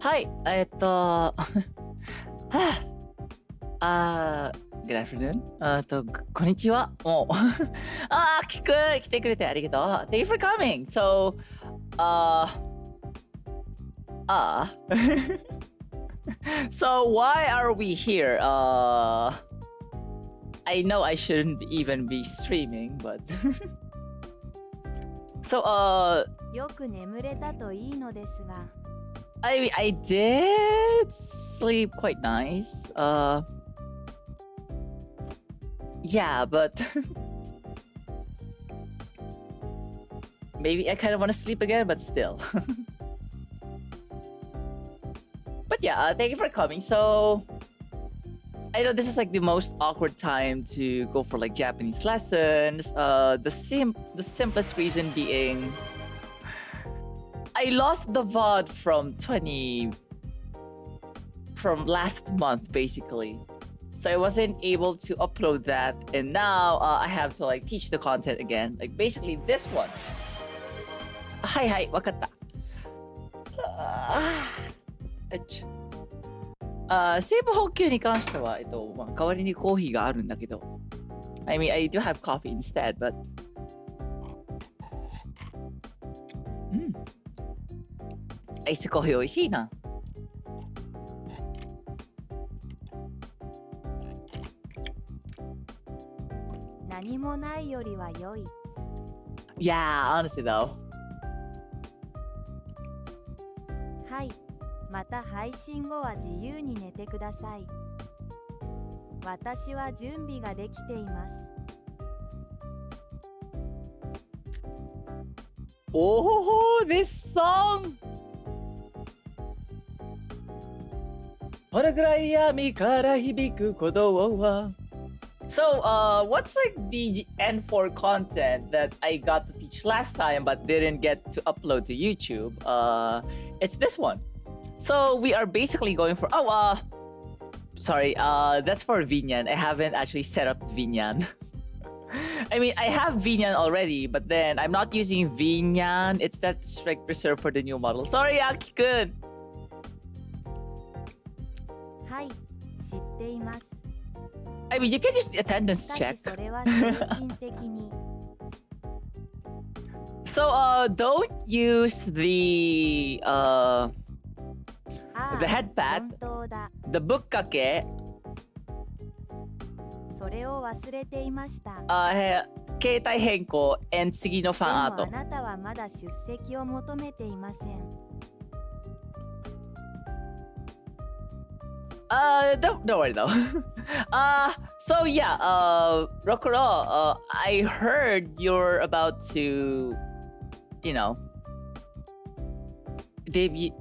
はい、Good afternoon. こんにちは。もう、来てくれてありがとう。Thank you for coming. So, so why are we here? I know I shouldn't even be streaming, but so, よく眠れたといいのですが。I did sleep quite nice. Yeah, but maybe I kind of want to sleep again, but still. But yeah, thank you for coming. So I know this is like the most awkward time to go for like Japanese lessons. The simplest reason being I lost the VOD from last month basically. So I wasn't able to upload that, and now I have to like teach the content again. Like basically this one. Hi, わかった。水分補給に関しては、代わりにコーヒーがあるんだけど。I mean, I do have coffee instead, but... アイスコーヒー美味しいな。何もないよりは良い。Yeah, honestly though. はい。また配信後は自由に寝てください。私は準備ができています。Oh, this song! これぐらい闇から響く鼓動は So, what's like the N4 content that I got to teach last time but didn't get to upload to YouTube? It's this one. So we are basically going for sorry, that's for Vinyan. I haven't actually set up Vinyan. I mean, I have Vinyan already, but then I'm not using Vinyan. It's that's like reserved for the new model. Sorry, Aki-kun. はい、知っています。I mean, you can just attendance しか check. しそれは精神的に。So, don't use the headpad, 本当だ。 the bukkake, それを忘れていました。携帯変更 and 次のファンアート。でもあなたはまだ出席を求めていません。Don't worry though. So yeah, Rokuro, I heard you're about to, you know, debut,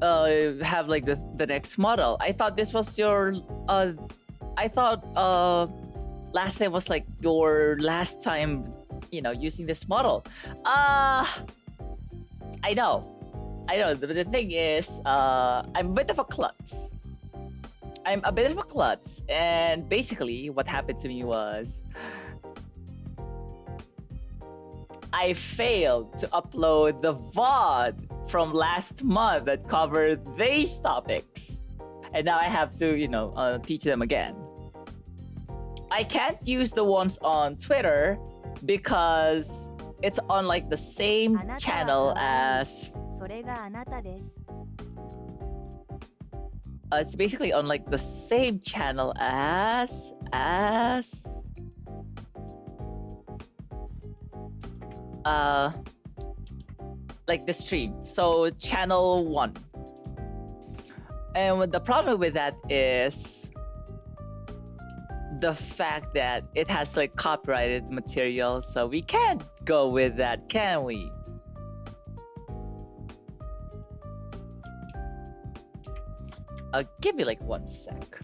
have like the next model. I thought this was your, I thought, last time was like your last time, you know, using this model. I know. The thing is, I'm a bit of a klutz. And basically what happened to me was I failed to upload the VOD from last month that covered these topics. And now I have to, you know, teach them again. I can't use the ones on Twitter because it's on like the same channel as... それがあなたです。It's basically on like the same channel as like the stream. So channel 1. And the problem with that is the fact that it has like copyrighted material, so we can't go with that, can we? Give me like 1 sec.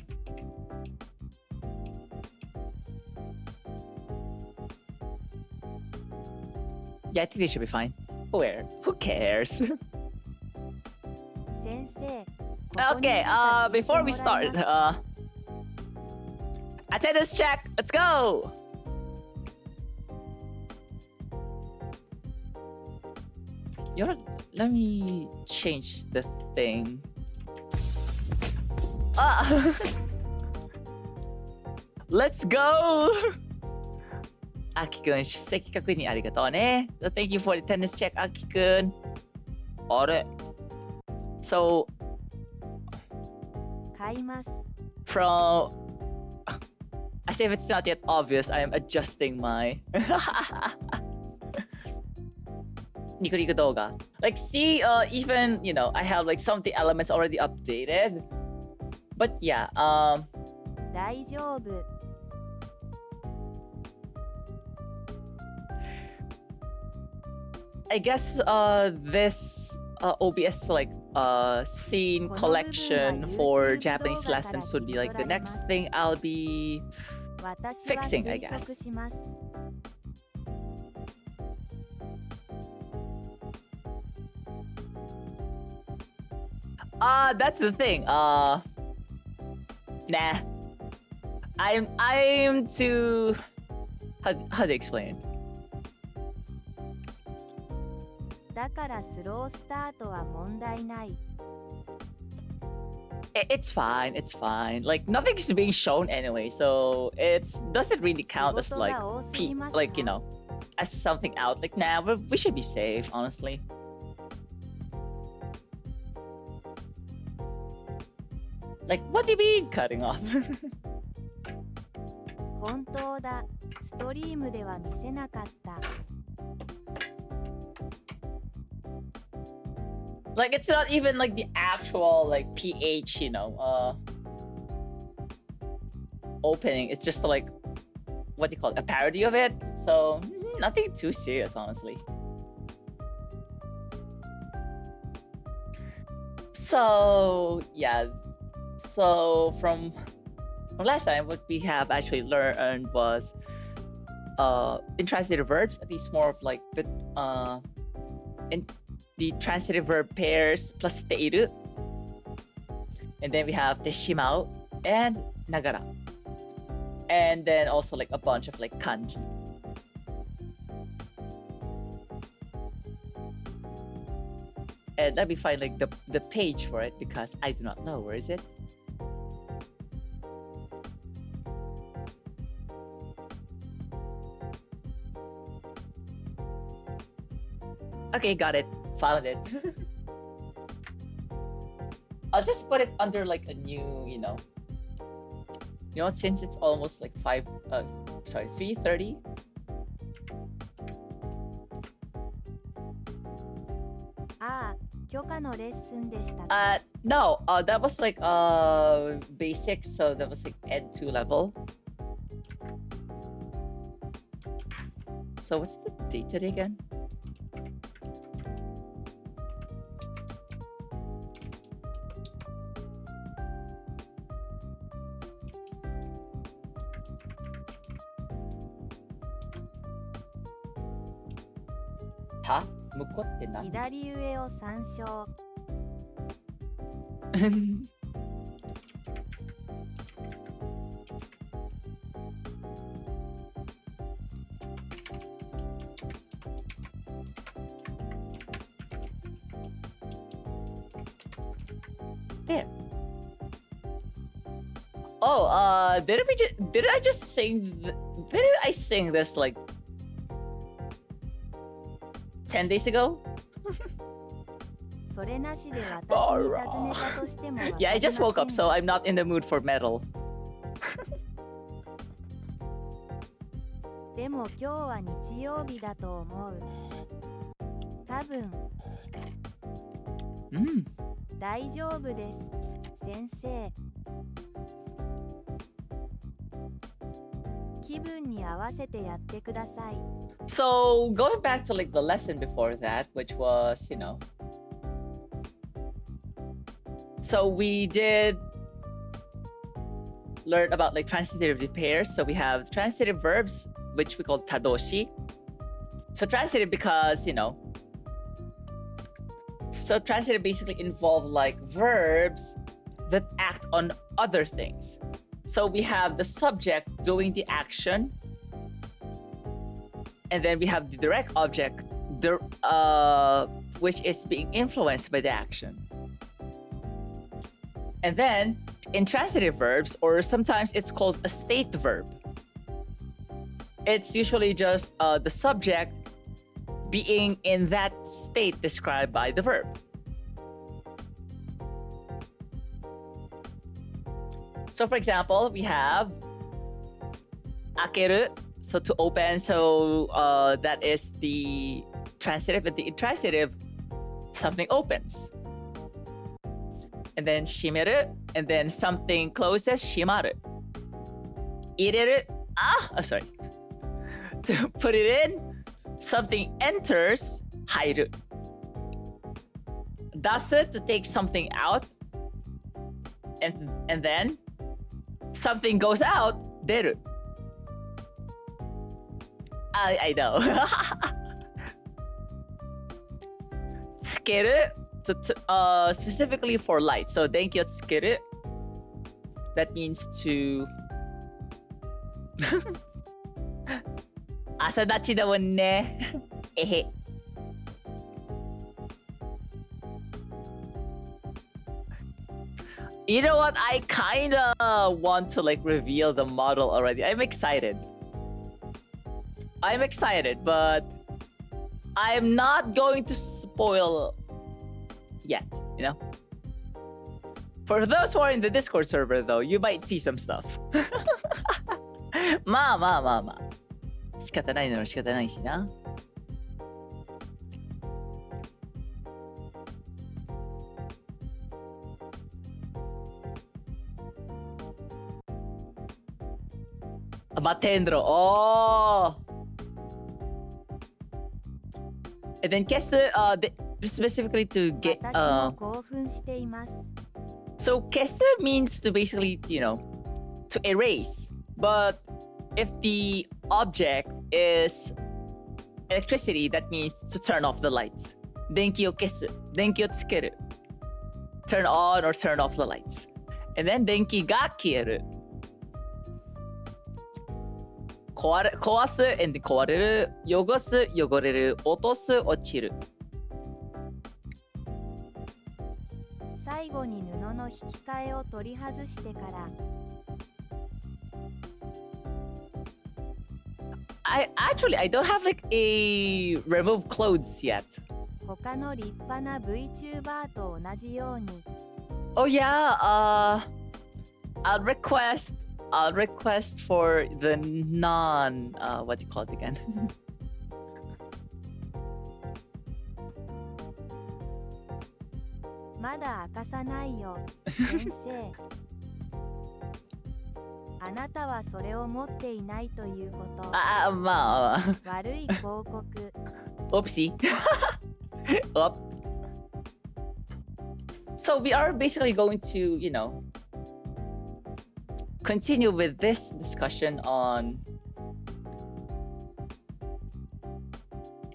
Yeah, I think they should be fine. Where? Who cares? 先生。 Okay, before we start, attendance check. Let's go. You know what? Let me change the thing. Ah! Let's go! Aki-kun, 出席確認ありがとうね。Thank you for the attendance check, Aki-kun. あれ So, 買います。 from... As if it's not yet obvious, I am adjusting my... ニコニコ動画. Like, see, even, you know, I have like some of the elements already updated. But yeah, 大丈夫。 I guess this OBS like scene collection for Japanese lessons would be like the next thing I'll be 私は Fixing, I 推 guess. 測します。 that's the thing. Nah. I'm too how to explain it? だからスロースタートは問題ない。 It's fine, it's fine. Like nothing's being shown anyway, so it's doesn't really count as like like you know, as something out. Like nah, we should be safe, honestly. Like what do you mean cutting off? 本当だ。ストリームでは見せなかった。 Like it's not even like the actual like PH, you know, opening. It's just like what do you call it? A parody of it. So nothing too serious, honestly. So yeah. So from last time, what we have actually learned was intransitive verbs. At least more of like the the transitive verb pairs plus teiru. And then we have teshimau and nagara. And then also like a bunch of like kanji. And let me find like the page for it because I do not know. Where is it? Okay, got it. Found it. I'll just put it under like a new, you know, what, since it's almost like 3:30. No, that was like basic, so that was like Ed 2 level. So what's the date today again? Ha? 向こうって何？左上を参照。There. Oh, did I just sing? Didn't I sing this like 10 days ago? それなしで私に尋ねたとしても Yeah, I just woke up, so I'm not in the mood for metal. でも今日は日曜日だと思う。多分。大丈夫です、先生。気分に合わせてやってください。So going back to like the lesson before that, which was, you know, so we did learn about like transitive pairs. So we have transitive verbs, which we call tadoshi. So transitive because, you know, so transitive basically involve like verbs that act on other things. So we have the subject doing the action, and then we have the direct object, which is being influenced by the action. And then intransitive verbs, or sometimes it's called a state verb. It's usually just the subject being in that state described by the verb. So for example, we have akeru, so to open, so that is the transitive, and the intransitive, something opens. And then shimeru, and then something closes, shimaru. Ireru, sorry. To put it in, something enters, hairu. Dasu, to take something out, and then something goes out, deru. I know. Tsukeru, specifically for light. So denki o tsukeru, that means to 朝立ちだもんね。えへ。You know what? I kinda want to like reveal the model already. I'm excited, but I'm not going to spoil yet, you know? For those who are in the Discord server though, you might see some stuff. まあ。仕方ないなら仕方ないしな。Battendro. Oh. And then kesu, specifically to get 私も興奮しています。 So kesu means to basically, you know, to erase. But if the object is electricity, that means to turn off the lights. Denki o kesu, denki o tsukeru. Turn on or turn off the lights. And then denki ga kieru. 壊す and 壊れる、汚す、汚れる、落とす、落ちる。最後に布の引き換えを取り外してから。I don't have like a remove clothes yet. 他の立派な VTuber と同じように。Oh yeah, I'll request for the non what do you call it again? まだ明かさないよ、先生。あなたはそれを持っていないということ。まあ。悪い広告。Oopsie. Oop. So we are basically going to, you know, continue with this discussion on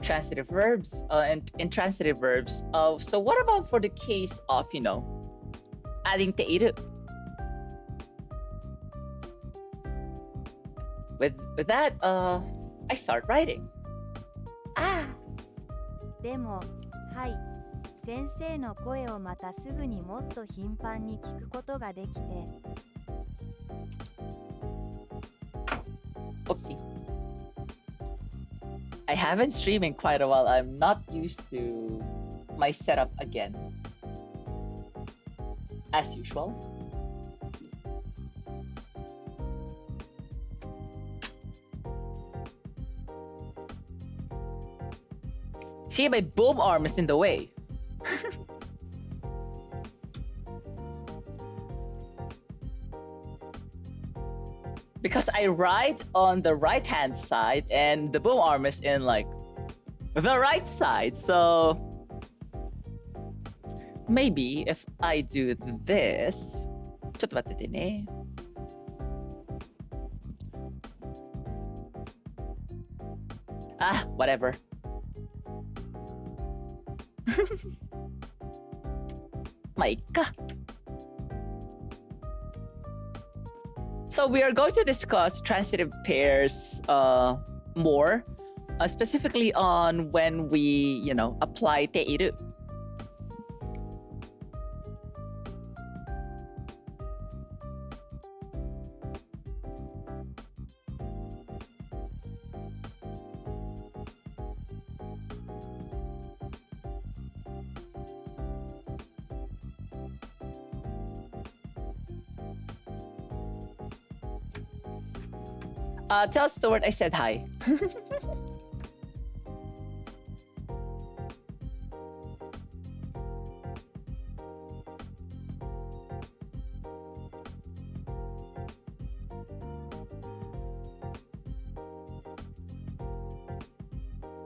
transitive verbs and intransitive verbs. So what about for the case of, you know, adding teiru? With that, I start writing. でも、はい。先生の声をまたすぐにもっと頻繁に聞くことができて。Oopsie. I haven't streamed in quite a while. I'm not used to my setup again. As usual. See, my boom arm is in the way. Because I write on the right hand side and the boom arm is in like the right side. So maybe if I do this. ちょっと待っててね。Whatever. So we are going to discuss transitive pairs more, specifically on when we, you know, apply teiru. Tell Stuart I said hi.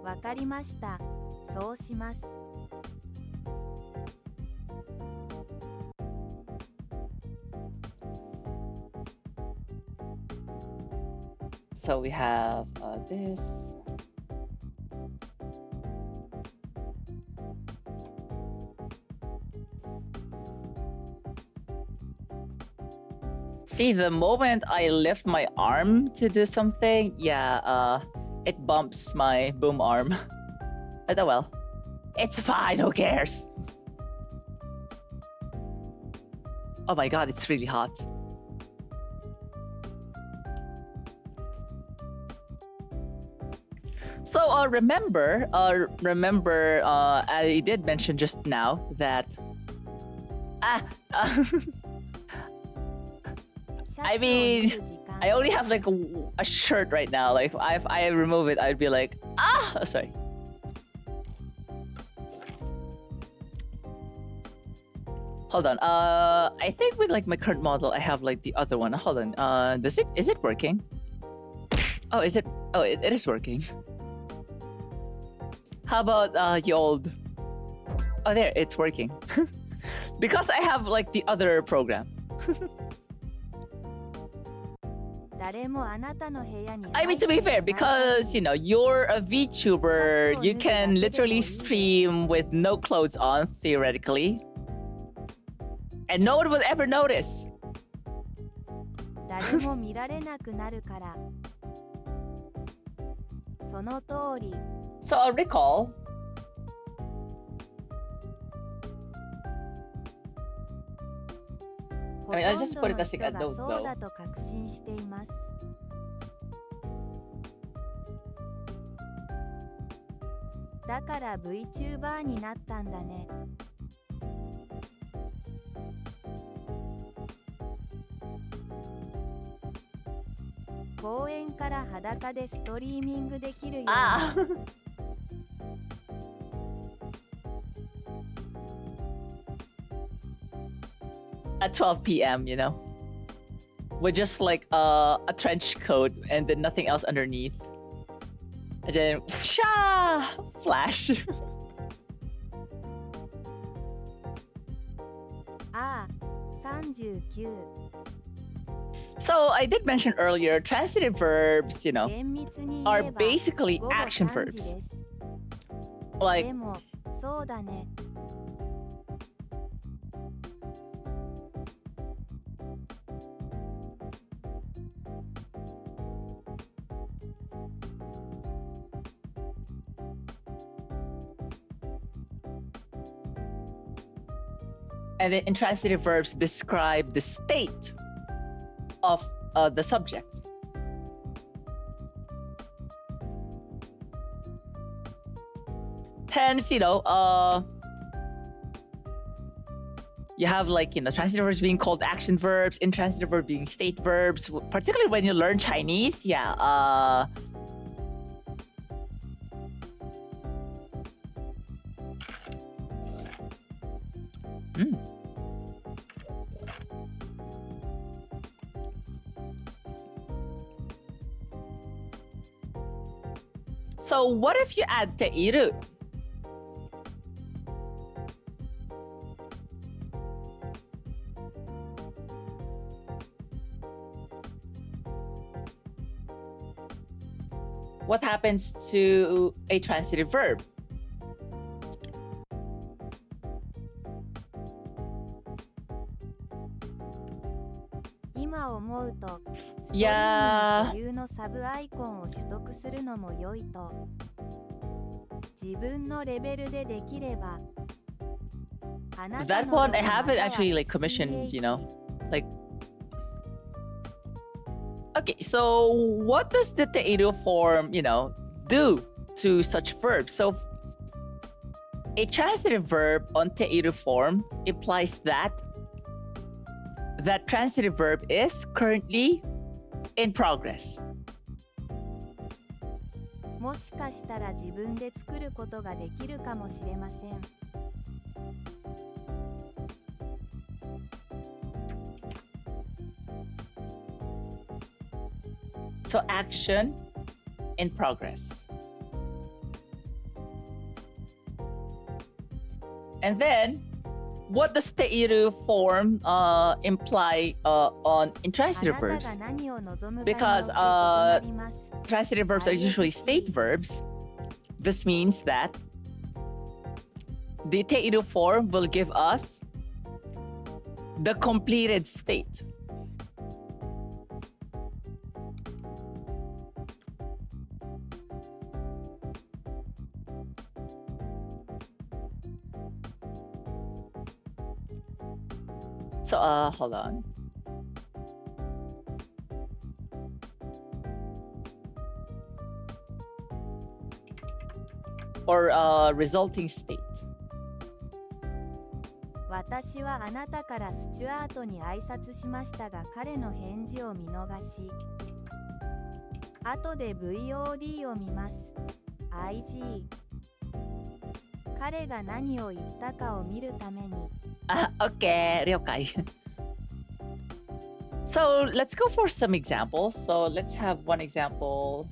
わかりました。そうします。So we have this. See, the moment I lift my arm to do something, yeah, it bumps my boom arm. But oh well. It's fine, who cares? Oh my god, it's really hot. So remember, I did mention just now that I mean, I only have like a shirt right now. Like if I remove it, I'd be like, sorry. Hold on. I think with like my current model, I have like the other one. Hold on. Is it working? Oh, is it? Oh, it is working. How about the old? Oh, there, it's working. Because I have like the other program. I mean, to be fair, because you know you're a VTuber, you can literally stream with no clothes on theoretically, and no one will ever notice. 誰も見られなくなるから。その通り。So I'll recall. I mean, I'll just put it as like a note though. だと確信しています。だから VTuber になったんだね。公園から裸でストリーミングできるように。At 12 p.m., you know, with just like a trench coat and then nothing else underneath, and then flash. 39. So I did mention earlier, transitive verbs, you know, are basically action verbs. Like, でもそうだね。and then intransitive verbs describe the state of the subject. Hence, you know, you have like, you know, transitive verbs being called action verbs, intransitive verbs being state verbs, particularly when you learn Chinese. Yeah. So what if you add teiru? What happens to a transitive verb? Yeah. 固有のサブアイコンを取得するのも良いと。自分のレベルでできれば。That one I haven't actually like commissioned, you know, like. Okay, so what does the teiru form, you know, do to such verbs? So a transitive verb on teiru form implies that that transitive verb is currently in progress. もしかしたら自分で作ることができるかもしれません。So action in progress. And then, what does teiru form imply on intransitive あなたが verbs? 何を望むかによって異 Because なります。 transitive verbs are usually state verbs. This means that the teiru form will give us the completed state. So, hold on. Or resulting state. 私はあなたからスチュアートに挨拶しましたが彼の返事を見逃し、後で VOD を見ます。IG。彼が何を言ったかを見るために。Okay, 了解. So let's go for some examples. So let's have one example.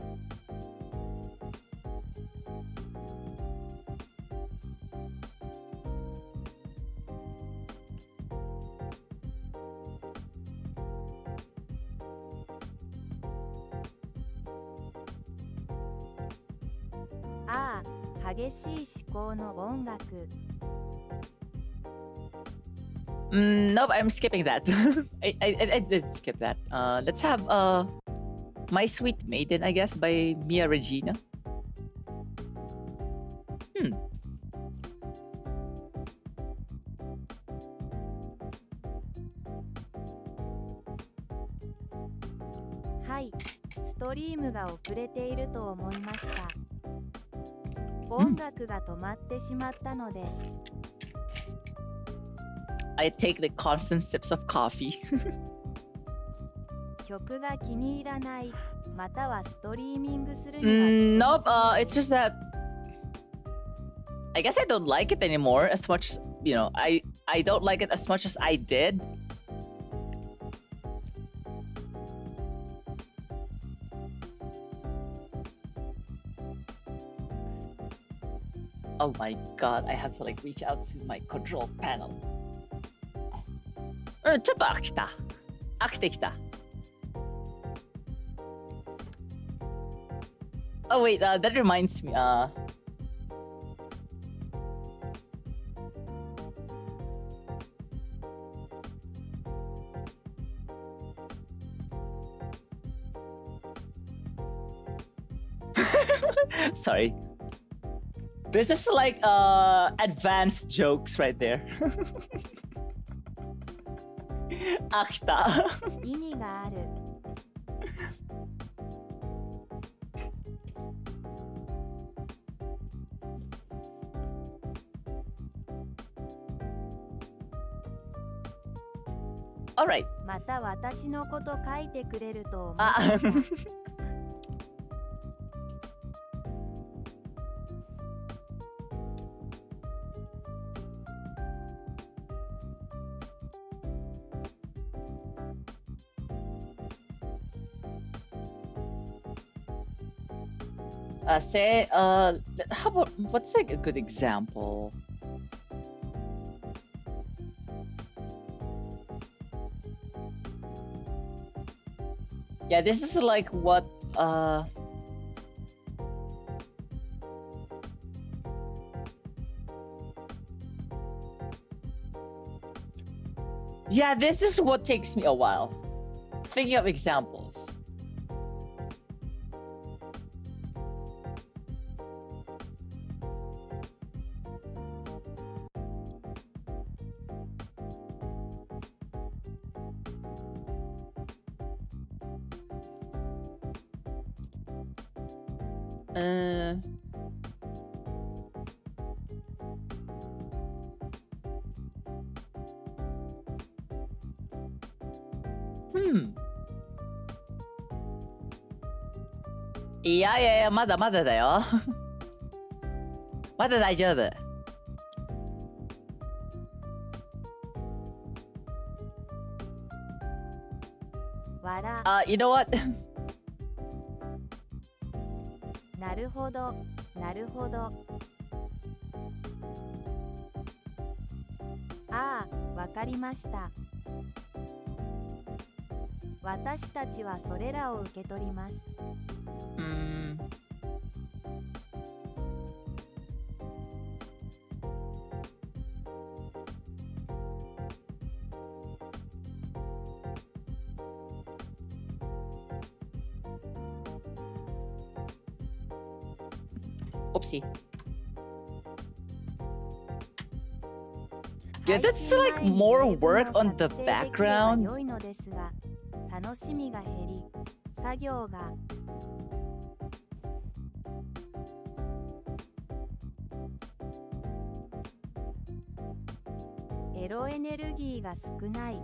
Ah, 激しい思考の音楽。Nope, I'm skipping that. I did skip that. Let's have My Sweet Maiden, I guess, by Mia Regina.はい、ストリームが遅れていると思いました。音楽が止まってしまったので。I take the constant sips of coffee. 曲が気に入らない、またはストリーミングするには。Nope, it's just that I guess I don't like it anymore as much as, I don't like it as much as I did. Oh my god, I have to reach out to my control panel. ちょっと飽きてきた。Oh wait, that reminds me. Sorry. This is advanced jokes right there. 飽きた。意味がある。Alright. また私のこと書いてくれると思う。How about, what's a good example? Yeah, this is what, yeah, this is what takes me a while. Thinking of examples. いやいやいや、まだまだだよ。まだ大丈夫。You know what? なるほど、なるほど。ああ、わかりました。私たちはそれらを受け取ります。Oopsie. Yeah, that's like more work on the background. 良いのですが、楽しみが減り、作業がエロエネルギーが少ない。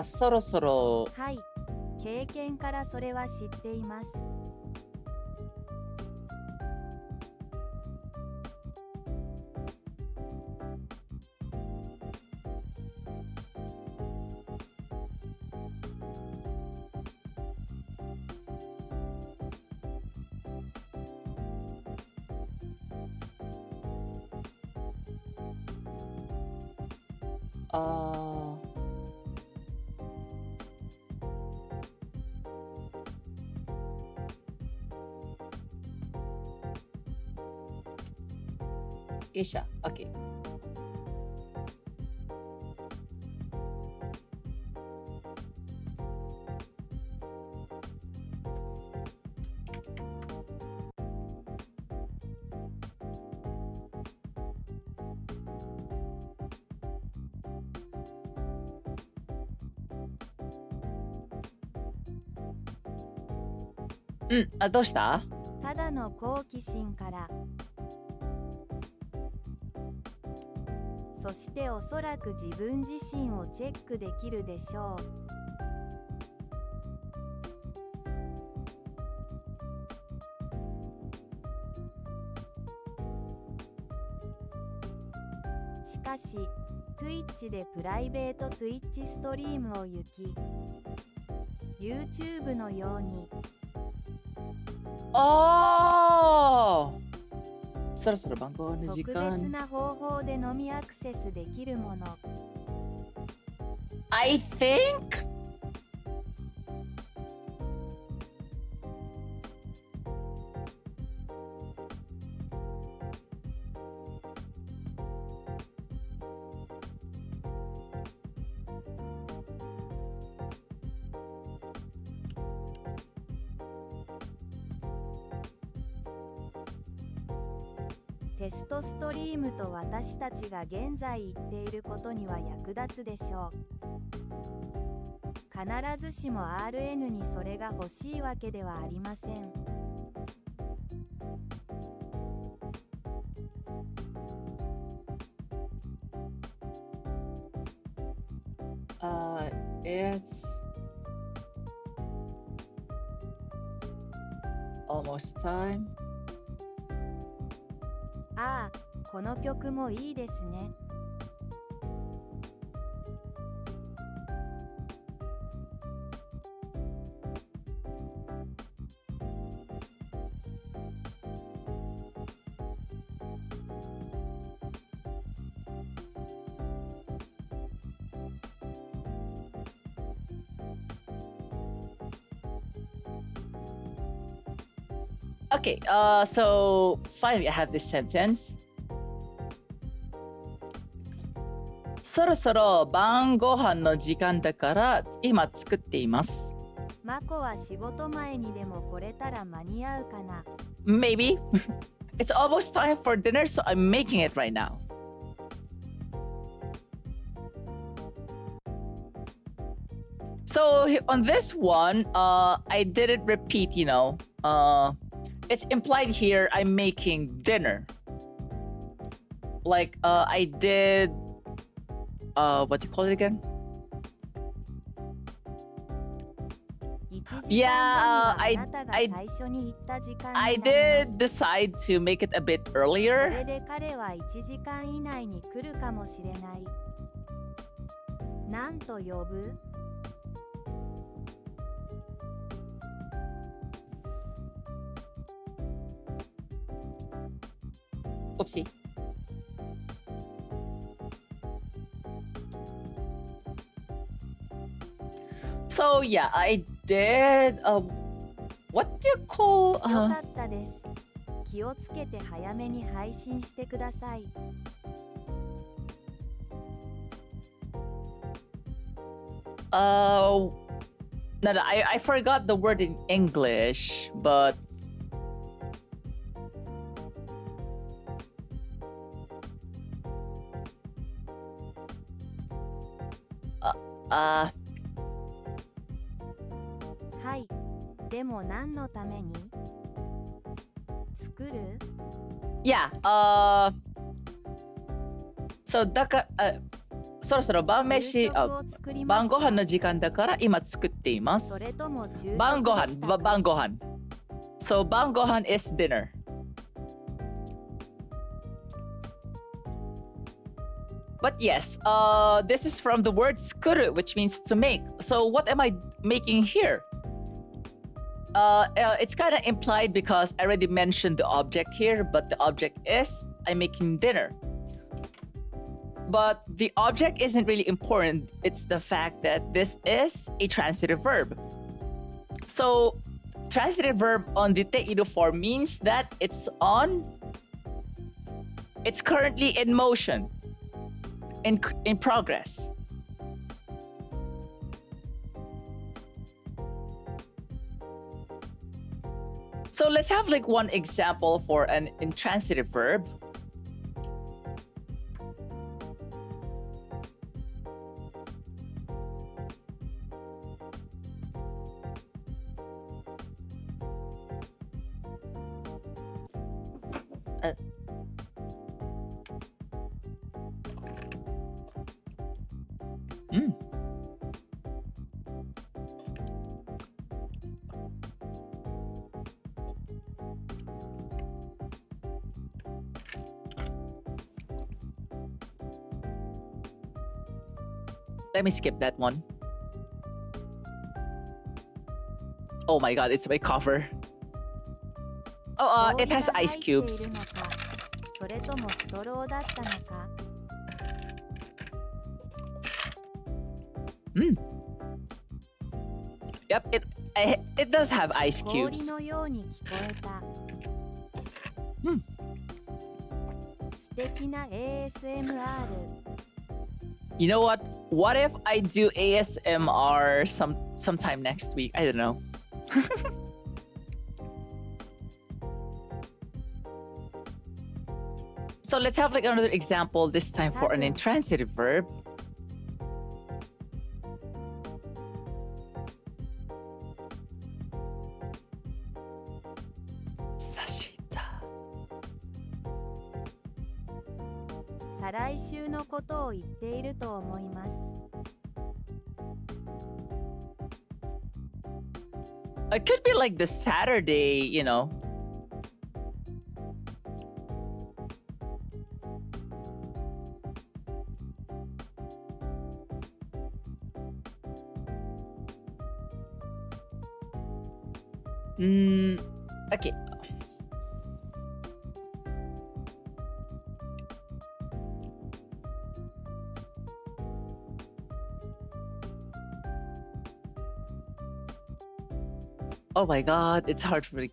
そろそろ。はい、経験からそれは知っています。よいしょ、OK。どうした？ただの好奇心から。そしておそらく自分自身をチェックできるでしょう。しかし、Twitch でプライベート Twitch ストリームを行き、YouTube のように。そろそろ番号の時間。特別な方法で飲みアクセスできるもの。I thinkテストストリームと私たちが現在言っていることには役立つでしょう。必ずしも RN にそれが欲しいわけではありません。It's almost time. ああ、この曲もいいですね。Okay, so finally I have this sentence. そろそろ晩ご飯の時間だから今作っています。マコは仕事前にでも来れたら間に合うかな。Maybe. It's almost time for dinner, so I'm making it right now. So on this one, I didn't repeat, it's implied here I'm making dinner. Like I did what do you call it again? 1時間後には Yeah, あなたが最初に言った時間 I になりま did す。 decide to make it a bit それ earlier. で彼は1時間以内に来るかもしれない。何と呼ぶ？ Oopsie. So yeah, I did what do you call よかったです。気をつけて早めに配信してください。no, I forgot the word in English, but uh はい。でも何のために？作る？ yeah, so だからそろそろ晩飯夕食を作ります晩ご飯の時間だから今作っていまそす。れとも昼食晩ご飯でしたか？晩ご飯 So 晩ご飯 is dinner. But yes, this is from the word skuru, which means to make. So what am I making here? It's kind of implied because I already mentioned the object here, but the object is I'm making dinner. But the object isn't really important. It's the fact that this is a transitive verb. So transitive verb on the teiru form means that it's currently in motion, in progress. So let's have like one example for an intransitive verb. Let me skip that one. Oh my god, it's my cover. Oh, it has ice cubes. 氷が入っているのか、それともストローだったのか。Yep, it does have ice 氷 cubes. のように聞こえた。素敵な ASMR。You know what? What if I do ASMR sometime next week? I don't know. So let's have like another example, this time for an intransitive verb. Sashita. 再来週のことを言っていると思います。It could be like the Saturday, you know. Okay. Oh my god, it's hard for me.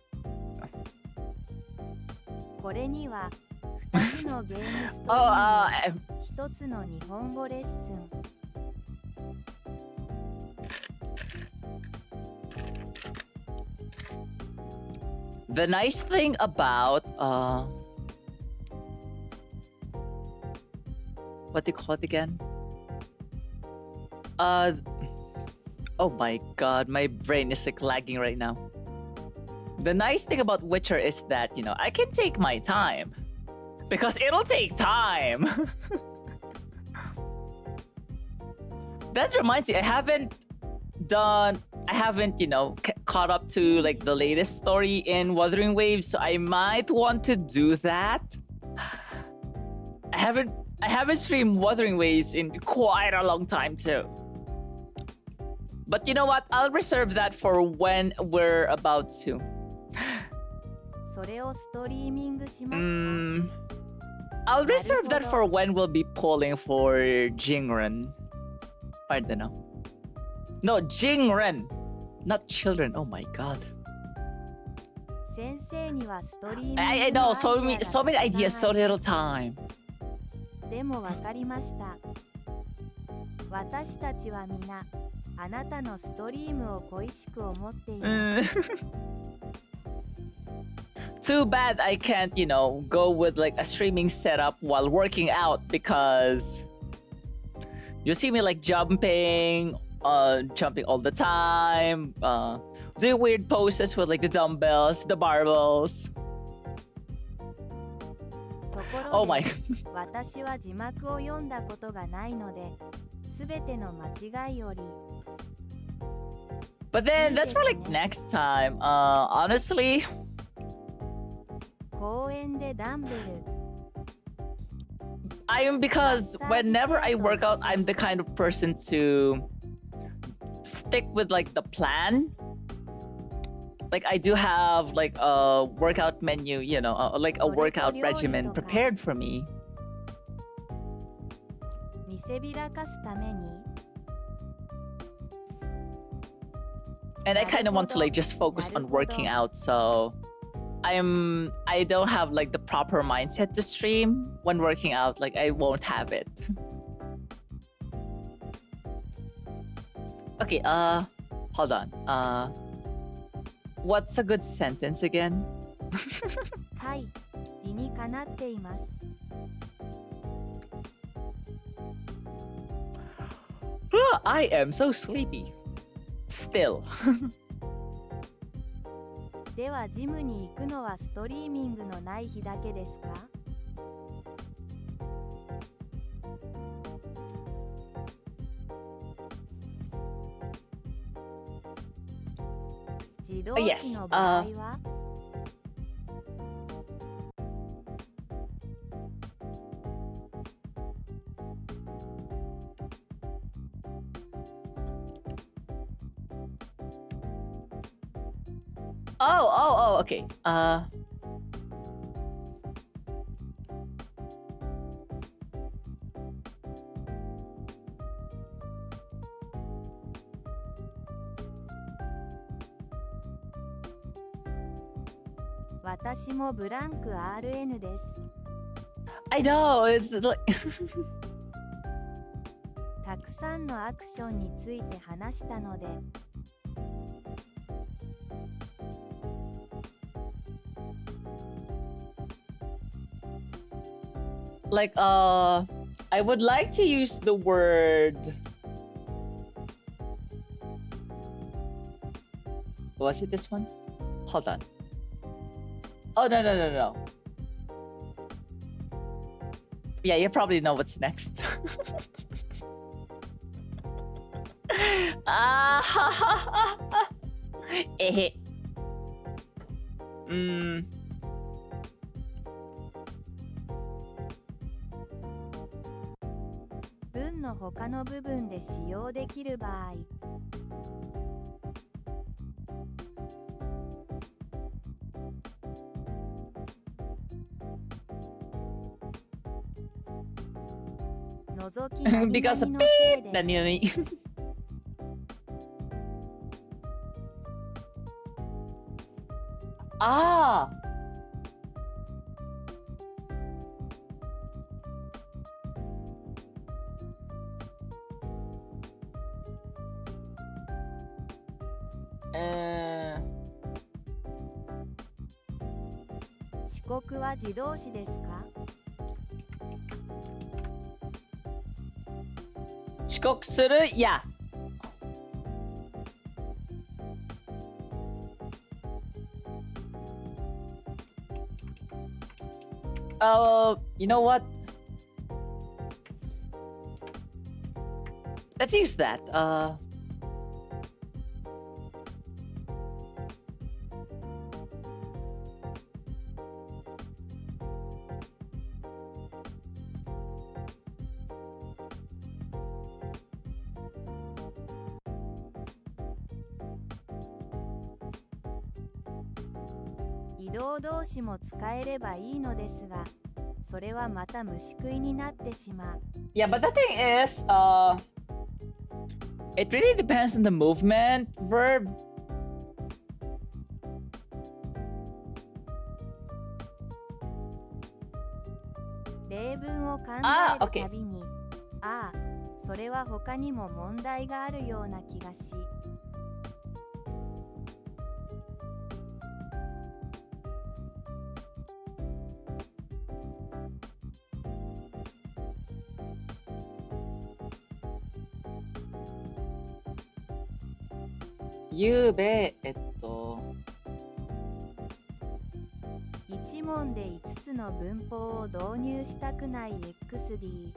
これには2つのゲームスト Oh, ーリー、1つの日本語レッスン。the nice thing about what do you call it again? Oh my god, my brain is like lagging right now. The nice thing about Witcher is that, I can take my time. Because it'll take time. That reminds me, I haven't, caught up to like the latest story in Wuthering Waves, so I might want to do that. I haven't streamed Wuthering Waves in quite a long time too. But you know what? I'll reserve that for when we're about to. それをストリーミングしますか？ I'll reserve that for when we'll be pulling for Jingren. I don't know. No, Jingren, not children. Oh my god. 先生にはストリーミング I know, so many ideas, so little time. でもわかりました。私たちは皆あなたのストリームを恋しく思っています。Too bad I can't, go with like a streaming setup while working out because you see me like jumping all the time, doing weird poses with like the dumbbells, the barbells. Oh my. 私は字幕を読んだことがないので、すべての間違いより。But then that's for like next time. Honestly. 公園でダンベル。because whenever I work out, I'm the kind of person to stick with like the plan. Like I do have like a workout menu, like a workout regimen prepared for me. 見せびらかすために。And I kind of want to like just focus on working out, so I don't have like the proper mindset to stream when working out. Like I won't have it. Okay, hold on. What's a good sentence again? はい、理にかなっています。I am so sleepy. Still. ではジムに行くのはストリーミングのない日だけですか？自動詞の場合は？Oh, okay.「私もブランク RN です」I know, it's like たくさんのアクションについて話したのでlike I would like to use the word was it this one? Hold on. Oh no. Yeah, you probably know what's next. Eh. 文の他の部分で使用できる場合覗き何々の Because せ of い beep で何々ああ遅刻は自動詞ですか？遅刻するいや You know what? Let's use that. 移動動詞も使えればいいのですが、それはまた虫食いになってしまう。Yeah, but the thing is, it really depends on the movement verb. 例文を考えるたびに、ああ、それは他にも問題があるような気がし。ゆうべ、一問で5つの文法を導入したくない XD。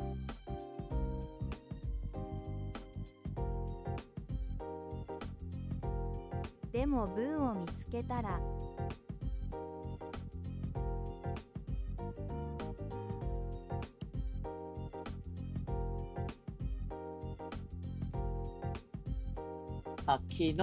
でも文を見つけたら、昨日、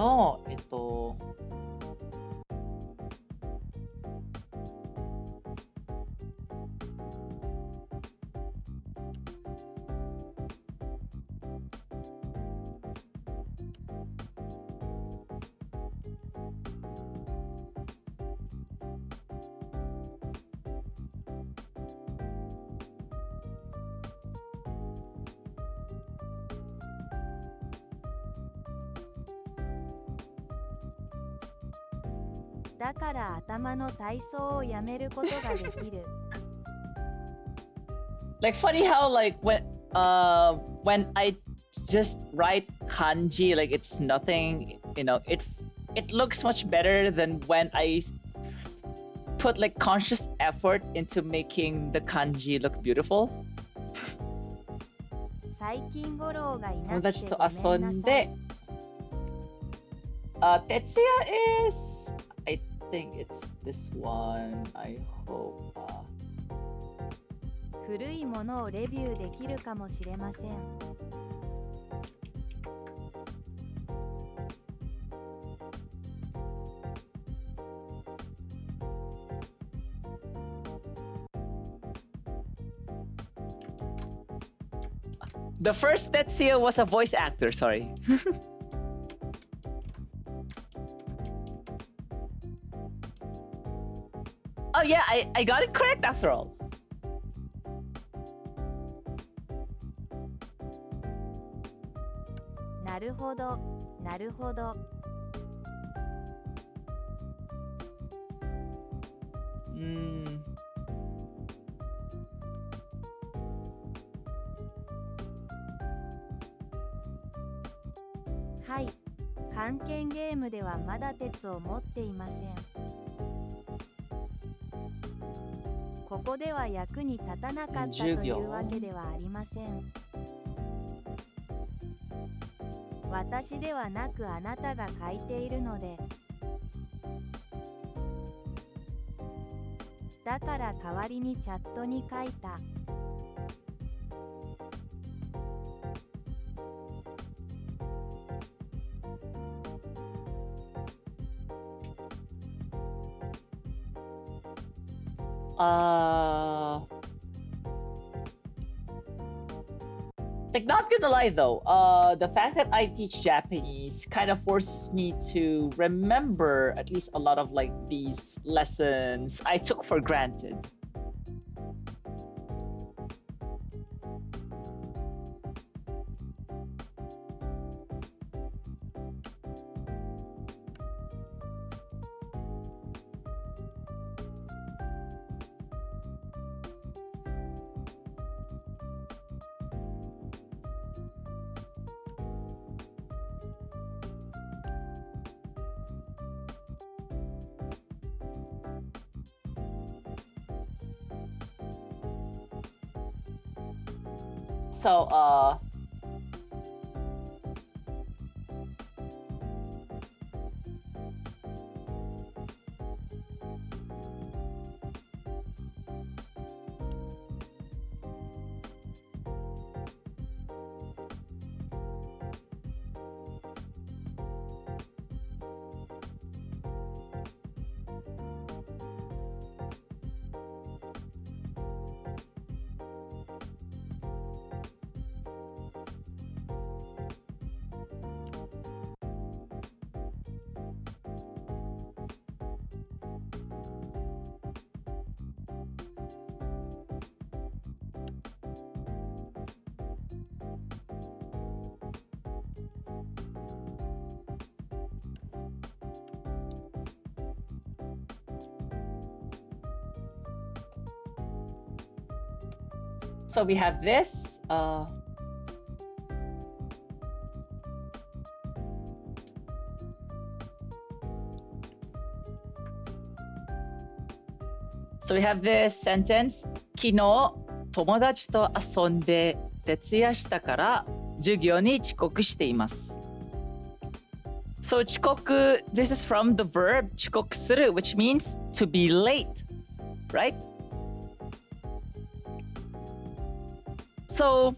だから頭の体操をやめることができる。like funny how like when I just write kanji, like it's nothing, you know, it looks much better than when I put like conscious effort into making the kanji look beautiful. 最近五郎がいな友くて達とごめんなさい。遊んで、Tetsuya is, I think it's this one. I hope. 古いものをレビューできるかもしれません。The first Tetsuya was a voice actor, sorry. Oh yeah, I got it correct after all. なるほど、なるほど。はい。漢検ゲームではまだ鉄を持っていません。ここでは役に立たなかったというわけではありません。私ではなくあなたが書いているので。だから代わりにチャットに書いた。Like not gonna lie though, the fact that I teach Japanese kind of forces me to remember at least a lot of like these lessons I took for granted. So, so we have this. So we have this sentence. 昨日友達と遊んで徹夜したから授業に遅刻しています。So 遅刻, this is from the verb 遅刻する, which means to be late, right? So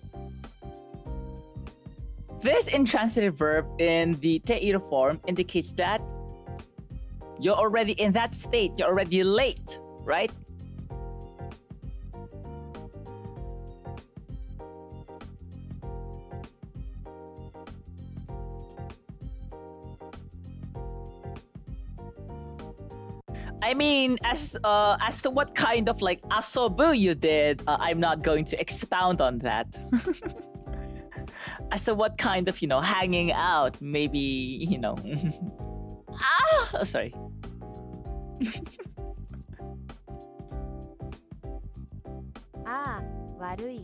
this intransitive verb in the te form indicates that you're already in that state, you're already late, right? I mean, as to what kind of like asobu you did, I'm not going to expound on that. As to what kind of, hanging out, maybe, sorry. Ah, 悪い。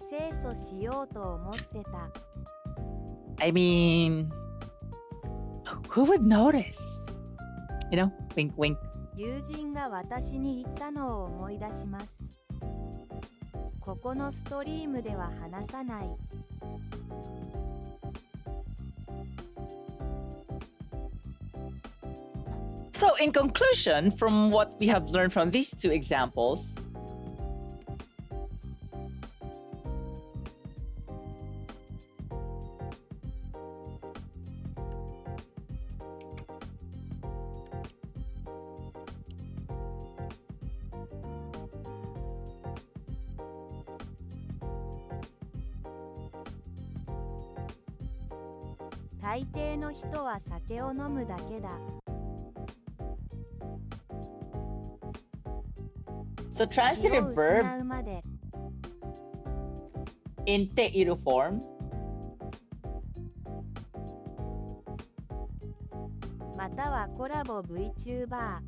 清楚しようと思ってた。I mean, who would notice? Wink, wink. 友人が私に言ったのを思い出します。ここのストリームでは話さない。So, in conclusion, from what we have learned from these two examples,大抵の人は酒を飲むだけだ。so transitive verb in te form, またはコラボ VTuber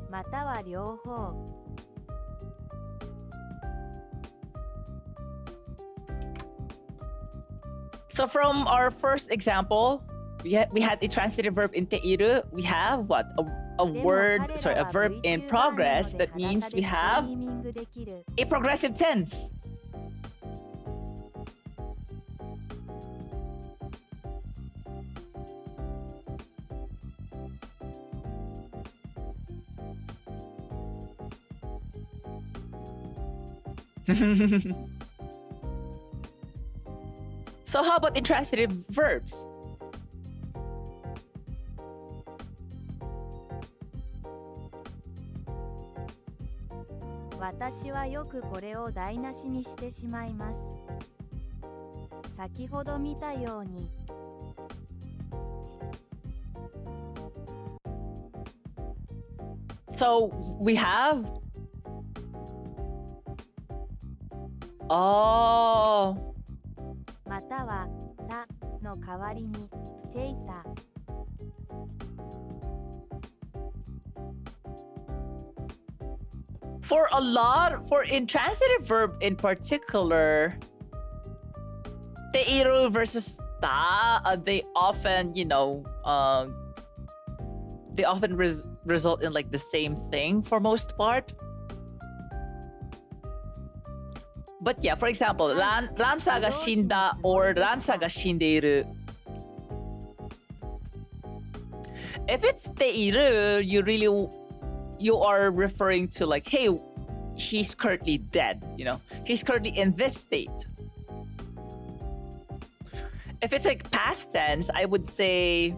または両方。So from our first example, we had a transitive verb in teiru. We have what? A verb in progress. That means we have a progressive tense. So how about intransitive verbs?「私はよくこれを台無しにしてしまいます」。先ほど見たように。So we haveまたはたの代わりにていた。for intransitive verb in particular, teiru versus ta, they often, they often result in like the same thing for most part. But yeah, for example, ランサーが死んだ or ランサーが死んでいる。If it's ている, you are referring to like, hey, he's currently dead, you know? He's currently in this state. If it's like past tense, I would say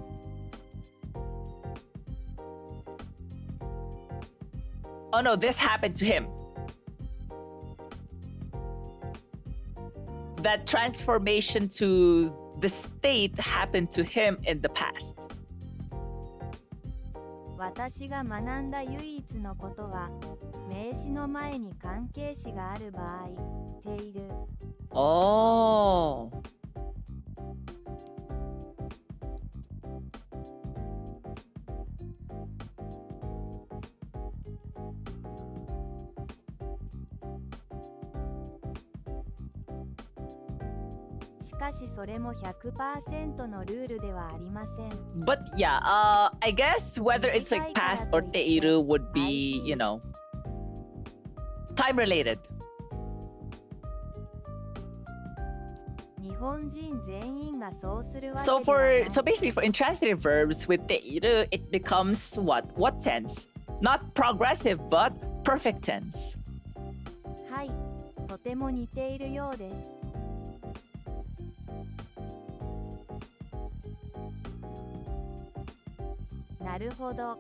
oh no, this happened to him. That transformation to the state happened to him in the past. 私が学んだ唯一のことは、名詞の前に関係詞がある場合、ている。Oh.しかしそれも 100% のルールではありません。But yeah, I guess whether it's like past or ている would be, you know, time related. 日本人全員がそうするわけ So ではない。 so basically for intransitive verbs with ている, it becomes what tense? Not progressive, but perfect tense. はい、とても似ているようです。なるほど。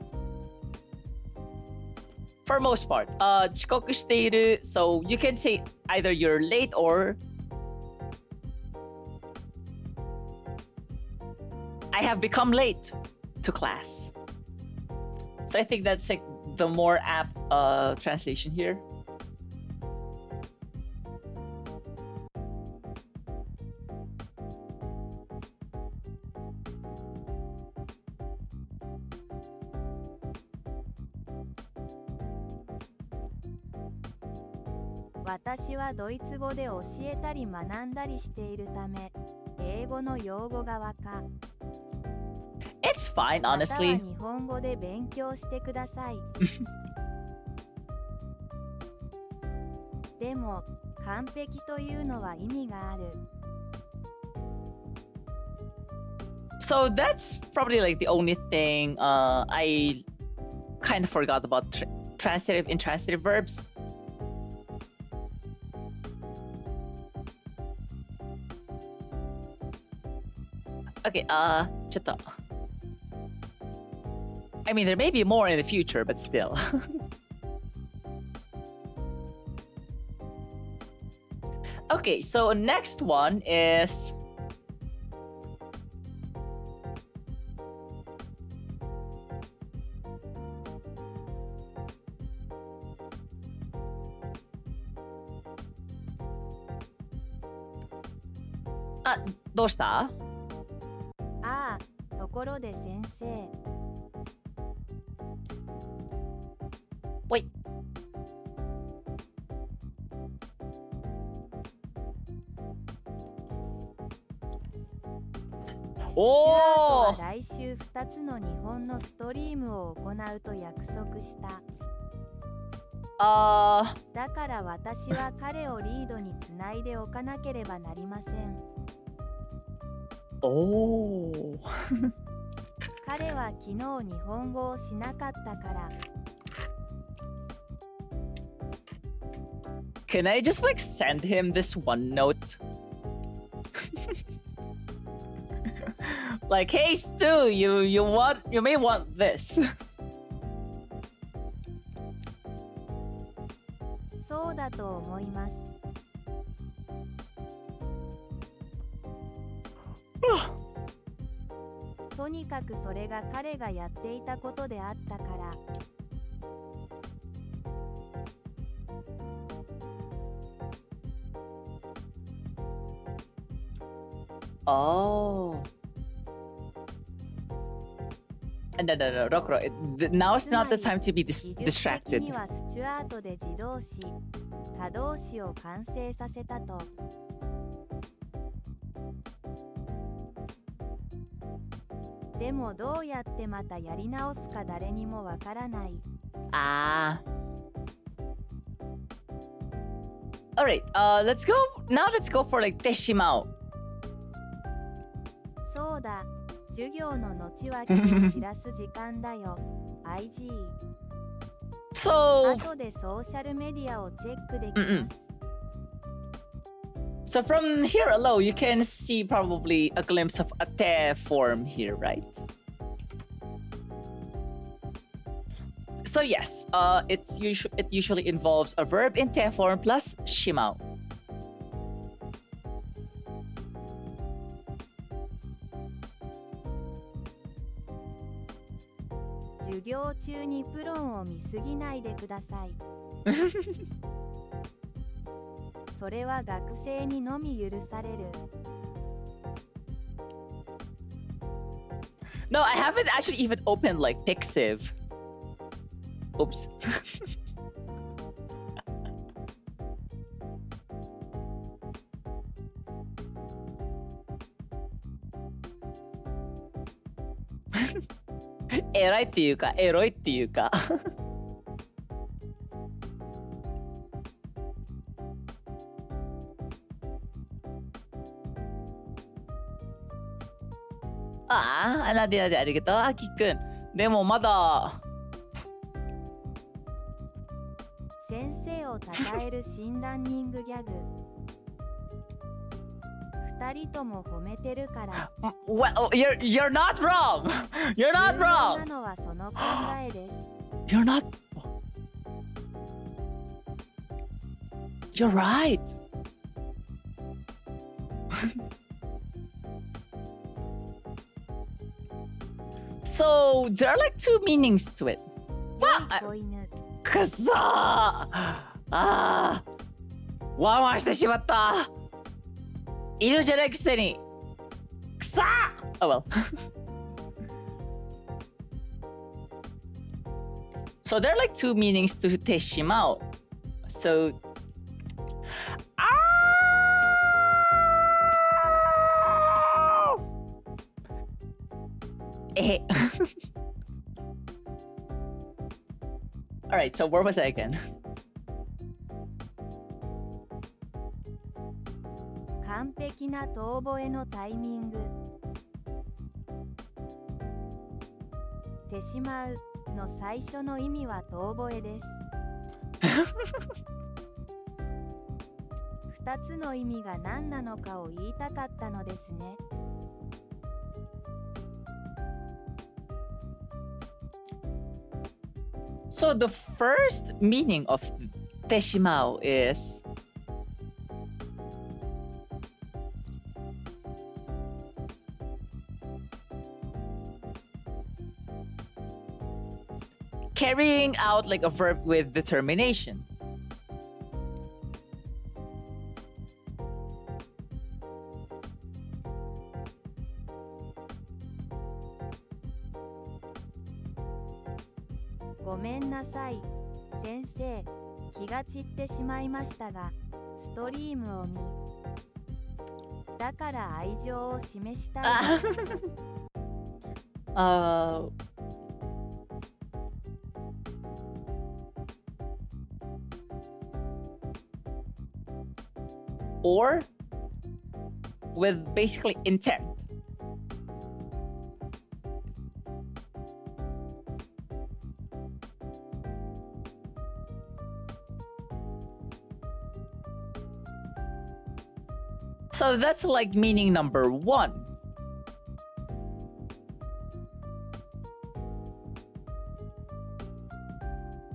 For most part, 遅刻している, so you can say either you're late or I have become late to class. So I think that's like the more apt translation here.「私はドイツ語で教えたり学んだりしているため、英語の用語がわか。 It's fine, または honestly. 日本語で勉強してください。でも、完璧というのは意味がある。 So that's probably like the only thing I kind of forgot about transitive, intransitive verbs. Okay, ちょっと I mean, there may be more in the future, but still. Okay, so next one isどうした?ああ、ところで先生。おい。おー!来週2つの日本のストリームを行うと約束した。だから私は彼をリードにつないでおかなければなりません。おー。彼は昨日日本語をしなかったから。Can I just like send him this one note? Like, hey Stu, you may want this. そうだと思います。とにかくそれが彼がやっていたことであったから。Oh. No, Rokuro. Now's not the time to be 技術的 distracted. にはスチュアートで自動詞、他動詞を完成させたと。でもどうやってまたやり直すか誰にもわからない。Alright, let's go for like てしまう。そうだ、授業の後は気を散らす時間だよ。IG。So, 後でソーシャルメディアをチェックできます。so from here alone, you can see probably a glimpse of a te form here, right? So yes, it usually involves a verb in te form plus shimao. 授業中にプロンを見すぎないでください。それは学生にのみ許される。No, I haven't actually even opened like Pixiv. Oops. Erai っていうか、エロいっていうか。なんでありがとう、あきくん。でもまだ。先生を称える新ランニングギャグ。二人とも褒めてるから。Well, you're not wrong. You're not wrong. 重要なのはその考えです。You're not. You're right. So there are like two meanings to it. 子犬。くそー。ワンワンしてしまった。犬じゃないくせに。くそー。Oh well. So there are like two meanings to てしまう. So Alright, so where was I again? 完璧な遠吠えのタイミング。てしまうの最初の意味は遠吠えです。二つの意味が何なのかを言いたかったのですね。So the first meaning of てしまう is carrying out like a verb with determination.「ごめんなさい、先生。気が散ってしまいましたが、ストリームを見、だから愛情を示したい。」or with basically intent. So that's like meaning number one.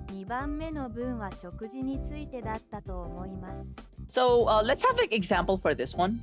2番目の文は食事についてだったと思います。So let's have like example for this one.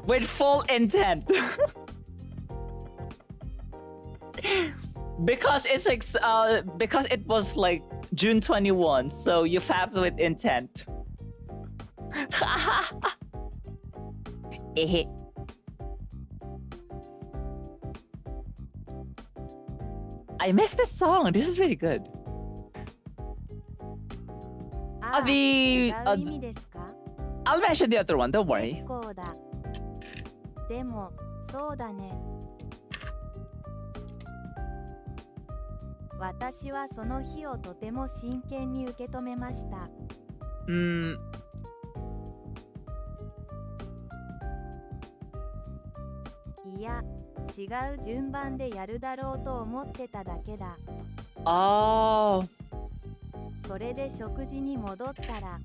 With full intent. Because it's like because it was like June 21, so you fapped with intent. I missed this song. This is really good. ああ、違う意味ですか？ I'll mention the other one. Don't 結 worry. 構だ。でも、そうだね。私はその日をとても真剣に受け止めました。いや、違う順番でやるだろうと思ってただけだ。Oh. それで食事に戻ったら、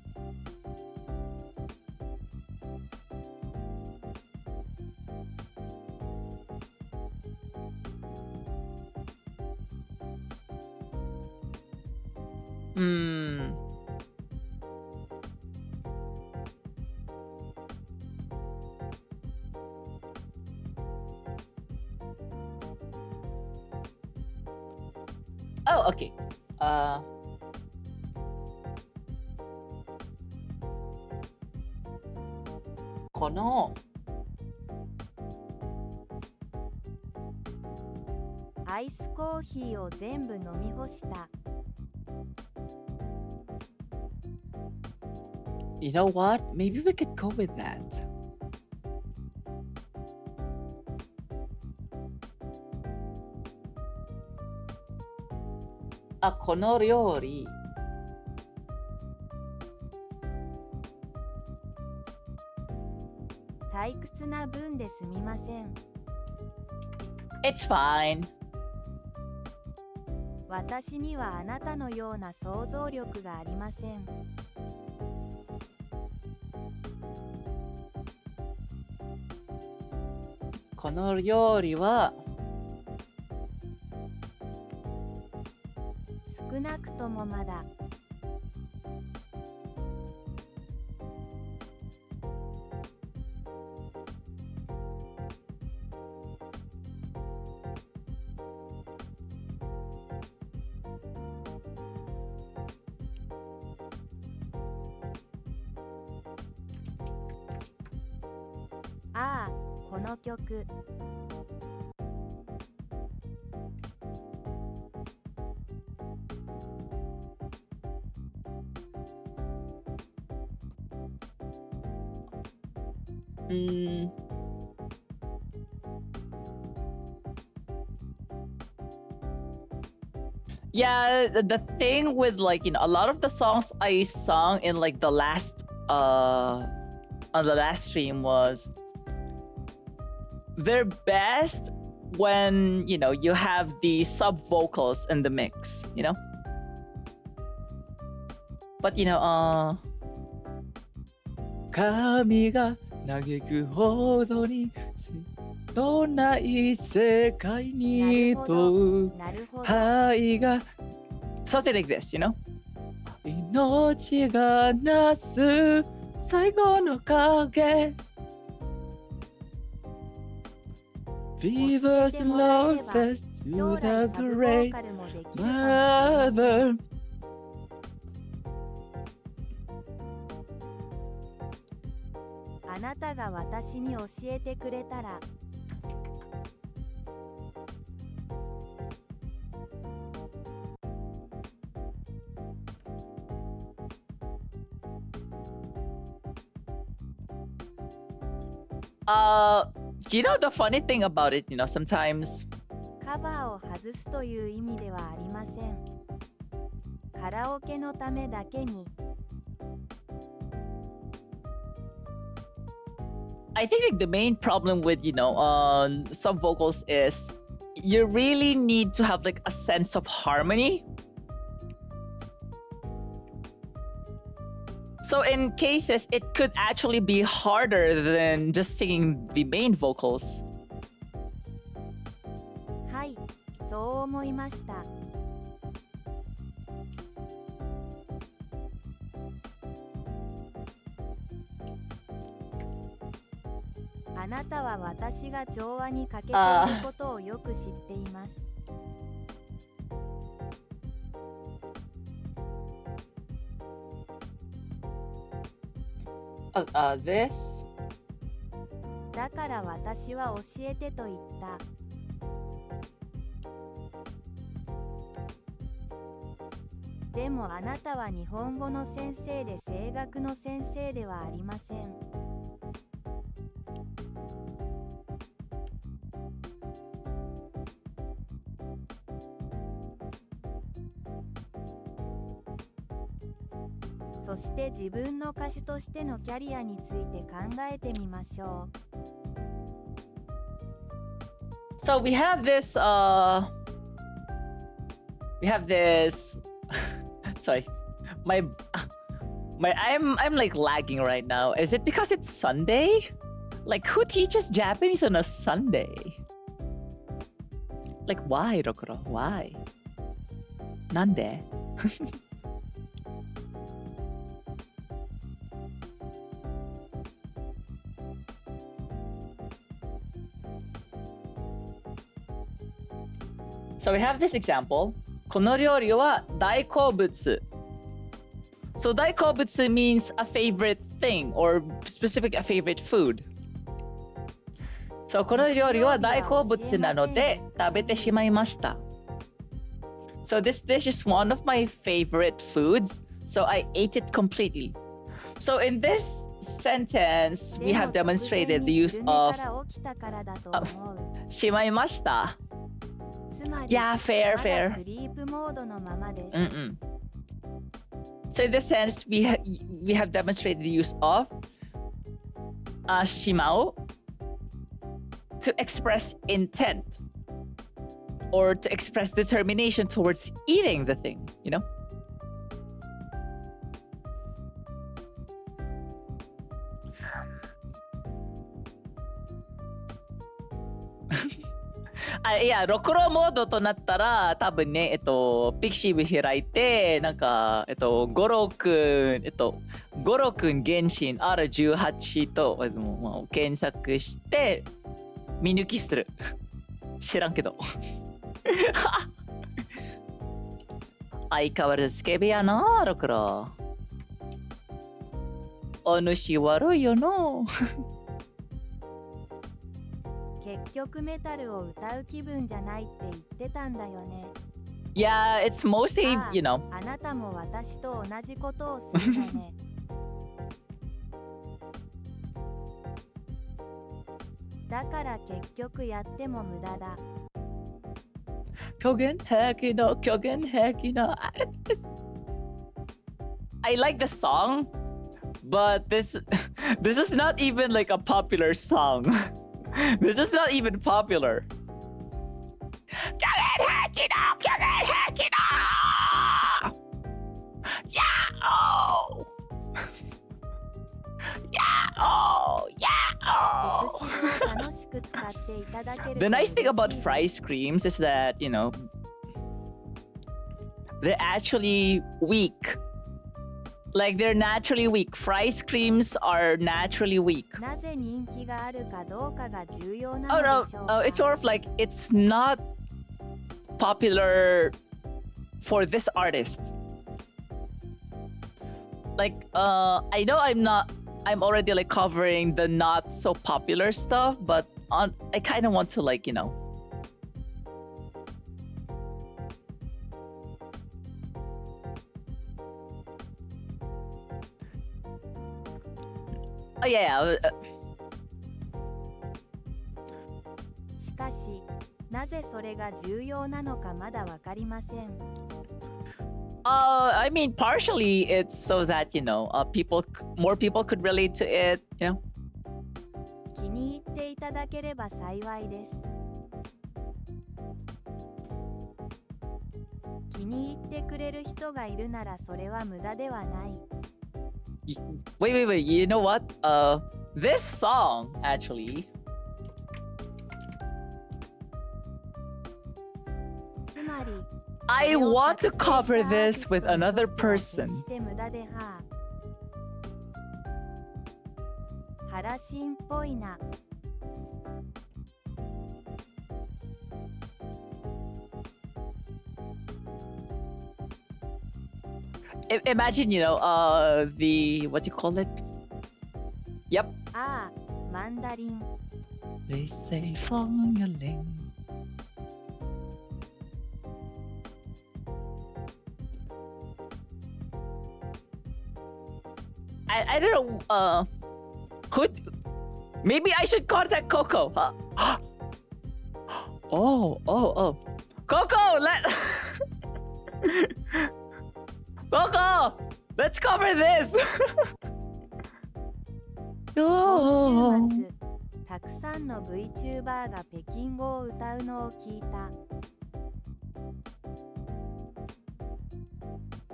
Oh, okay. このアイスコーヒーを全部飲み干した。You know what? Maybe we could go with that. この料理。退屈な分ですみません。It's fine. 私にはあなたのような想像力がありません。この料理は少なくともまだ。ああ、この曲。Yeah, the thing with like, a lot of the songs I sung in like the last on the last stream was they're best when, you have the sub vocals in the mix, But 髪が嘆くほどにどんな異世界に問う愛が something like this, 命がなす最後の影 Vivers and losses to the great mother あなたが私に教えてくれたら。the funny thing about it, sometimes カバーを外すという意味ではありません。カラオケのためだけに。I think like the main problem with sub vocals is you really need to have like a sense of harmony. So in cases it could actually be harder than just singing the main vocals. はい、そう思いました。あなたは私が調和に欠けていることをよく知っています。This? だから私は教えてと言った。でもあなたは日本語の先生で声楽の先生ではありません。そして自分の歌手としてのキャリアについて考えてみましょう。So we have this sorry. I'm like lagging right now. Is it because it's Sunday? Like who teaches Japanese on a Sunday? Like why, Rokuro? Why? Nande? So we have this example. この料理は大好物。So 大好物 means a favorite thing or specific a favorite food. So この料理は大好物なので食べてしまいました。So this dish is one of my favorite foods. So I ate it completely. So in this sentence, we have demonstrated the use of しまいました。Yeah, fair. So in this sense, we have demonstrated the use of しまう to express intent or to express determination towards eating the thing, you know?ロコロモードとなったら多分ね、ピクシブ開いて、なんか、ゴロくん原神 R18 と検索して、見抜きする。知らんけど。相変わらずスケベやな、ロコロ。お主悪いよな。結局メタルを歌う気分じゃないって言ってたんだよね。Yeah, it's mostly, you know. あなたも私と同じことをするのね。だから結局やっても無駄だ。虚言癖の。I like the song, but this is not even like a popular song. This is not even popular. The nice thing about fries creams is that, you know, they're actually weak. Like they're naturally weak. Fries creams are naturally weak. Oh no, it's sort of like it's not popular for this artist. Like I know I'm already like covering the not so popular stuff, but I kind of want to like, you know. Oh yeah. しかし、なぜそれが重要なのかまだわかりません。I mean, partially it's so that, you know, more people could relate to it, you know. 気に入っていただければ幸いです。気に入ってくれる人がいるならそれは無駄ではない。Wait, you know what? This song, actually. I want to cover this with another person. Imagine, you know, the, what do you call it? Yep. ああ、マンダリン。 They say Fongling. I don't know. Could maybe I should contact Coco? Huh? Oh. Coco, Coco, let's cover this. 今週末、たくさんの VTuber が北京語を歌うのを聞いた。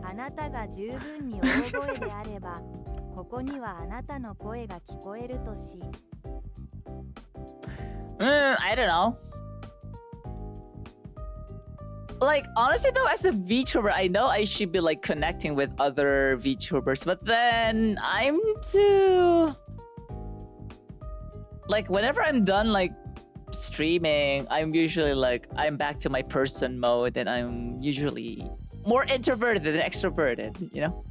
あなたが十分に大声であれば、ここにはあなたの声が聞こえるとし。I don't know. Like, honestly though, as a VTuber, I know I should be like connecting with other VTubers, but then I'm too... Like, whenever I'm done like streaming, I'm usually like, I'm back to my person mode and I'm usually more introverted than extroverted, you know?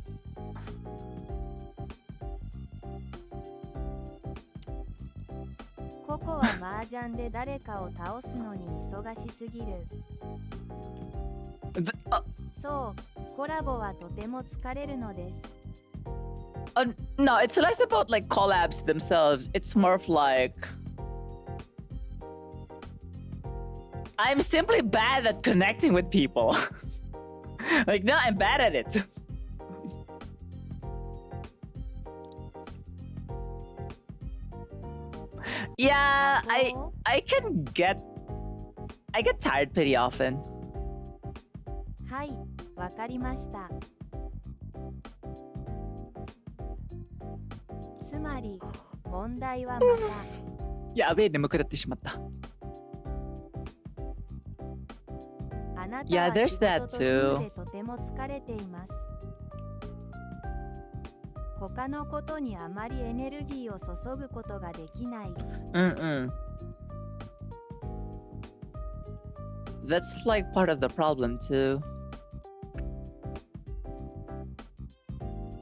ココは麻雀で誰かを倒すのに忙しすぎる。そう、コラボはとても疲れるのです。No, it's less about like collabs themselves. It's more of like... I'm simply bad at connecting with people. Like, no, I'm bad at it. Yeah, I get tired pretty often. はい、わかりました。つまり、問題はまた。やべえ、眠くなってしまった。あなたは Yeah, there's 仕 that 事とジム too. でとても疲れています。他のことにあまりエネルギーを注ぐことができない。That's like part of the problem too.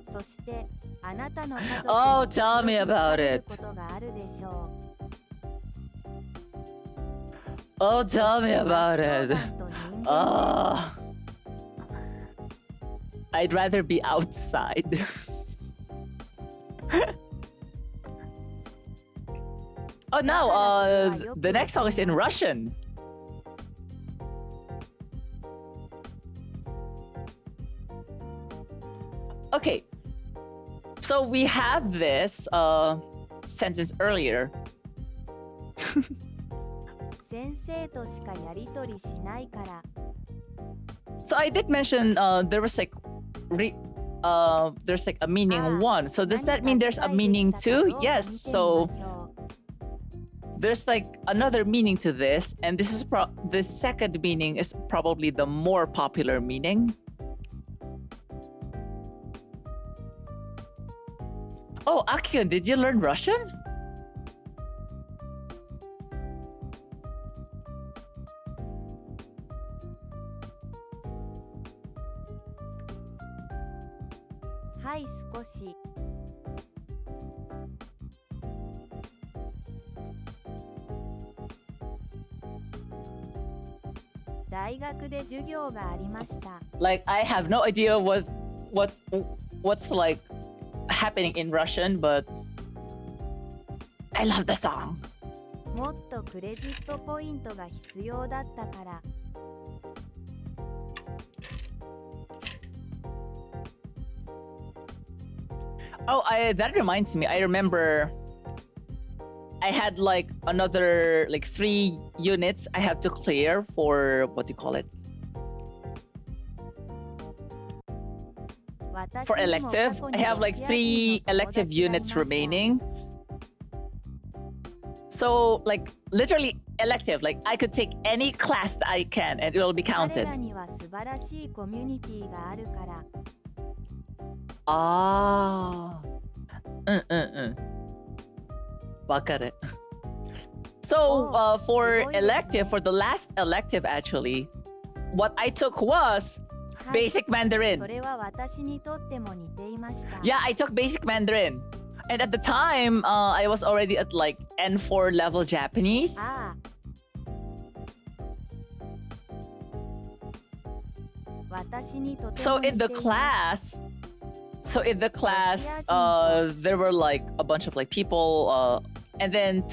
そして、あなたの家族 Oh, に tell me about 疲れる it. ことがあるでしょう。Oh, tell me about 真 it. 相談と人間 I'd rather be outside. Oh no, the next song is in Russian. Okay, so we have this sentence earlier. 先生としかやりとりしないから。 So I did mention there was like there's like a meaning one. So does that mean there's a meaning two? Yes. So there's like another meaning to this, and this is the second meaning is probably the more popular meaning. Oh, Akiyun, did you learn Russian?はい、少し。大学で授業がありました。 Like I have no idea what's like happening in Russian, but I love the song. もっとクレジットポイントが必要だったから。 Oh, that reminds me. I remember I had like another like 3 units I had to clear for what do you call it? For elective. I have like 3 elective units remaining. So like literally elective, like I could take any class that I can and it will be 彼 counted. らには素晴らしいコミュニティがあるから。 Ah. Wakaru. So, for elective, for the last elective actually, what I took was はい、 basic Mandarin. それは私にとっても似ていました。 Yeah, I took basic Mandarin. And at the time, I was already at like N4 level Japanese. ああ。私にとて So も似 in て the います class, there were like a bunch of like people, and then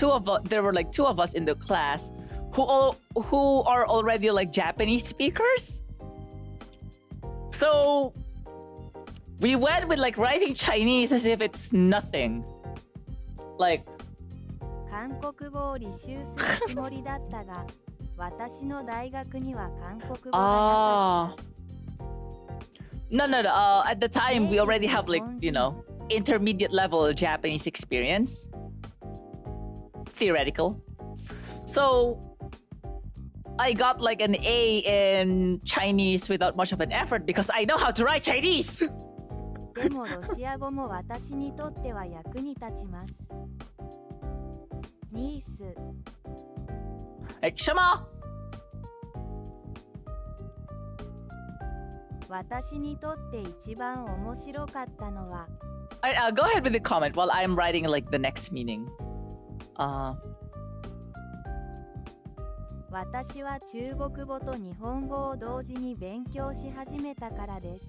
there were like two of us in the class who are already like Japanese speakers. So we went with like writing Chinese as if it's nothing. Like 韓国語を履修するつもりだったが、私の大学には韓国語がなかった no. At the time, we already have like intermediate level Japanese experience, theoretical. So I got like an A in Chinese without much of an effort because I know how to write Chinese. でもロシア語も私にとっては役に立ちます。ニース、 Like, 什么?私にとって一番面白かったのは、Alright, go ahead with the comment while I'm writing like the next meaning. 私は中国語と日本語を同時に勉強し始めたからです。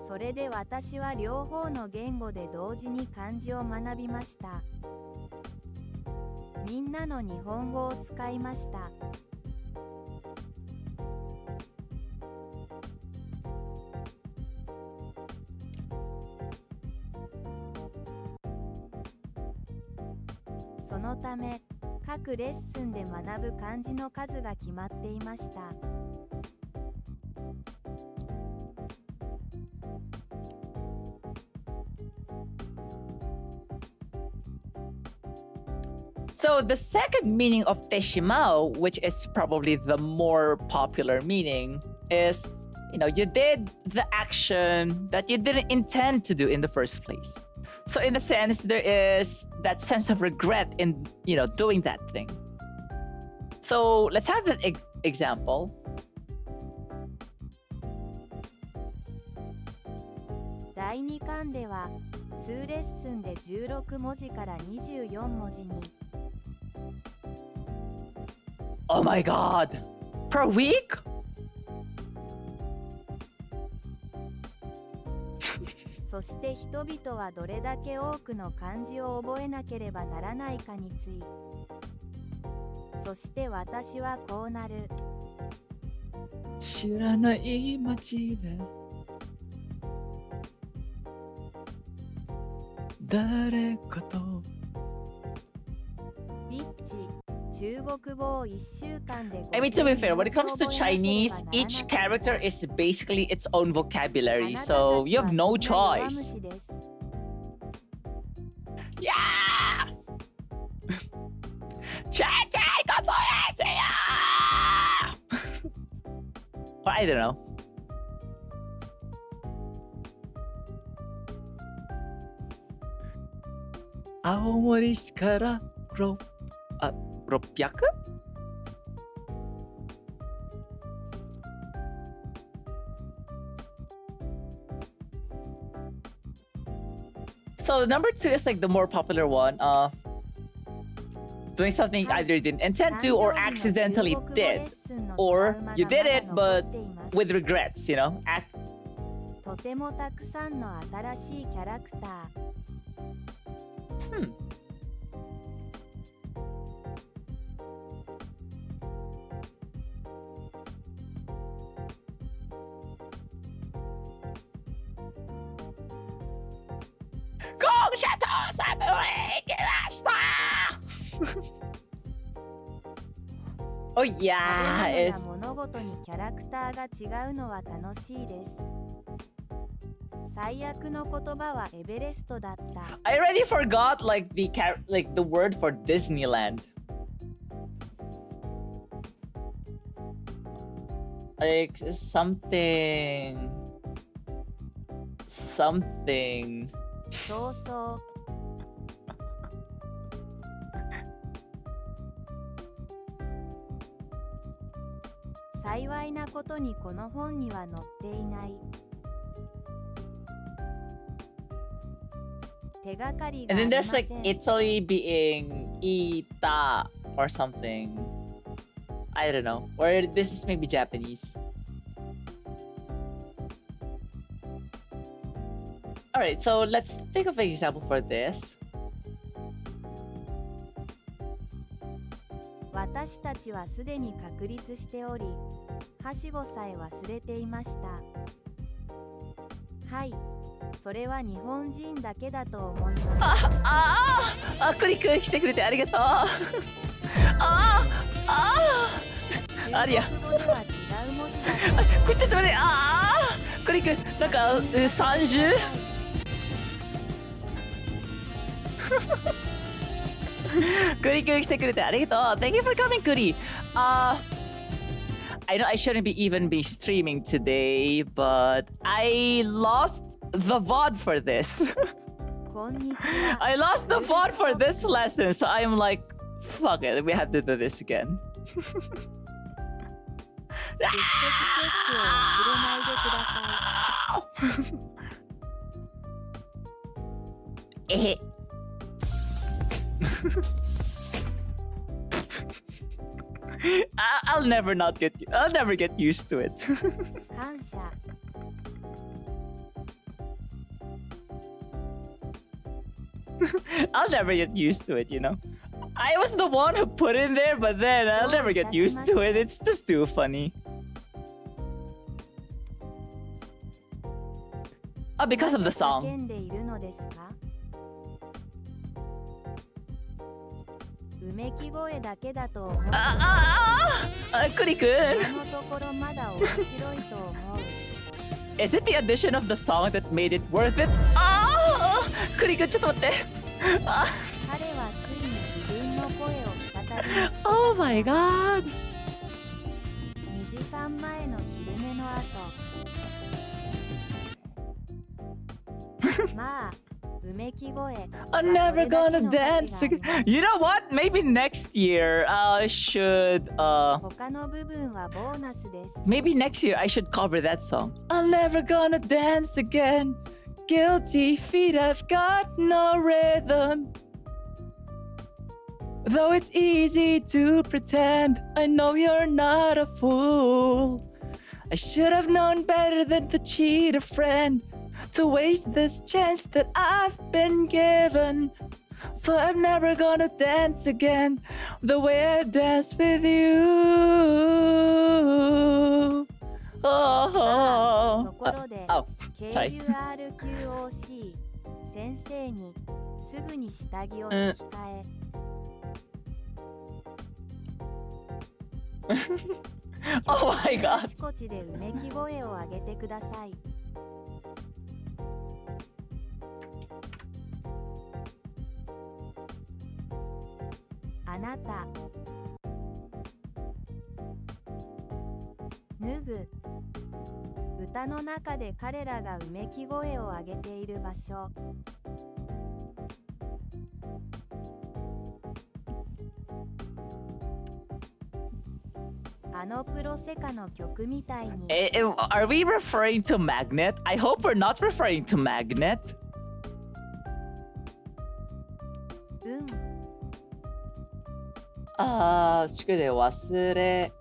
それで私は両方の言語で同時に漢字を学びました。みんなの日本語を使いました。そのため、各レッスンで学ぶ漢字の数が決まっていました。So the second meaning of teshimao, which is probably the more popular meaning, is you did the action that you didn't intend to do in the first place. So in a sense, there is that sense of regret in doing that thing. So let's have that example. 第2巻では2レッスンで16文字から24文字に。Oh my god! Per week? そして人々はどれだけ多くの漢字を覚えなければならないかについ。そして私はこうなる。知らない街で誰かとビッチ中国語を1週間で I mean, to be fair, when it comes to Chinese, each character is basically its own vocabulary, so you have no choice. Yeah! Or I don't know. 青森市から600? So number 2 is like the more popular one. Doing something either you didn't intend to or accidentally did. Or you did it but with regrets, とてもたくさんの新しいキャラクター。公社とサブウェイ行きましたOh yeah, 物事にキャラクターが違うのは楽しいです。最悪の言葉はエベレストだった。I already forgot like the word for Disneyland. Like something. something. そうそう。幸いなことにこの本には載っていない。手がかりがあ And り then ま there's せ like ん。 Italy being ita or something. I don't know. Or this is maybe Japanese. Alright, so let's think of an example for this. 私たちはすでに確立しており、はしごさえ忘れていました。はい、それは日本人だけだと思います。クリック来てくれてありがとう。ありや。中国語では違う文字だこれちょっと待って、クリック、なんか 30？ クリック来てくれてありがとう。Thank you for coming, クリ。I know I shouldn't even be streaming today, but I lost the VOD for this. こんにちは。I lost the VOD for this lesson, so I'm like, fuck it, we have to do this again. 出席チェックを忘れないでください。えへ。I'll never get used to it. 感謝。I'll never get used to it, you know. I was the one who put in there, but then I'll never get used to it. It's just too funny. Oh, because of the 叫 song. んでいるのですか？うめき声だけだと思う。クリ君。今のところまだ面白いと思う。Is it the addition of the song that made it worth it? クリ君ちょっと待って。彼はついに自分の声を再び見つけた。Oh my god. 2時間前の昼寝の後。まあ、うめき声。I'm never gonna dance again. You know what? Maybe next year I should 他の部分はボーナスです。 maybe next year I should cover that song. I'm never gonna dance again. Guilty feet, I've got no rhythm. Though it's easy to pretend, I know you're not a fool. I should have known better than to cheat a friend, to waste this chance that I've been given. So I'm never gonna dance again the way I dance with you. と Oh, ころで、 oh, sorry. KURQOC 先生にすぐに下着を引き換え。Oh my あ god. ちこちでうめき声を上げてください。あなた。脱ぐ。歌の中で彼らがうめき声を上げている場所。あのプロセカの曲みたいに。Are we referring to Magnet? I hope we're not referring to Magnet. うん。宿で忘れ。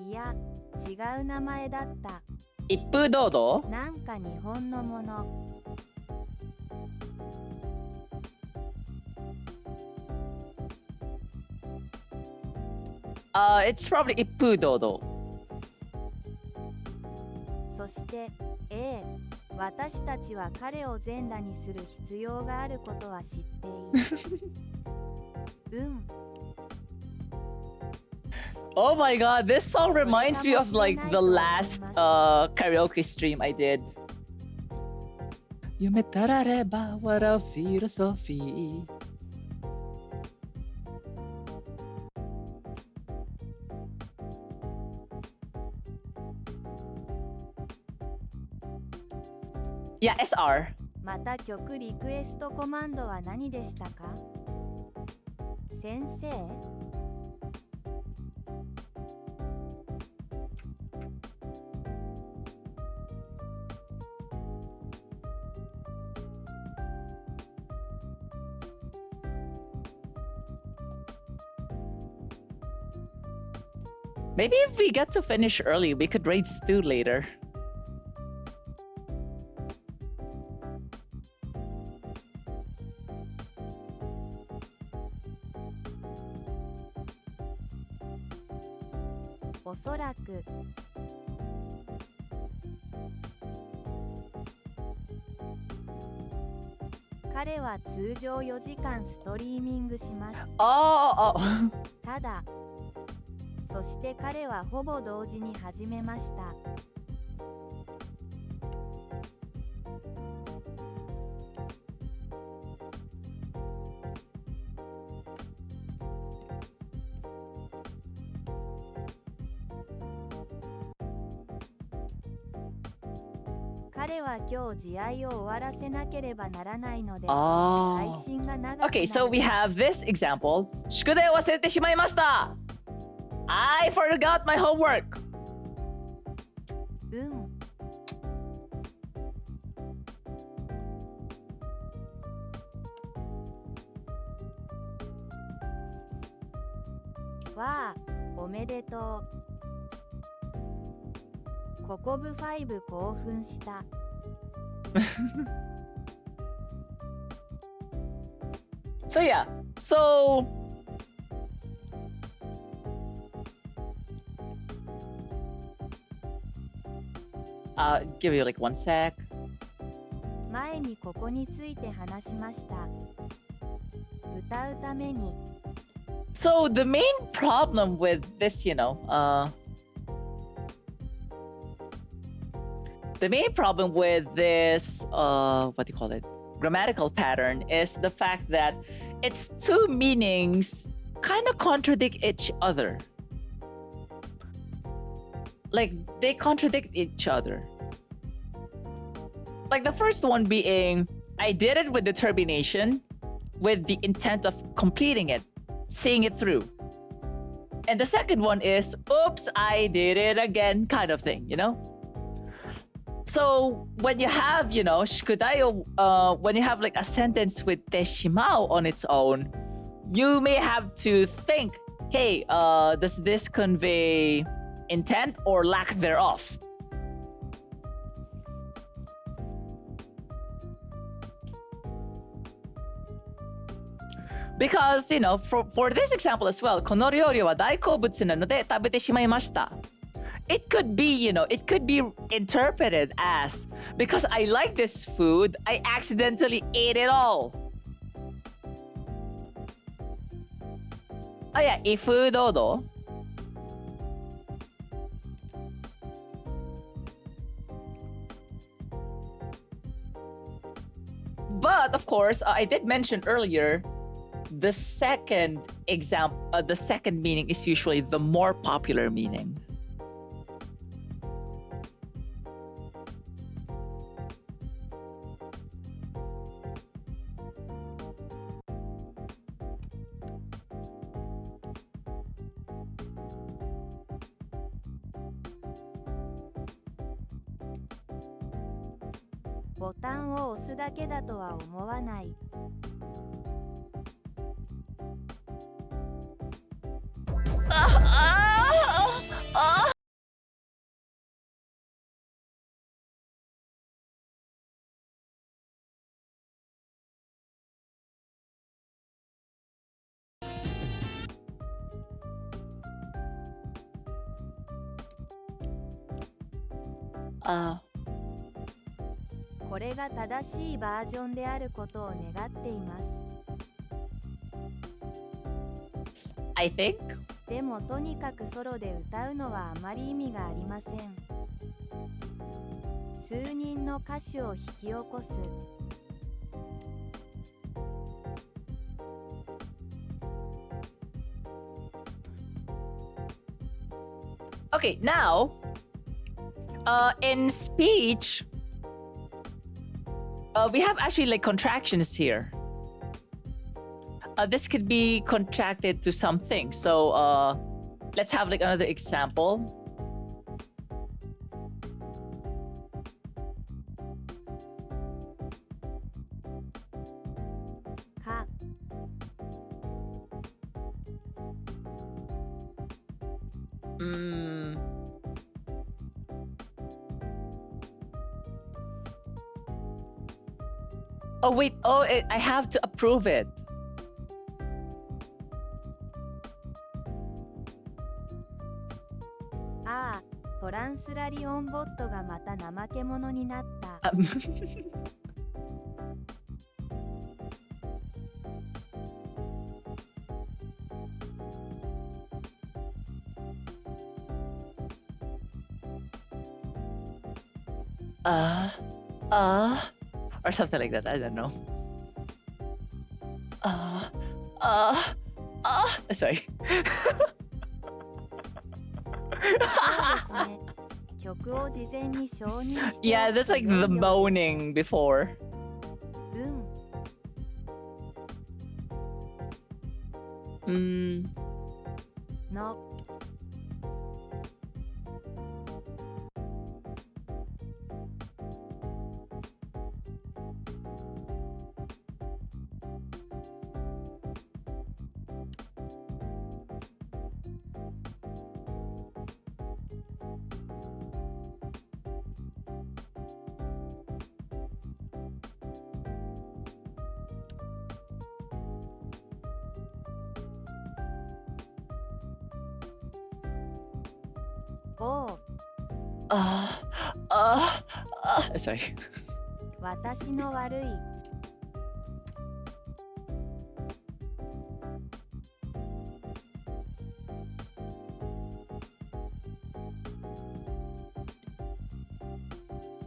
いや、違う名前だった。一風堂々？なんか日本のもの。It's probably 一風堂々。そして、私たちは彼を全裸にする必要があることは知っている。うん。Oh my god, this song reminds me of like the last karaoke stream I did. 夢たられば笑うフィロソフィー。SR. また曲リクエストコマンドは何でしたか？先生？Maybe if we get to finish early, we could raid Stu later. "おそらく」彼は通常4時間ストリーミングします。Oh, oh. ただ、そして彼はほぼ同時に始めました。彼は今日試合を終わらせなければならないので、配 Oh. 信が長くなる。 Okay, so we have this example. 宿題を忘れてしまいました。I forgot my homework. うん。わあ、おめでとう。ココブ5興奮した。So yeah, so give you like 1 sec. 前にここについて話しました。歌うために。So the main problem with this, the main problem with this, what do you call it? Grammatical pattern is the fact that its two meanings kind of contradict each other. Like, they contradict each other. Like, the first one being, I did it with determination, with the intent of completing it, seeing it through. And the second one is, oops, I did it again, kind of thing, So when you have, shukudai, when you have like a sentence with teshimao on its own, you may have to think, hey, does this convey intent or lack thereof? Because, for this example as well, この料理は大好物なので食べてしまいました。It could be, it could be interpreted as, because I like this food, I accidentally ate it all. Oh yeah, 威風堂々. But of course, I did mention earlier, the second meaning is usually the more popular meaning. "ボタンを押すだけだとは思わない」。これが正しいバージョンであることを願っています。I think. でもとにかくソロで歌うのはあまり意味がありません。数人の歌手を引き起こす。Okay, now, in speech, we have actually like contractions here. This could be contracted to something. So let's have like another example. Ka. Oh wait, I have to approve it.トランスラリオンボットがまた怠け者になった。Or something like that. I don't know. Sorry. そうですね。曲を事前に承認して。Yeah, that's like the moaning before. の。Sorry. 私の悪い。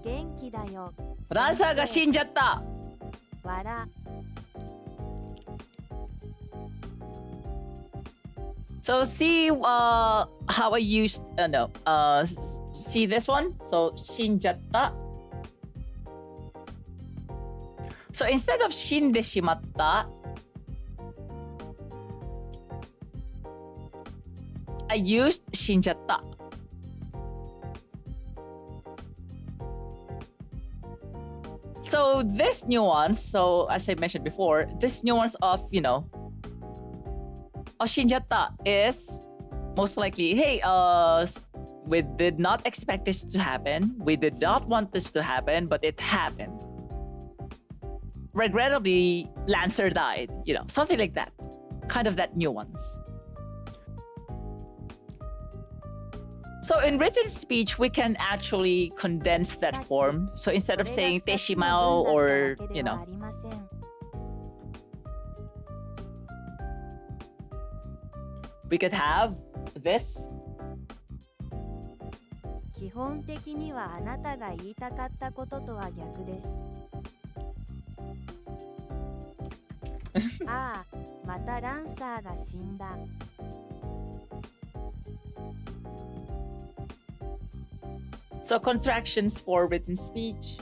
元気だよ。ランサーが死んじゃった。笑。So see how I used see this one? So 死んじゃった。So instead of 死んでしまった I used 死んじゃった。So this nuance, so as I mentioned before, this nuance of,死んじゃった is most likely, hey, we did not expect this to happen. We did not want this to happen, but it happened. Regrettably, Lancer died, something like that. Kind of that nuance. So in written speech, we can actually condense that form. So instead of saying Teshimao or, we could have this. 基本的にはあなたが言いたかったこととは逆です。またランサーが死んだ。So contractions for written speech.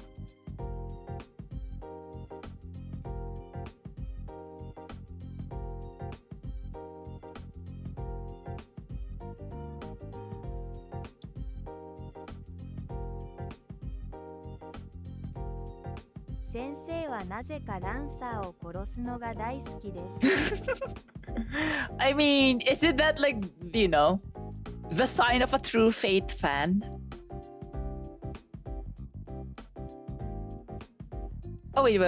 I mean, isn't that like, the sign of a true Fate fan? Oh, wait.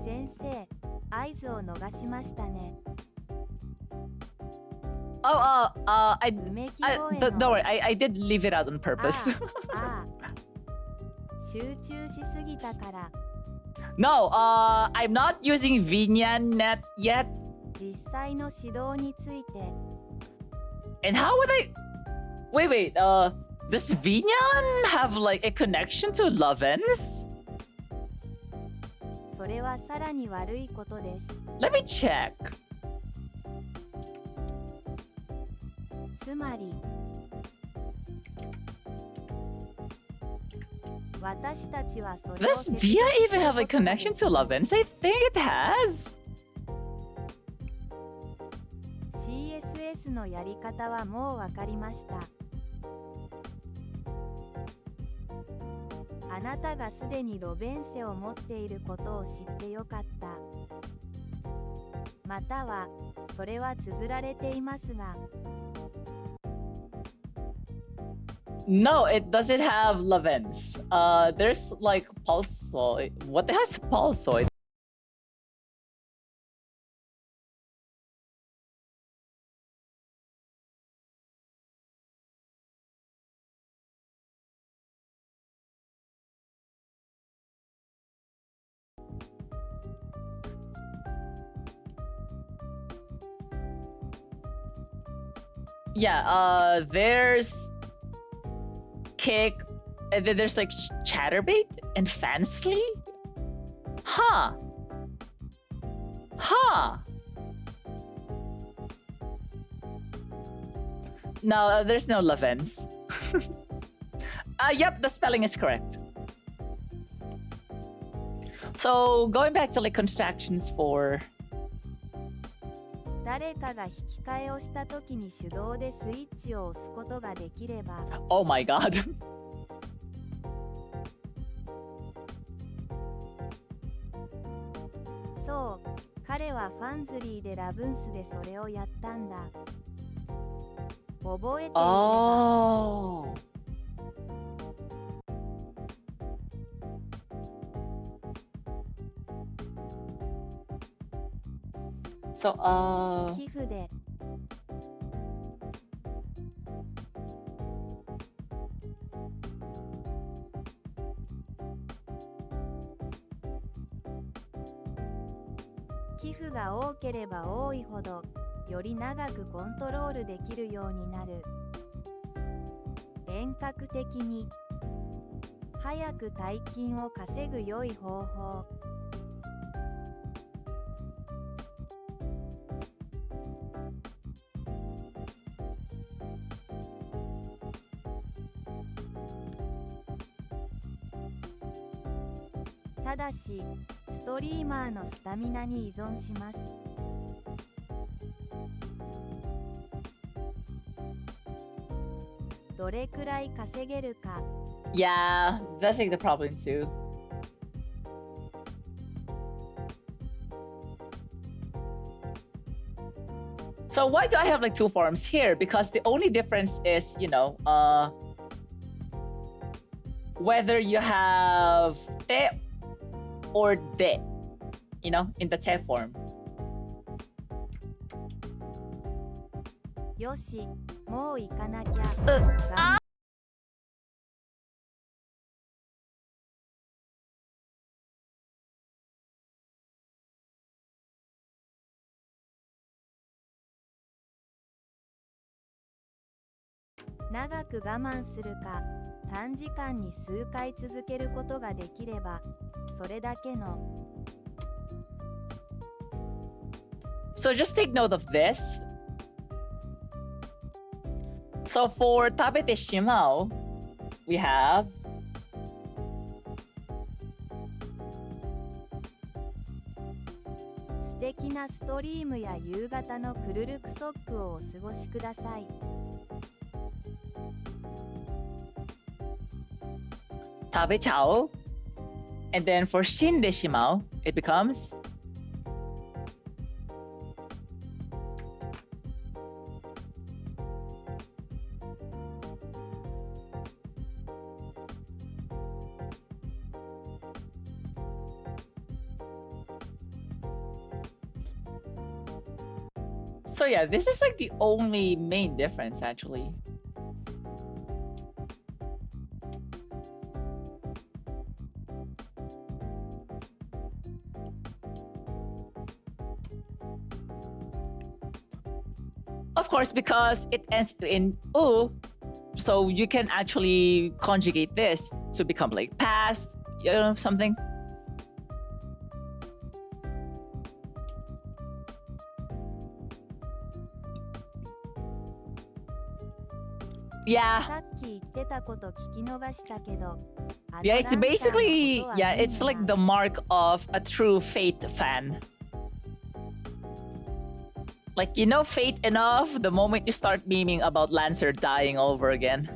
先生、合図を逃しましたね。Don't worry, I did leave it out on purpose. 集中しすぎたから。No, I'm not using VignaNet yet. 実際の指導について。And how would I... Wait, does Vignan have like a connection to Lovens? それはさらに悪いことです。Let me check. つまり、私たちはそれを Does Via even have a connection to Lovense? I think it has. CSS のやり方はもうわかりました。あなたがすでにロベンセを持っていることを知ってよかった。または、それは綴られていますが。No, it doesn't have Lovense. There's like pulsoid. What the hell is pulsoid? Yeah, there's kick, and then there's like chatterbait and fansly. Huh. Huh. No, there's no Lovense. Yep, the spelling is correct. So going back to like constructions for 誰かが引き換えをしたときに手動でスイッチを押すことができれば。Oh my god. そう、彼はファンズリーでラブンスでそれをやったんだ。覚えていれば。Oh. So, 寄付で。寄付が多ければ多いほど、より長くコントロールできるようになる。遠隔的に、早く大金を稼ぐ良い方法。ただし、ストリーマーのスタミナに依存します。どれくらい稼げるか。yeah, that's like the problem too. So why do I have like two forms here? Because the only difference is, whether you have te or de, in the te form. よし、もう行かなきゃ。長く我慢するか、短時間に数回続けることができれば、それだけの。So just take note of this. So for Tabete Shimao, we have素敵なストリームや夕方のクルルクソックをお過ごしください。Tabe Chao. And then for Shinde Shimao, it becomes So yeah, this is like the only main difference actually. Of course, because it ends in u, so you can actually conjugate this to become like past, something. Yeah. さっき言ってたこと聞き逃したけど、Yeah, it's basically, yeah, it's like the mark of a true Fate fan. Like, you know Fate enough the moment you start memeing about Lancer dying over again.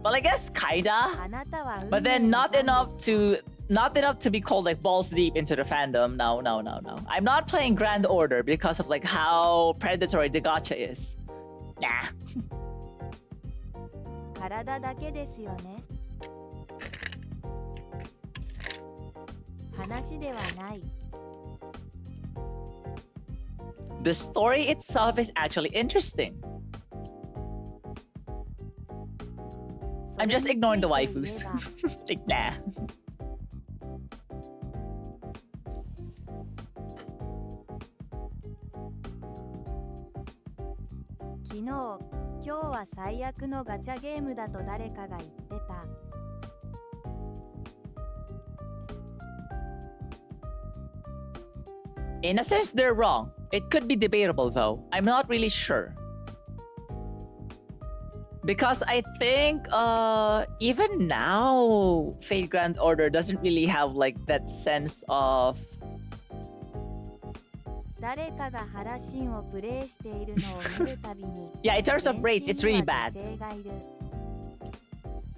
Well, I guess kinda. But then not enough to be called like balls deep into the fandom. No. I'm not playing Grand Order because of like how predatory the gacha is. Nah. 体だけですよね。話ではない。The story itself is actually interesting. I'm just ignoring the waifus. Like, nah. 昨日、今日は最悪のガチャゲームだと誰かが言ってた。In a sense, they're wrong. It could be debatable though. I'm not really sure. Because I think even now, Fate Grand Order doesn't really have like that sense of... 誰かがハラシンをプレイしているのを見るたびに Yeah, in terms of rates, it's really bad.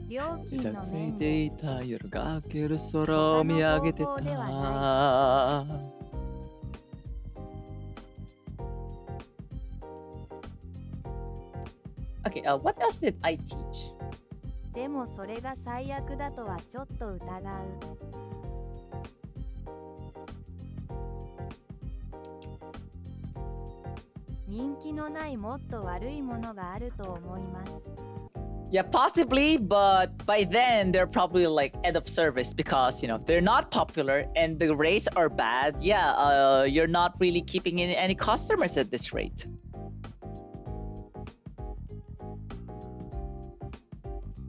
料金の面でいた夜が明ける空を見上げてた。Okay, what else did I teach? でもそれが最悪だとはちょっと疑う。人気のないもっと悪いものがあると思います。Yeah, possibly, but by then they're probably like end of service because, you know, they're not popular and the rates are bad. Yeah, you're not really keeping in any customers at this rate.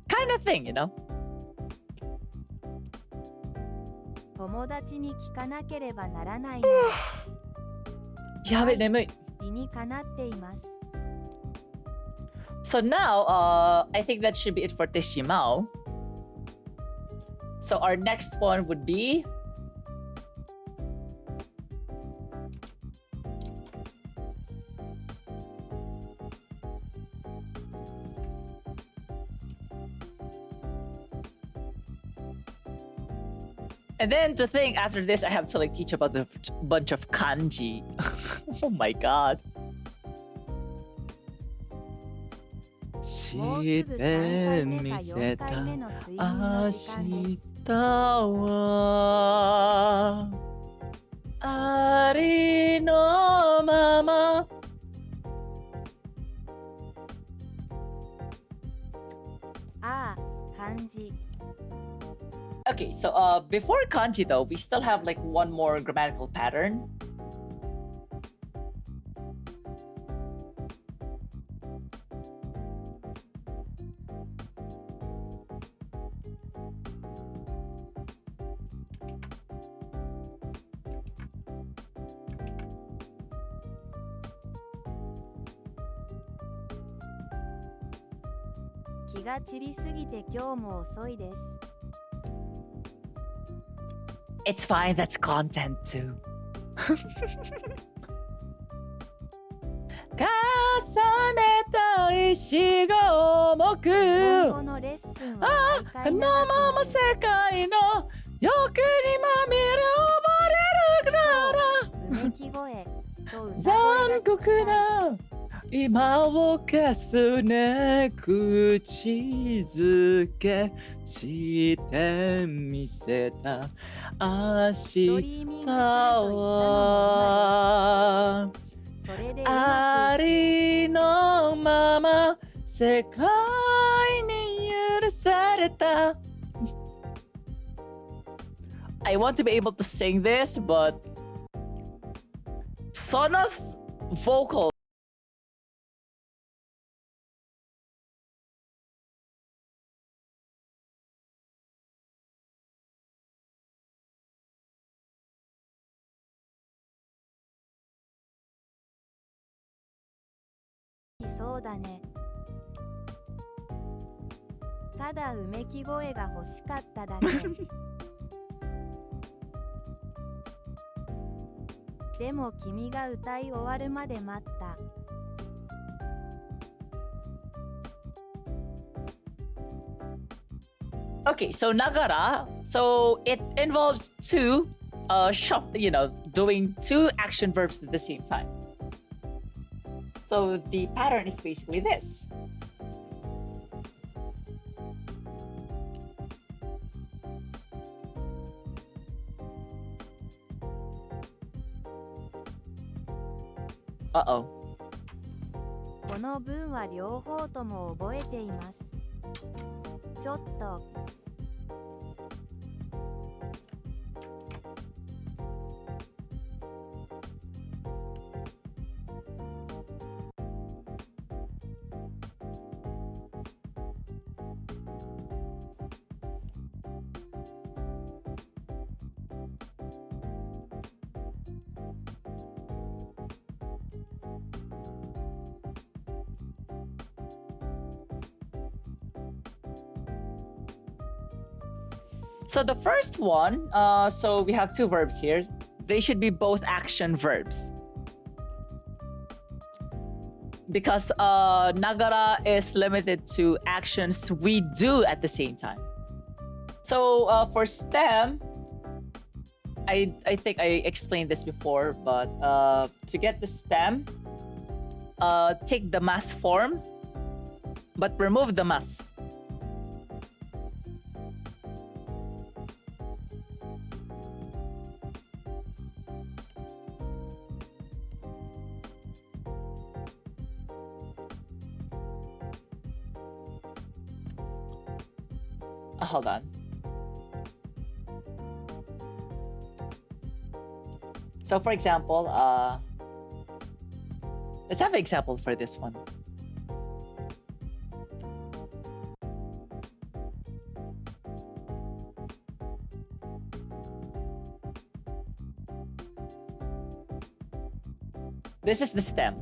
Kind of thing, you know? 友達に聞かなければならないの。やべ、眠い。理にかなっています。So now, I think that should be it for Teshimao. So our next one would be... And then to think after this, I have to like teach about the bunch of kanji. Oh my god. してみせた明日はありのまま。ああ、漢字。Okay, so before kanji though, we still have like one more grammatical pattern.「気が散りすぎて今日も遅いです」。It's fine, that's content too. 重ねた石が重く。今後のレッスンはこのまま世界の欲にまみれ溺れるなら。うめき声と歌声が残酷な今を消すね口づけしてみせた明日はありのまま世界に許された。I want to be able to sing this, but Sona's vocalそうだね。ただうめき声が欲しかっただけ。でも君が歌い終わるまで待った。Okay, so Nagara, so it involves two, doing two action verbs at the same time. So the pattern is basically this. Uh-oh. この文は両方とも覚えています。ちょっと。So the first one, so we have two verbs here. They should be both action verbs. Because Nagara is limited to actions we do at the same time. So for stem, I think I explained this before, but to get the stem, take the mas form, but remove the mas. Hold on. So for example, let's have an example for this one. This is the stem.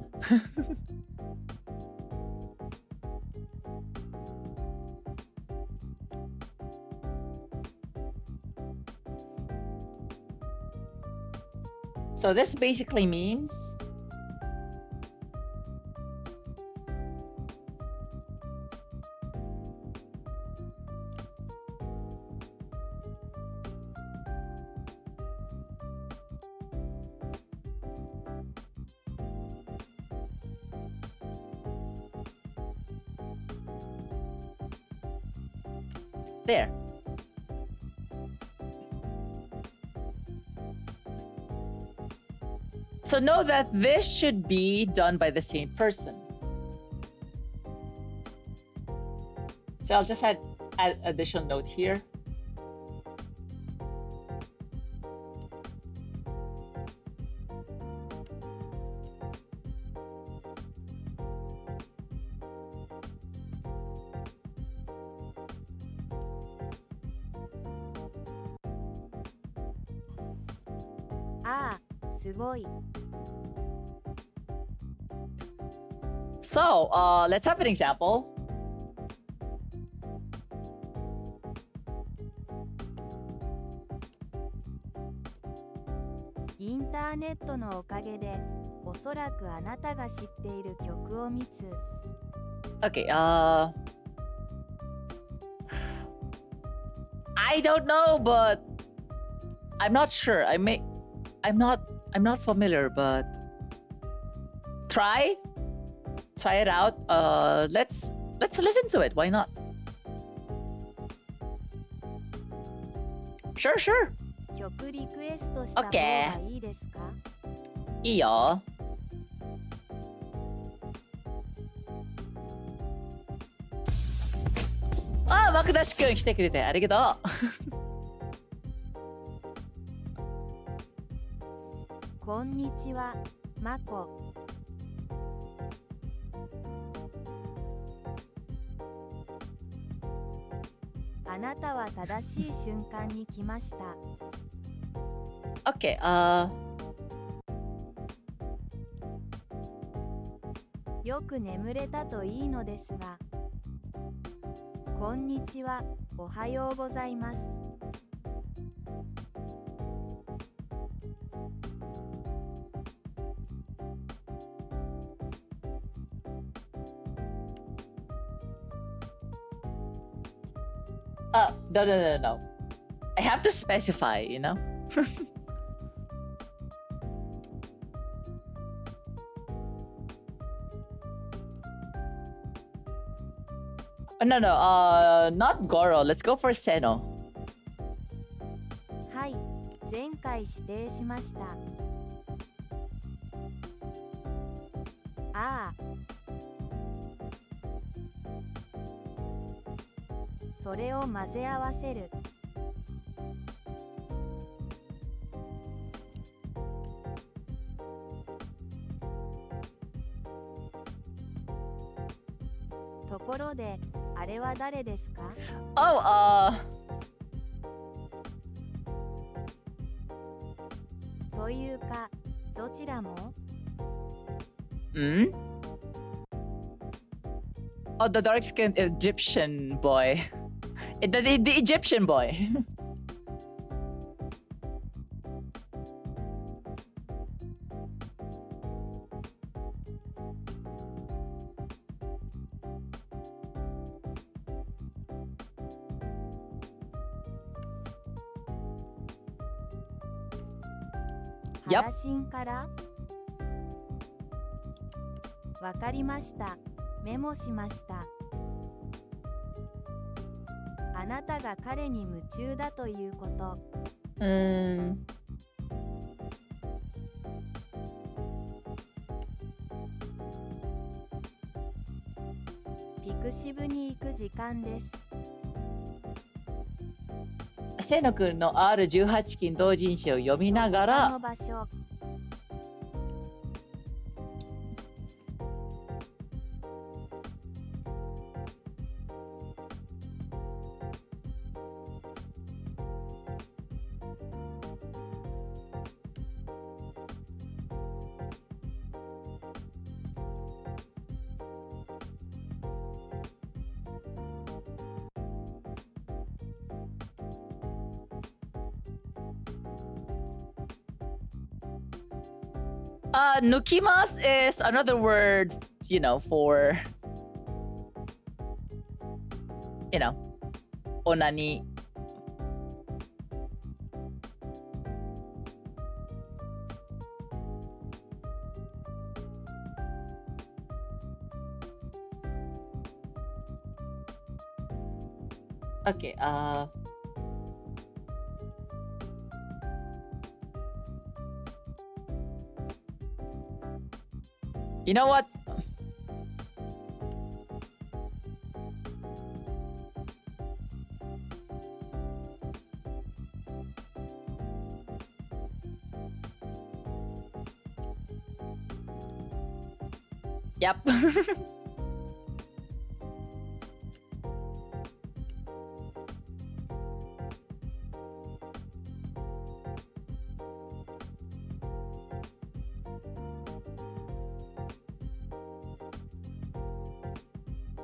So this basically means there. So know that this should be done by the same person. So I'll just add additional note here. So let's have an example. Internet のおかげで、おそらくあなたが知っている曲を見つ。Okay, I don't know, but I'm not sure. I'm not familiar, but try it out. Let's listen to it. Why not? Sure. 曲リクエストした方がいいですか？いいよ。あ、マクダシ君来てくれてありがとう。こんにちは、マコ。あなたは正しい瞬間に来ました。Okay, よく眠れたといいのですが、こんにちは、おはようございます。No. I have to specify, you know? No, not Goro. Let's go for Seno. はい、前回指定しました。ああ。それを混ぜ合わせる。ところで、あれは誰ですか？ Oh, というか、どちらも？ hmm? Oh, the dark-skinned Egyptian boy. The Egyptian boy. Yup. 原神から？わかりました。メモしました。あなたが彼に夢中だということ。ピクシブに行く時間です。セノ君の R18 金同人誌を読みながこらの場所。nukimas is another word, you know, for, you know, onani. Okay, you know what? Yep.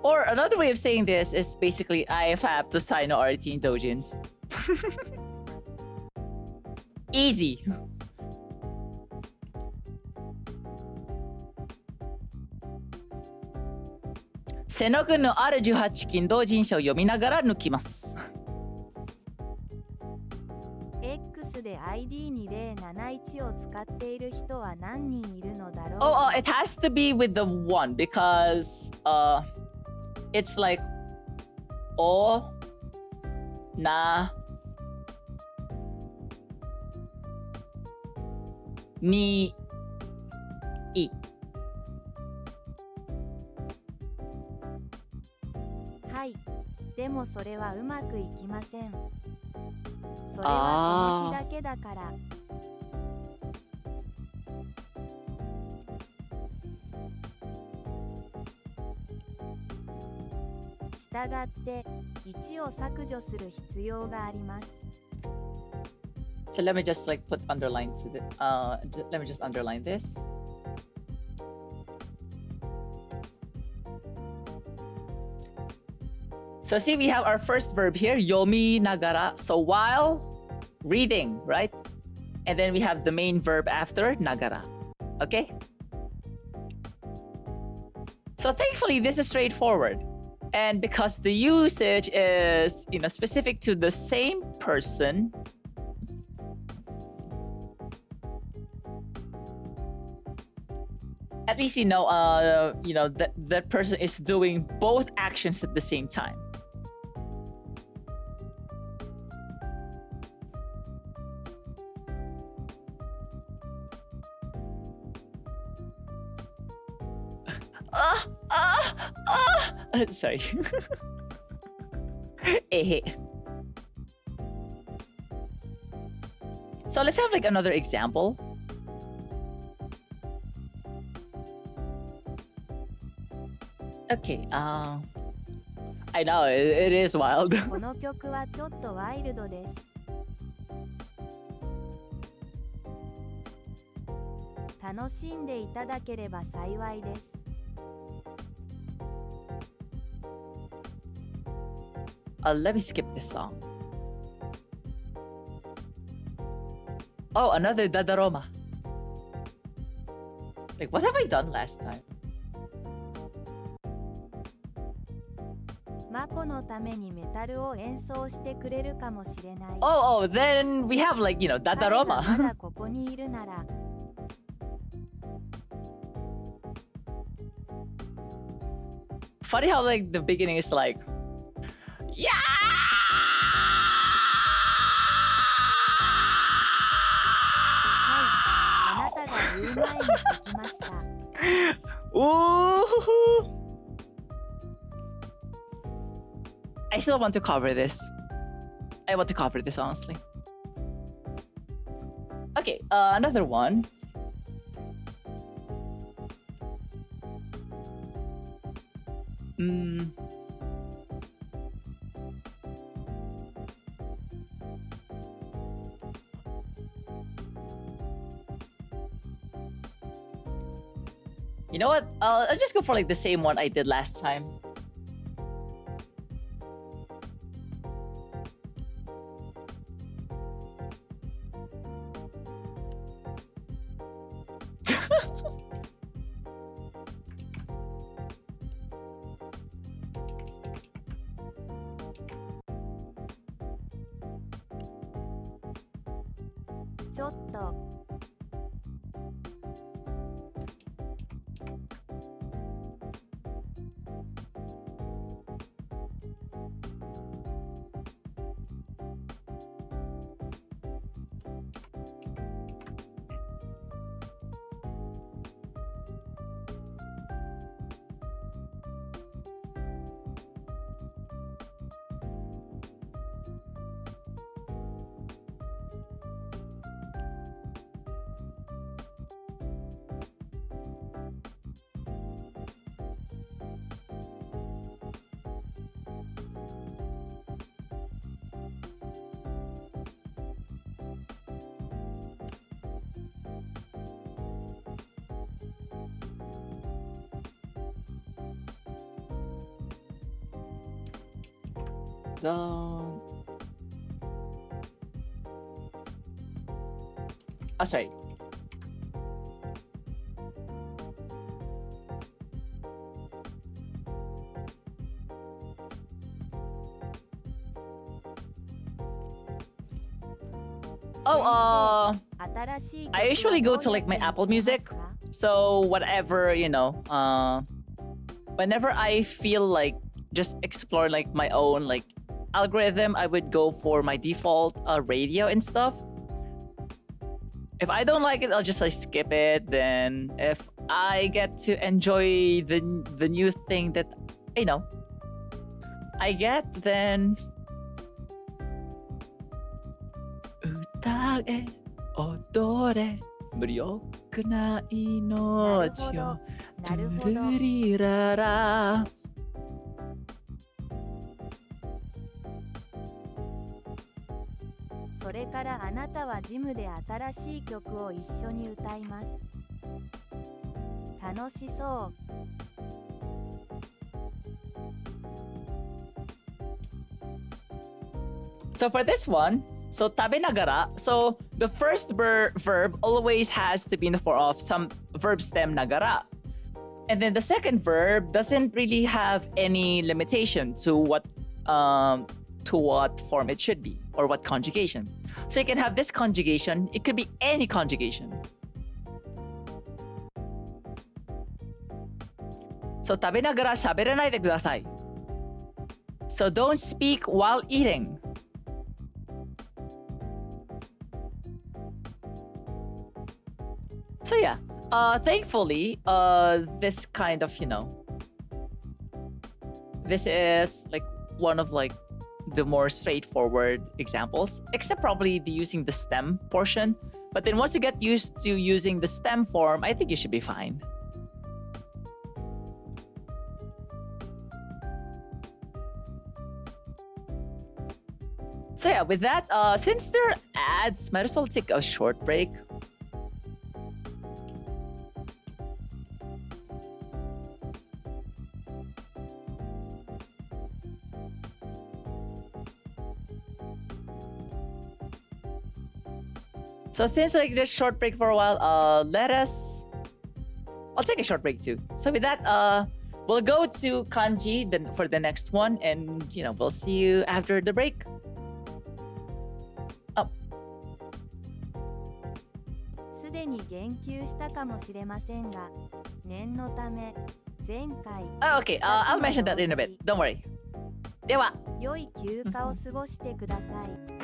Or another way of saying this is basically IFAP to sign RT dojins. Easy. Seno-kunの R18 金同人誌を読みながら抜きます。X で ID2071 を使っている人は何人いるのだろう？ Oh, it has to be with the one because it's like o na ni i. はい。でもそれはうまくいきません。それはその日だけだから。したがって1を削除する必要があります。So let me just like put underline to the let me just underline this. So see, we have our first verb here, yomi nagara. So while reading, right? And then we have the main verb after, nagara. Okay? So thankfully, this is straightforward. And because the usage is, specific to the same person, at least that person is doing both actions at the same time. Sorry. So let's have like another example. Okay, I know it is wild. この曲はちょっとワイルドです。楽しんでいただければ幸いです。Let me skip this song. Oh, another Dadaroma. Like, what have I done last time? マコのためにメタルを演奏してくれるかもしれない。Oh, then we have like, 彼 Dadaroma. がまだここにいるなら。Funny how like the beginning is like, yeah! はい、あなたが言う前に書きました。Ooh! I still want to cover this. I want to cover this honestly. Okay, another one. You know what? I'll just go for like the same one I did last time.ちょっと。Don't. Oh, sorry. Oh, I usually go to like my Apple Music. So whatever, whenever I feel like just explore like my own like algorithm, I would go for my default radio and stuff. If I don't like it, I'll just like skip it. Then if I get to enjoy the new thing that I get, then 歌え踊れ無力な命をトゥルリララ。それからあなたはジムで新しい曲を一緒に歌います。楽しそう。So for this one, so tabe nagara, so the first verb always has to be in the form of some verb stem nagara. And then the second verb doesn't really have any limitation to what form it should be or what conjugation. So you can have this conjugation, it could be any conjugation. So tabe nagara shaberanai de kudasai. So don't speak while eating. So yeah, thankfully, this kind of, this is like one of like the more straightforward examples, except probably the using the stem portion. But then once you get used to using the stem form, I think you should be fine. So yeah, with that, since there are ads, might as well take a short break. So since like this short break for a while, I'll take a short break too. So with that, we'll go to kanji for the next one, and we'll see you after the break. Oh. すでに言及したかもしれませんが、念のため前回 Oh, okay, I'll mention that in a bit. Don't worry. では、良い休暇を過ごしてください。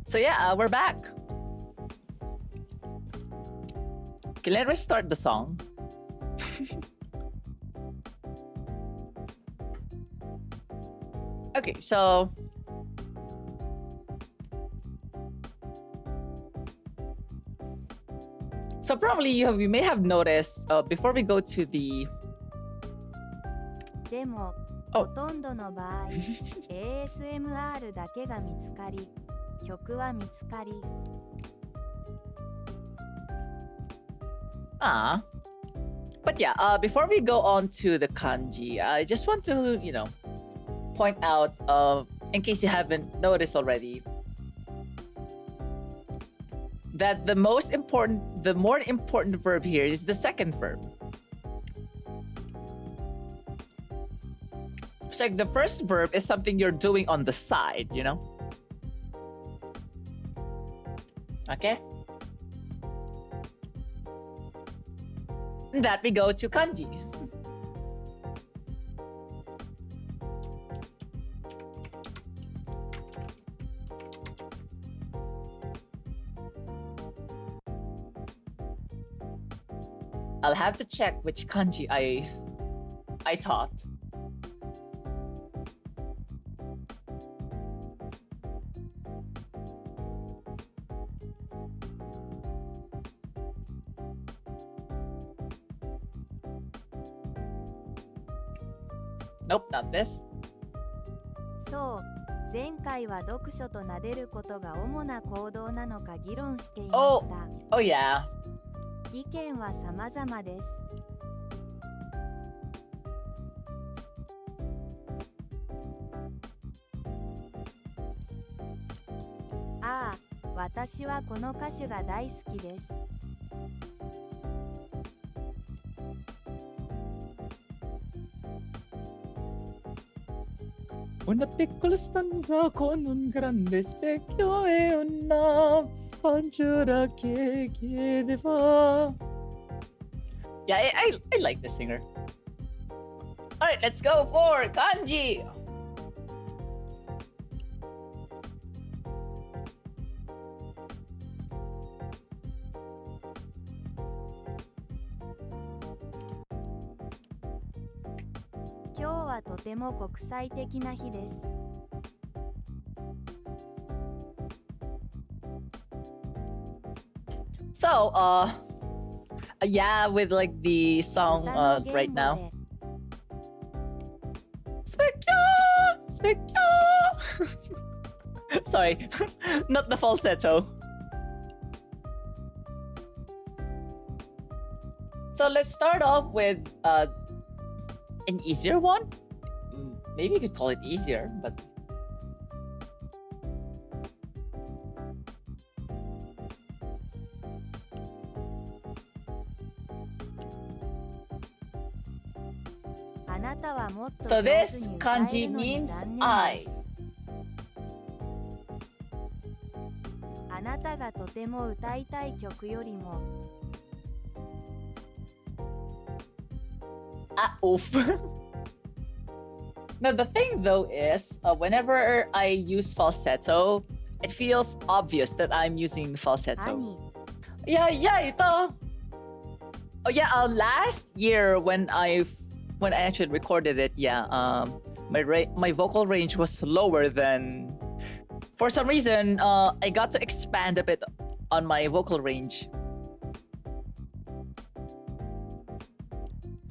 So yeah, we're back. Okay, let's restart the song. Okay, so probably you may have noticed before we go to the でも、Oh. ほとんどの場合、ASMR だけが見つかり、曲は見つかり。But yeah, before we go on to the kanji, I just want to, point out, in case you haven't noticed already, that the more important verb here is the second verb. It's like the first verb is something you're doing on the side, Okay? And that we go to kanji. I'll have to check which kanji I taught. Nope, not this. そう、前回は読書と撫でることが主な行動なのか議論していました。Oh yeah. 意見は様々です。ああ、私はこの歌手が大好きです。Una piccola stanza con un grande specchio e una fanciulla che chiedeva. Yeah, I like the singer. Alright, let's go for kanji!今日はとても国際的な日です。So, yeah, with like the song right now. Specchio! Sorry, not the falsetto. So let's start off with an easier one. Maybe you could call it easier, but so this kanji means I. あなたがとても歌いたい曲よりも Oof. Now the thing though is, whenever I use falsetto, it feels obvious that I'm using falsetto. Yeah, ito. Oh yeah, last year when I actually recorded it, my vocal range was lower than. For some reason, I got to expand a bit on my vocal range.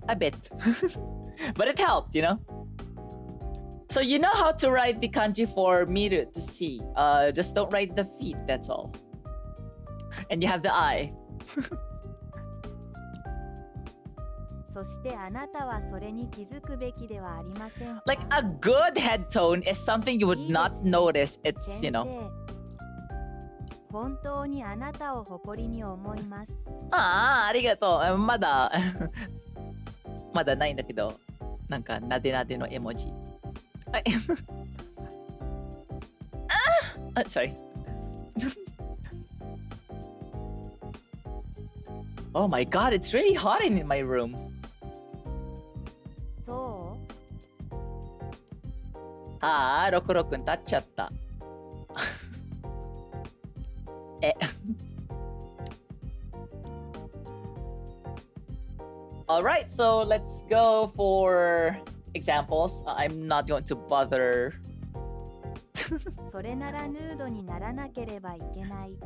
A bit. But it helped, So you know how to write the kanji for miru, to see. Just don't write the feet, that's all. And you have the I. そしてあなたはそれに気づくべきではありませんか? Like a good head tone is something you would not notice. It's, 本当にあなたを誇りに思います。ありがとう。まだないんだけど、なんかなでなでの絵文字。はい。Sorry. Oh my god, it's really hot in my room. どう？66に経っちゃった。え。Alright, so let's go for examples. I'm not going to bother. それならヌードにならなければいけない。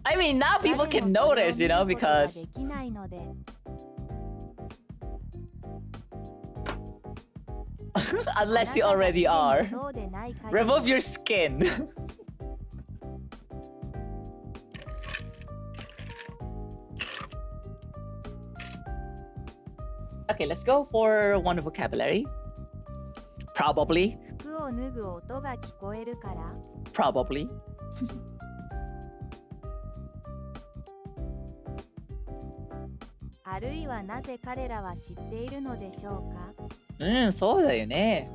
I mean, now people can notice, you know, because できないので unless you already are. そうでない限り Remove your skin. Okay, let's go for one vocabulary. Probably. 服を脱ぐ音が聞こえるから Probably. あるいはなぜ彼らは知っているのでしょうかそうだよね。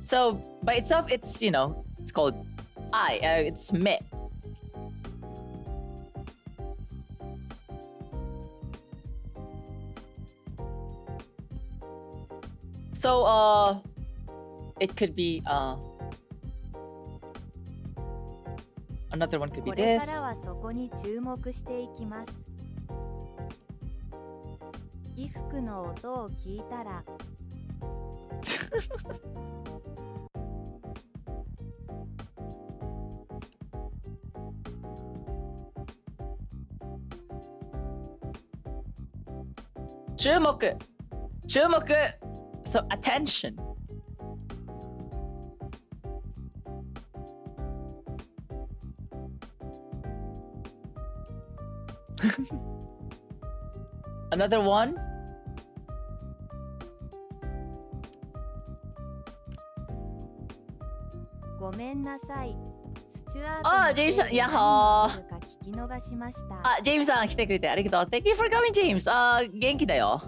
So, by itself, it's, you know, it's called it's me. So, it could be, another one could be これ this. からはそこに注目していきます。衣服の音を聞いたら注目 So, attention. Another one. ごめんなさい。スチュアートあ、ジェイムさん、やっほー。何か聞き逃しました。あ、ジェームさん来てくれてありがとう。Thank you for coming, James. 元気だよ。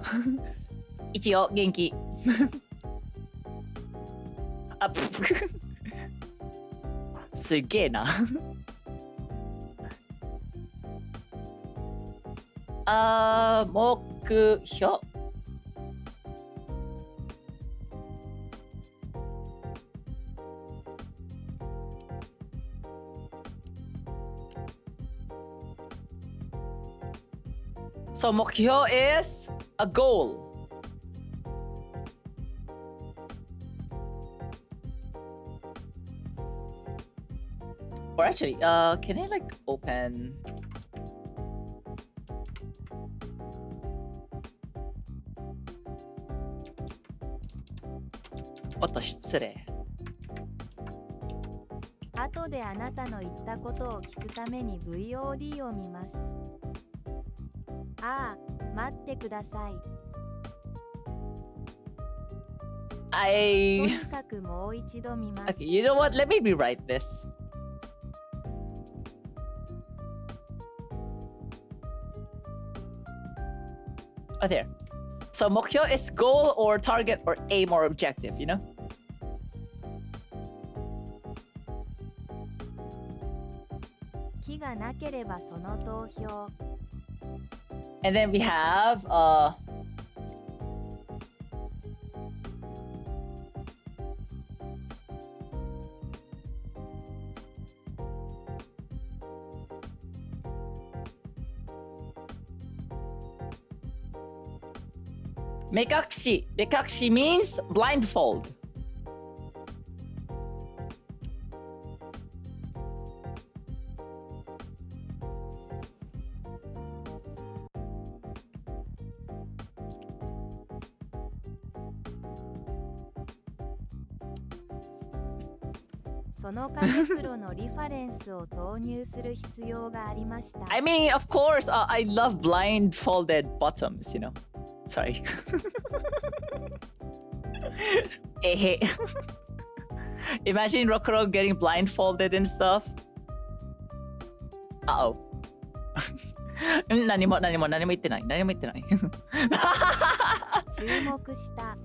一応、元気。すげえな。目標。So, 目標 is a goal. Or actually, can I like open? What the 失礼。後であなたの言ったことを聞くために VOD を見ます。ああ、待ってください。と I にかくもう一度見ます。Okay, you know what? Let me rewrite this. Oh, there. So, 目標 is goal or target or aim or objective, you know? 気がなければその投票。And then we have Mekakushi. Mekakushi means blindfold. I mean, of course, I love blindfolded bottoms, you know. Sorry. Imagine Rokuro getting blindfolded and stuff. Uh-oh. 何も言ってない。何も言ってない。注目した。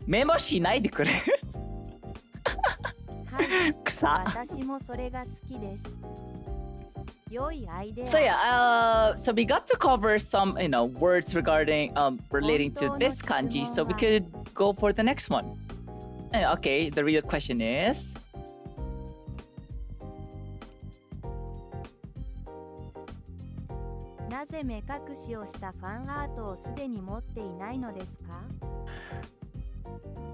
メモしないでくれ。はい、草。私もそれが好きです。良いアイデア。 So so we got to cover some, words regarding relating to this kanji. So we could go for the next one. Okay, the real question is, なぜ目隠しをしたファンアートをすでに持っていないのですか？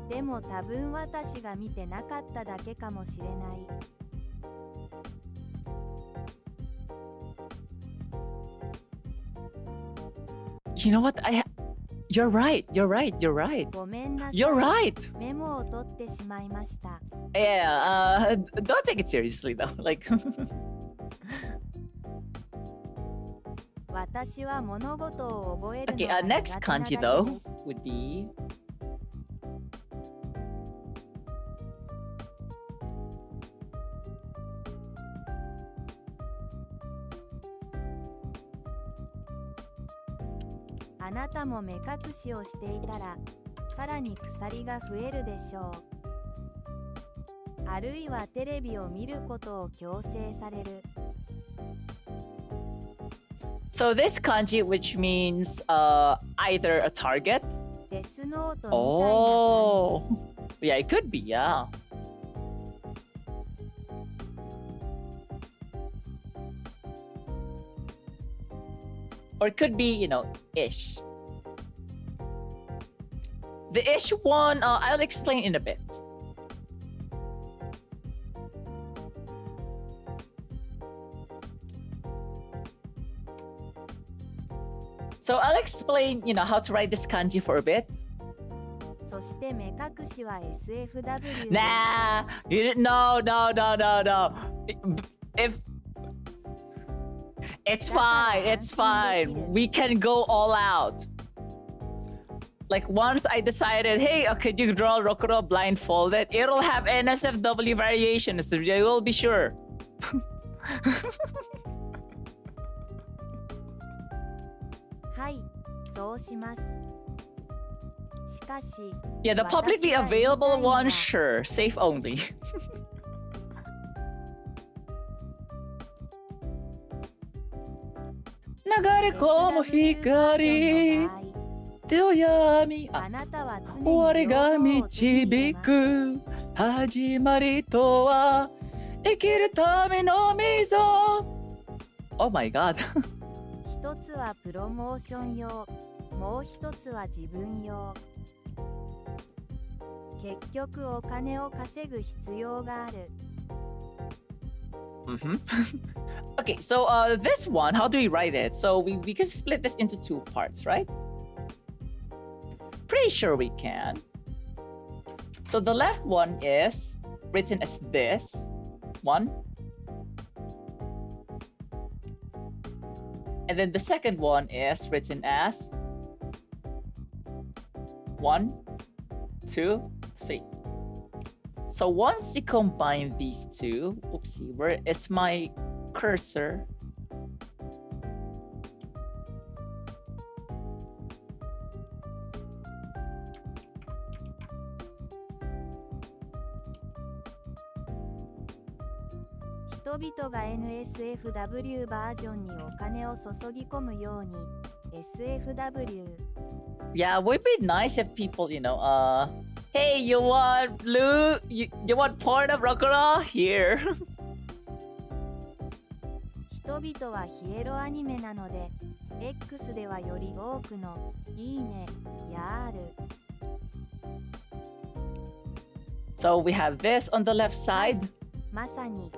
でも多分私が見てなかっただけかもしれない。you know what? You're right. ごめんなさい。 You're right. メモを取ってしまいました。 Yeah, don't take it seriously though. Like, 私は物事を覚えるの okay, が next 苦手なだ kanji け though です。 would be, あなたも目隠しをしていたら、さらに鎖が増えるでしょう。あるいはテレビを見ることを強制される。 so this kanji, which means either a target. デスノートみたいな感じ。 Oh, yeah, it could be, yeah. Or it could be, ish. The ish one, I'll explain in a bit. So I'll explain, how to write this kanji for a bit. そして目隠しは SFW です。 Nah, no. If it's fine. We can go all out. Like once I decided, hey, could you draw Rokuro blindfolded? It'll have NSFW variations, so you will be sure. はい、そうします。しかし、 Yeah, the publicly 私が言いたい available のは one, sure, safe only. 流れ込む光手を闇あなたは常に我が両方を手に入れ導ます。く始まりとは生きるための溝 Oh my god. 一つはプロモーション用、もう一つは自分用。結局お金を稼ぐ必要がある。 Okay, so this one, how do we write it? So we can split this into two parts, right? Pretty sure we can. So the left one is written as this one. And then the second one is written as 1, 2, 3. So once you combine these two, oopsie, where is my cursor?人々が NSFW バージョンにお金を注ぎ込むように SFW Yeah, would be nice if people, hey, you want blue? You want porn of Rokuro? Here. 人々はヒエロアニメなので X ではより多くのいいねやある。 So we have this on the left side. まさに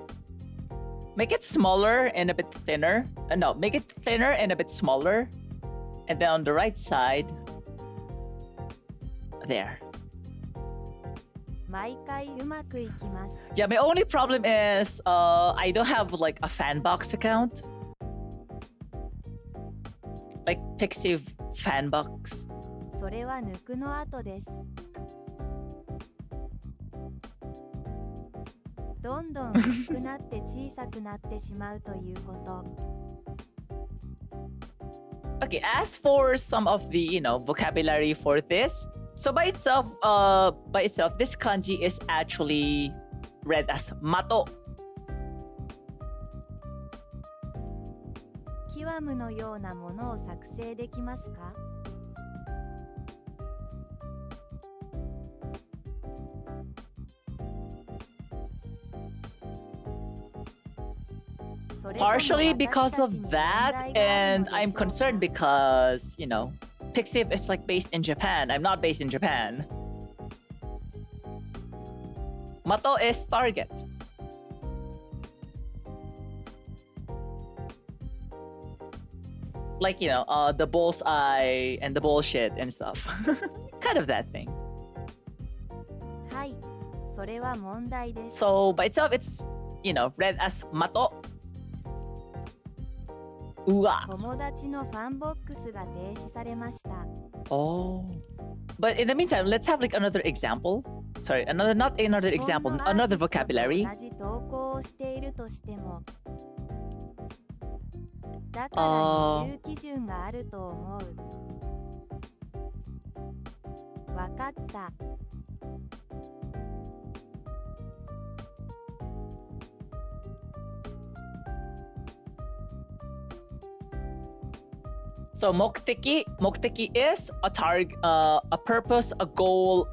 Make it smaller and a bit thinner. No, make it thinner and a bit smaller. And then on the right side, there. 毎回うまくいきます。 Yeah, my only problem is I don't have like a fanbox account. Like Pixiv fanbox. それは抜くの後です。どんどん薄くなって小さくなってしまうということ。 Okay, as for some of the, vocabulary for this, so by itself, this kanji is actually read as mato. ワームのようなものを作成できますか？Partially because of that, and I'm concerned because, Pixiv is like based in Japan. I'm not based in Japan. Mato is target. Like, the bullseye and the bullshit and stuff. Kind of that thing. はい、それは問題です。 So, by itself, it's, read as mato. うわ。友達のファンボックスが停止されました。 Oh. But in the meantime, let's have like another example. Sorry, not another example, another vocabulary. 同じ投稿をしているとしても、だから二重基準があると思う。わかった。So 目的 is a target, a purpose, a goal,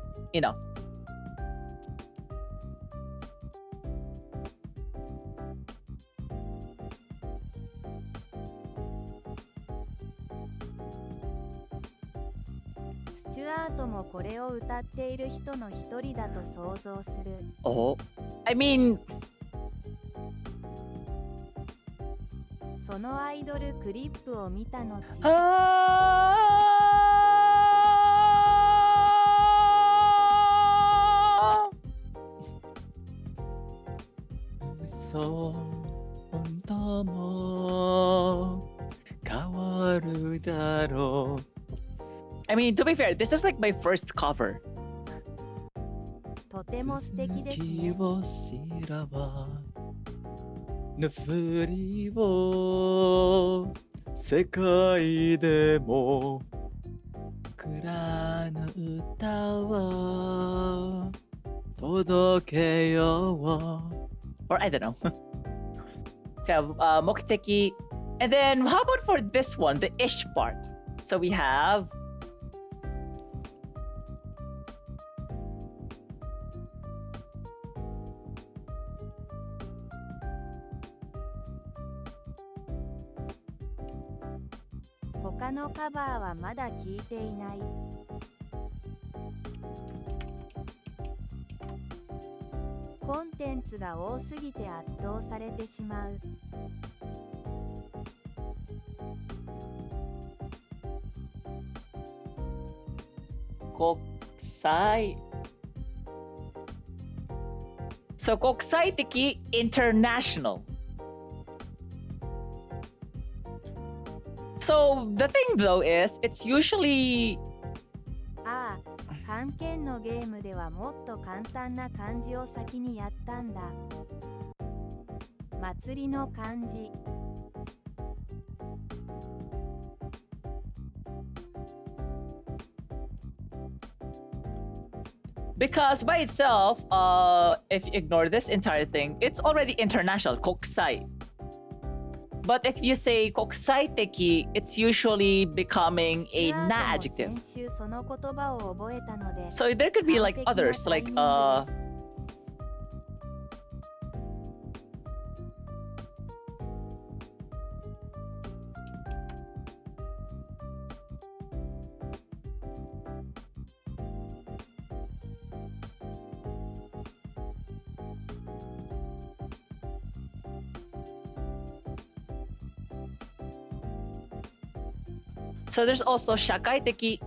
スチュアートもこれを歌っている人の一人だと想像する。 Oh. I mean, そのアイドルクリップを見た後、嘘本当も変わるだろう。I mean, to be fair, this is like my first cover. とても素敵ですね。続きを知らばのふりを世界でも蔵の歌を届けよう or I don't know. So目的 and then how about for this one, the ish part? So we have他のカバーはまだ聞いていない。コンテンツが多すぎて圧倒されてしまう。国際 So 国際的 international. So the thing though is it's usually ああ、漢検のゲームではもっと簡単な漢字を先にやったんだ。祭りの漢字。because by itself, if you ignore this entire thing, it's already international, 国際. But if you say 国際的, it's usually becoming a na adjective. 先週その言葉を覚えたので、 So there could be like others, like 完璧なタイミングです。So there's also 社会的.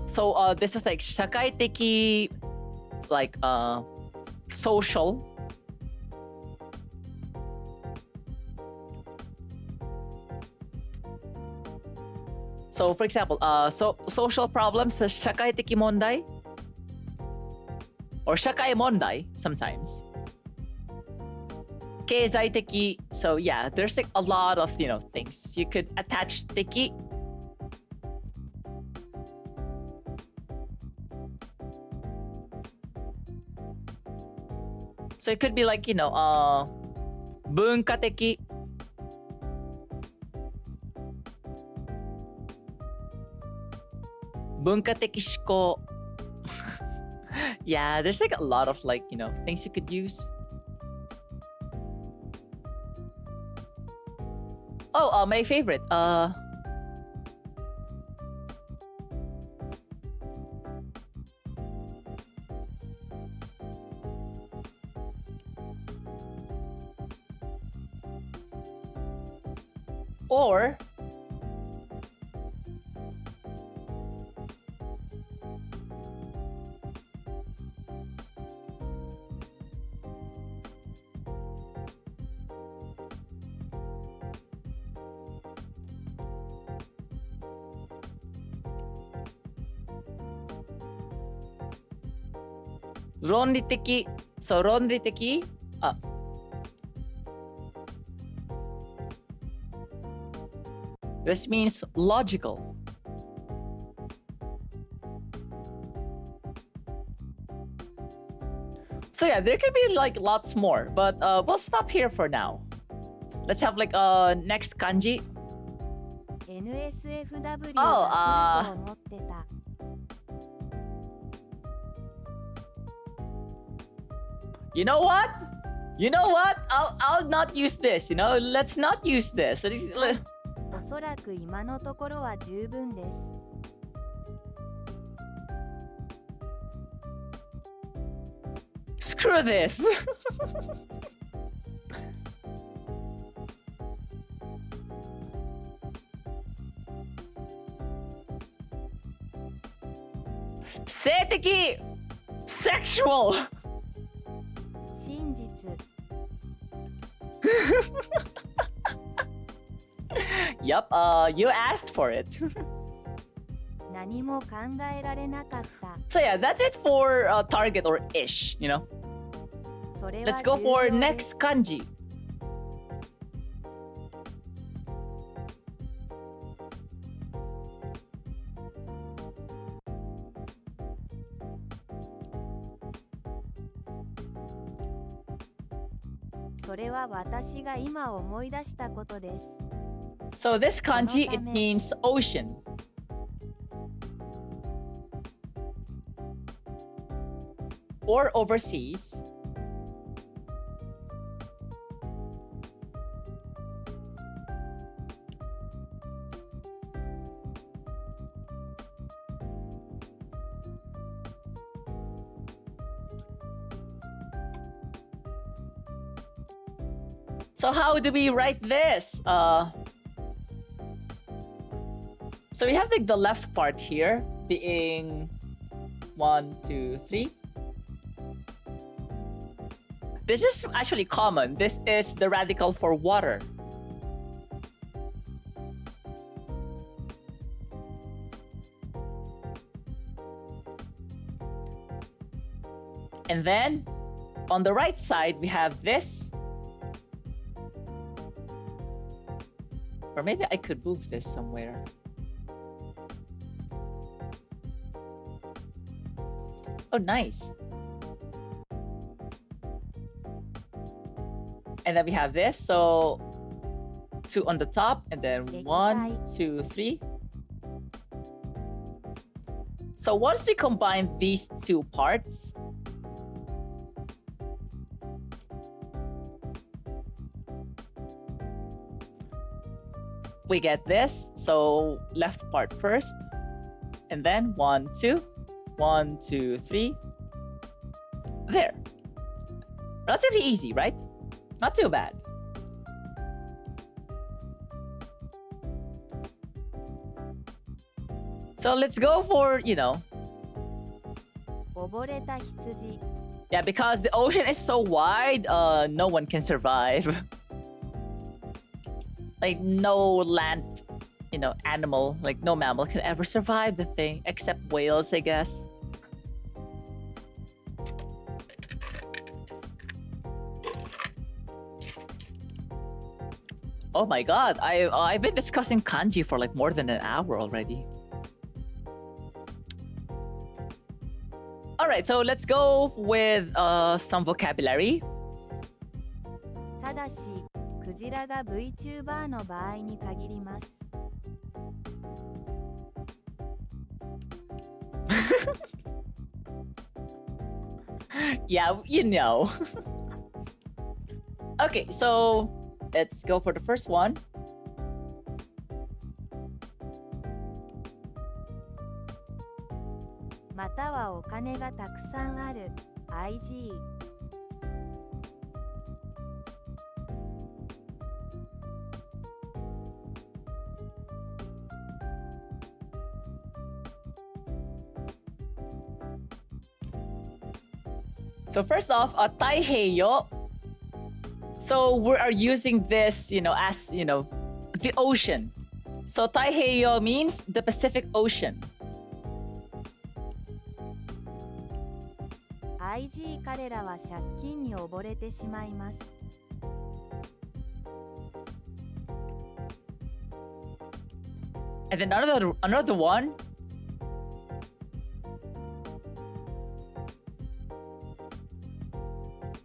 So this is like 社会的, like social. So for example, social problems, 社会的問題 or 社会問題 sometimes. 経済的, so yeah, there's like a lot of things you could attach 的. So it could be like 文化的。文化的思考。Yeah, there's like a lot of like, things you could use. Oh, my favorite. Or論理的。そう、論理的。This means logical. So yeah, there could be like lots more, but we'll stop here for now. Let's have like next kanji. NSFW あが来ると思ってた。You know what? You know what? I'll not use this. Let's not use this. おそらく今のところは十分です。Screw this. Say the sexual. 真実。Yup, you asked for it. 何も考えられなかった。So yeah, that's it for target or ish, それは Let's go for 重要です next kanji. それは私が今思い出したことです。So this kanji, it means ocean. Or overseas. So how do we write this? So we have like the left part here being 1, 2, 3. This is actually common. This is the radical for water. And then on the right side, we have this. Or maybe I could move this somewhere. Oh, nice. And then we have this. So 2 on the top, and then 1, 2, 3. So once we combine these two parts, we get this. So left part first, and then 1, 2, 1, 2, 3. There. Relatively easy, right? Not too bad. So let's go for, 溺れた羊。 Yeah, because the ocean is so wide, no one can survive. Like no land, animal, like no mammal can ever survive the thing, except whales, I guess. Oh my god, I've been discussing kanji for like more than an hour already. Alright, so let's go with some vocabulary. ただだし、クジラが VTuber の場合に限ります。Yeah, you know. Okay, so let's go for the first one. またはお金がたくさんある IG。 So first off, Taiheyo. So we are using this, as, the ocean. So Taiheyo means the Pacific Ocean. IG 彼らは借金に溺れてしまいます。And then another one.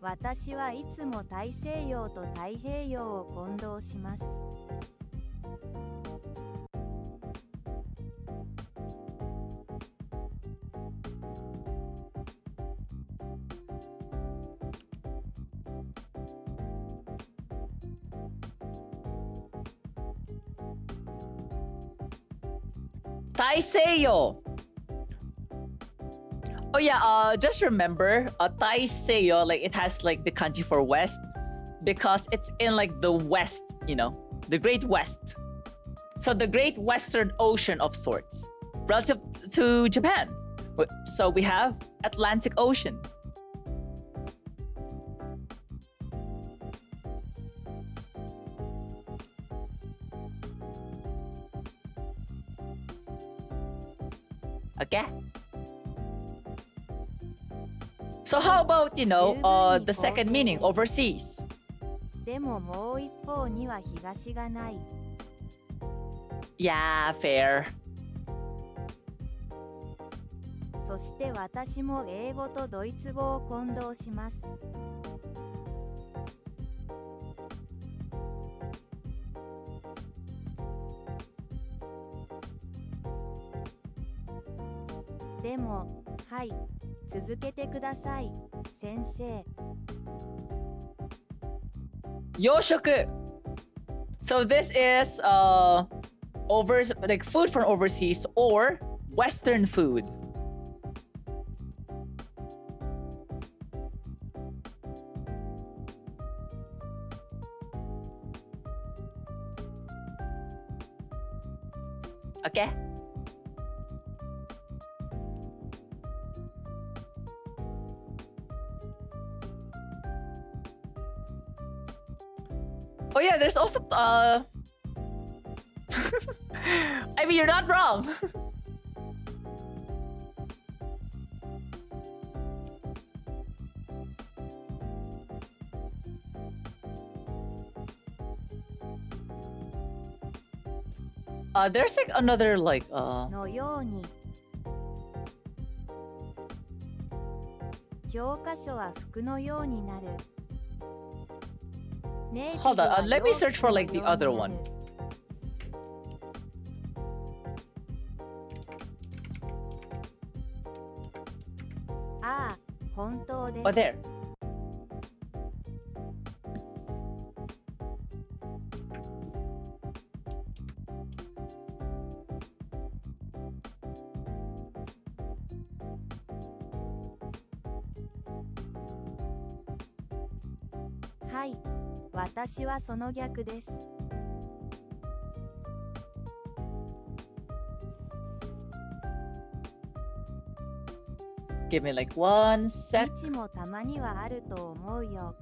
私はいつも大西洋と太平洋を混同します。Taiseyo. Oh yeah, just remember, Taiseyo, like it has like the kanji for west because it's in like the west, the Great West. So the Great Western Ocean of sorts, relative to Japan. So we have Atlantic Ocean. Okay. So how about, the second meaning, overseas? でももう一方には東がない。Yeah, fair. そして私も英語とドイツ語を混同します。でも、はい、続けてください、先生。Yoshoku. So this is like food from overseas or Western food. Okay. Oh yeah, there's also I mean, you're not wrong. There's like another like のように。教科書は服のようになる。Hold on, let me search for like the other one. ああ、本当です。Oh, there.「はい、私はその逆です。Give me like 1 sec. 日もたまにはあると思うよ。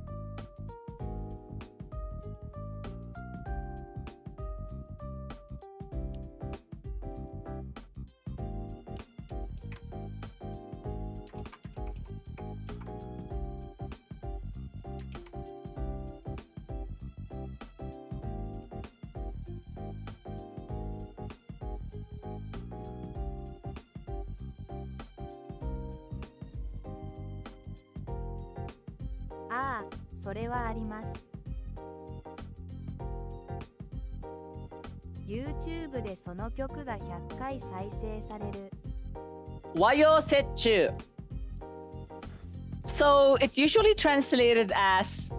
ああ、それはあります。YouTube でその曲が100回再生される。Wayosetchu. So it's usually translated as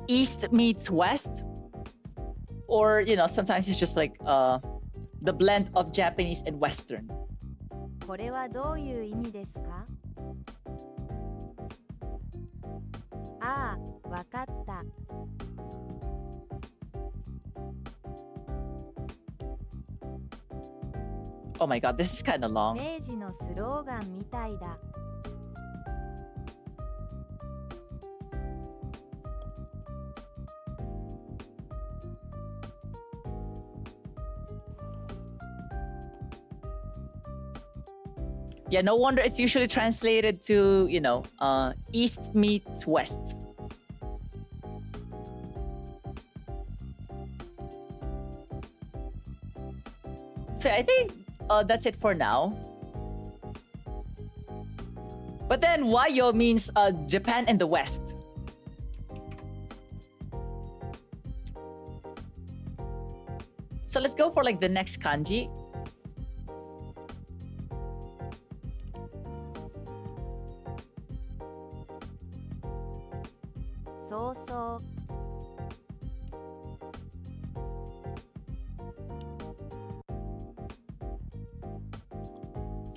East meets West. Or, sometimes it's just like the blend of Japanese and Western. これはどういう意味ですか？ああ、わかった。Oh my god, this is kind of long. 明治のスローガンみたいだ。Yeah, no wonder it's usually translated to, East meets West. So I think that's it for now. But then Wayo means Japan and the West. So let's go for like the next kanji.そうそう。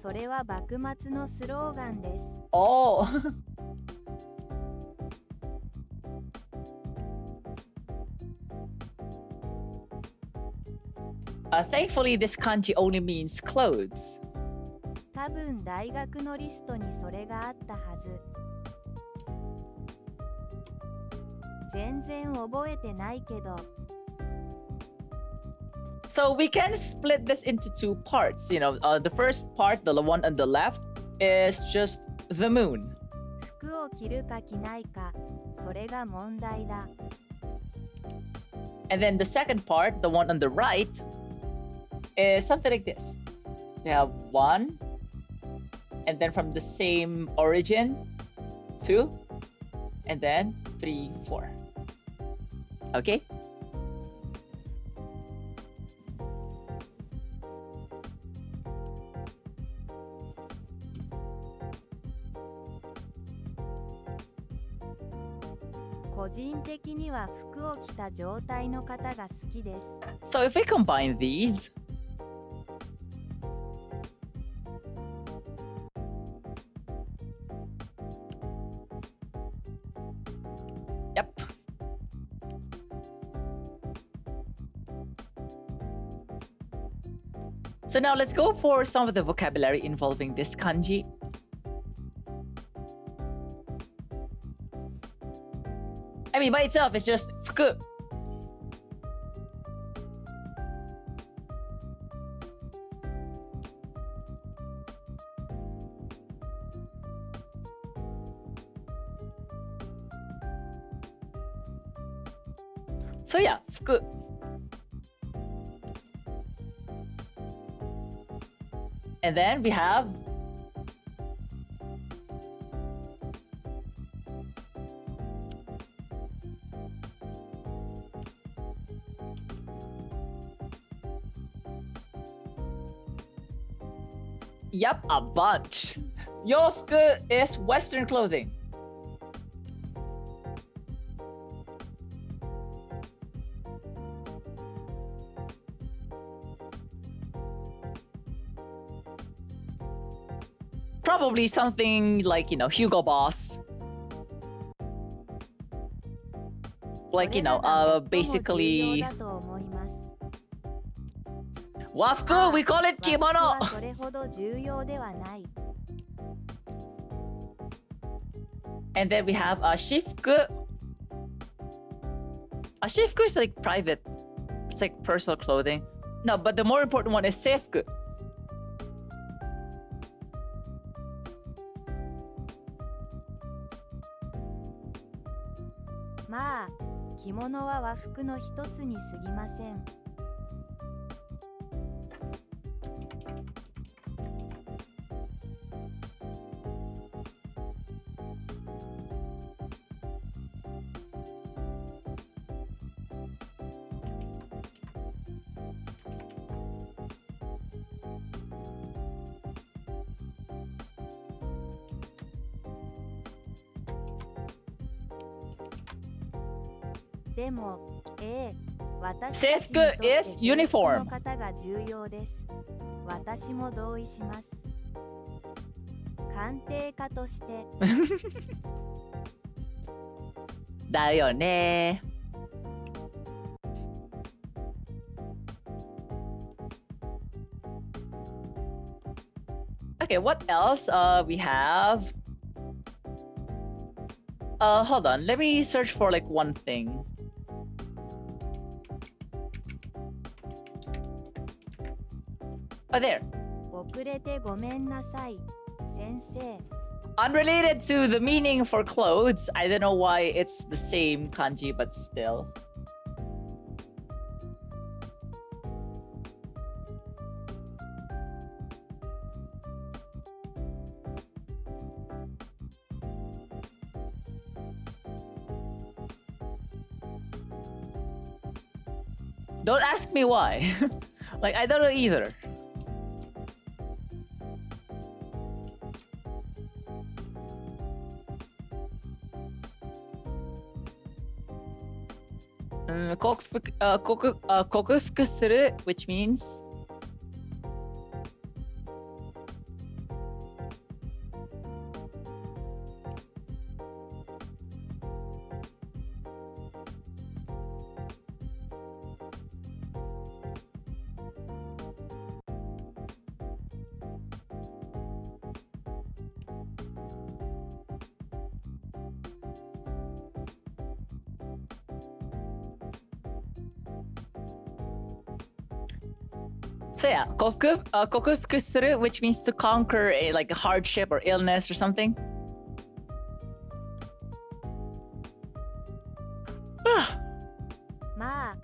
それは幕末のスローガンです。Oh. Thankfully, this kanji only means clothes. 多分大学のリストにそれがあったはず。全然覚えてないけど。So we can split this into two parts. The first part, the one on the left, is just the moon. 服を着るか着ないか、それが問題だ。And then the second part, the one on the right, is something like this. You have 1, and then from the same origin, 2, and then 3, 4. Okay?「個人的には服を着た状態の方が好きです。So if we combine these, yep. So now let's go for some of the vocabulary involving this kanji. I mean, by itself, it's just fuku. So yeah, fuku. And then we have Yep, a bunch. Yofuku is Western clothing. Probably something like, Hugo Boss. Like, basically... Wafuku, we call it kimono! それほど重要ではない。 And then we have a shifuku. A shifuku is like private. It's like personal clothing. No, but the more important one is seifuku. まあ、着物は和服の一つに過ぎません。でも、私制服たちにとって is uniform. 制服の方が重要です。私も同意します。鑑定家として。だよね。Okay, what else? We have. Hold on. Let me search for like one thing. Oh, there. 遅れてごめんなさい、先生。Unrelated to the meaning for clothes. I don't know why it's the same kanji, but still. Don't ask me why. Like, I don't know either. Kokufuku suru, which means so yeah, kokufuku suru, which means to conquer like a hardship or illness or something. まあ、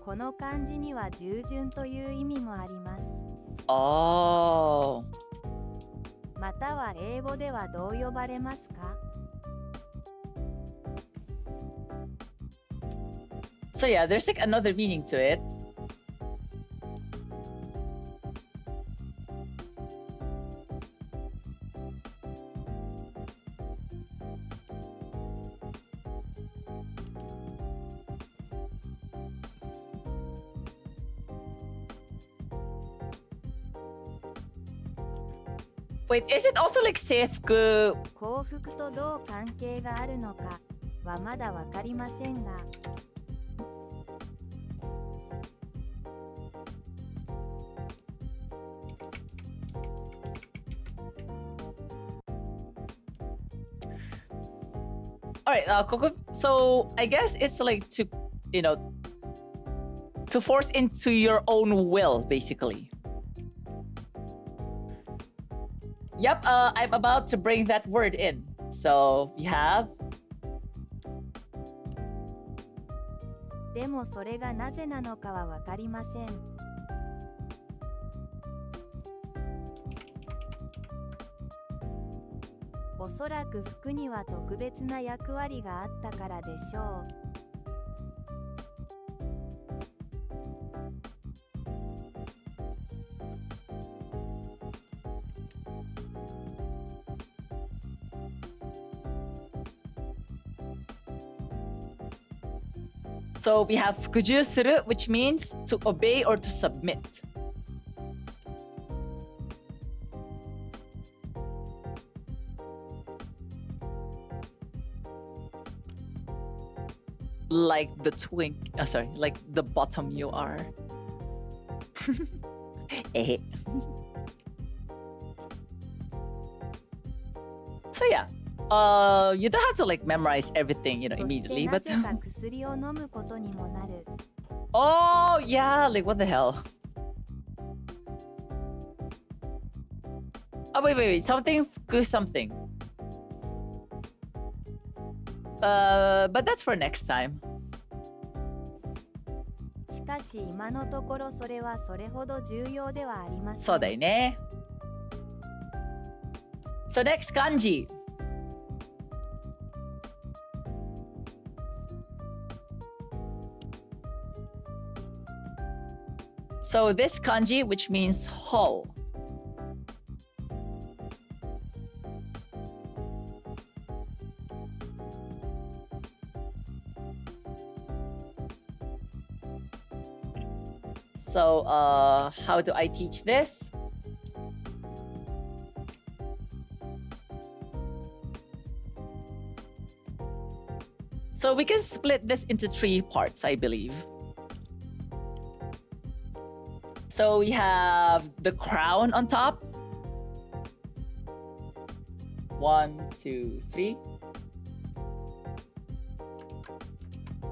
この漢字には従順という意味もあります。Oh. または英語ではどう呼ばれますか？ So yeah, there's like another meaning to it. Wait, is it also like seifuku? 幸福とどう関係があるのかはまだわかりませんが。Alright, so I guess it's like to, to force into your own will, basically. Yep, I'm about to bring that word in. So we have. でもそれがなぜなのかはわかりません。おそらく服には特別な役割があったからでしょう。So we have fukuju suru, which means to obey or to submit. Like the like the bottom you are. So yeah, you don't have to like memorize everything, immediately, そし but てなぜか薬を飲むことにもなる。oh yeah, like what the hell? Oh wait, something fuku something. But that's for next time. しかし今のところそれはそれほど重要ではありません。そうだよね。So next kanji. So this kanji, which means hull. So, how do I teach this? So we can split this into 3 parts, I believe. So we have the crown on top. 1, 2, 3.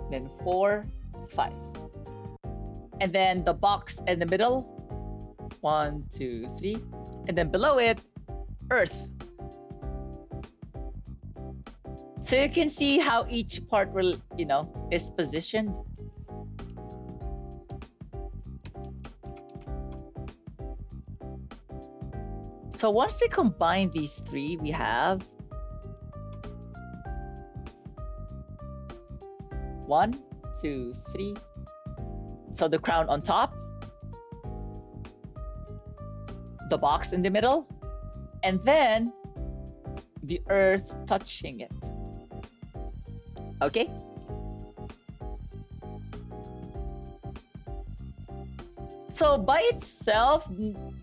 Then 4, 5. And then the box in the middle. 1, 2, 3. And then below it, earth. So you can see how each part will, is positioned. So once we combine these 3, we have 1, 2, 3. So the crown on top, the box in the middle, and then the earth touching it. Okay? So by itself,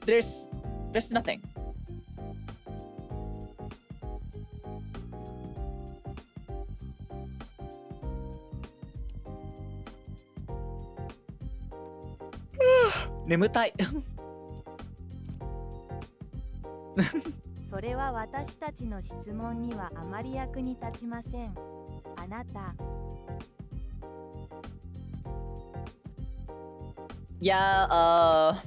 there's nothing. Nemutai. それは私たちの質問にはあまり役に立ちません。あなた。Yeah,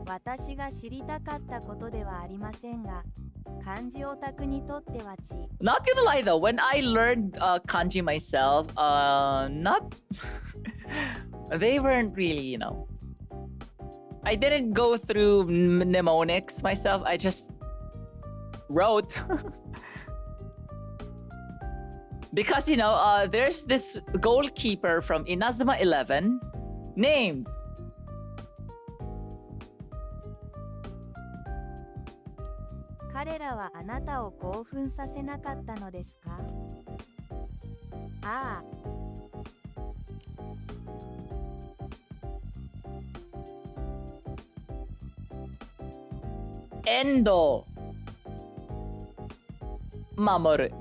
私が知りたかったことではありませんが、漢字オタクにとってはnot gonna lie though, when I learned kanji myself, not they weren't really, I didn't go through mnemonics myself. I just wrote. Because, there's this goalkeeper from Inazuma 11 named彼らはあなたを興奮させなかったのですか？ああ。Endo Mamoru.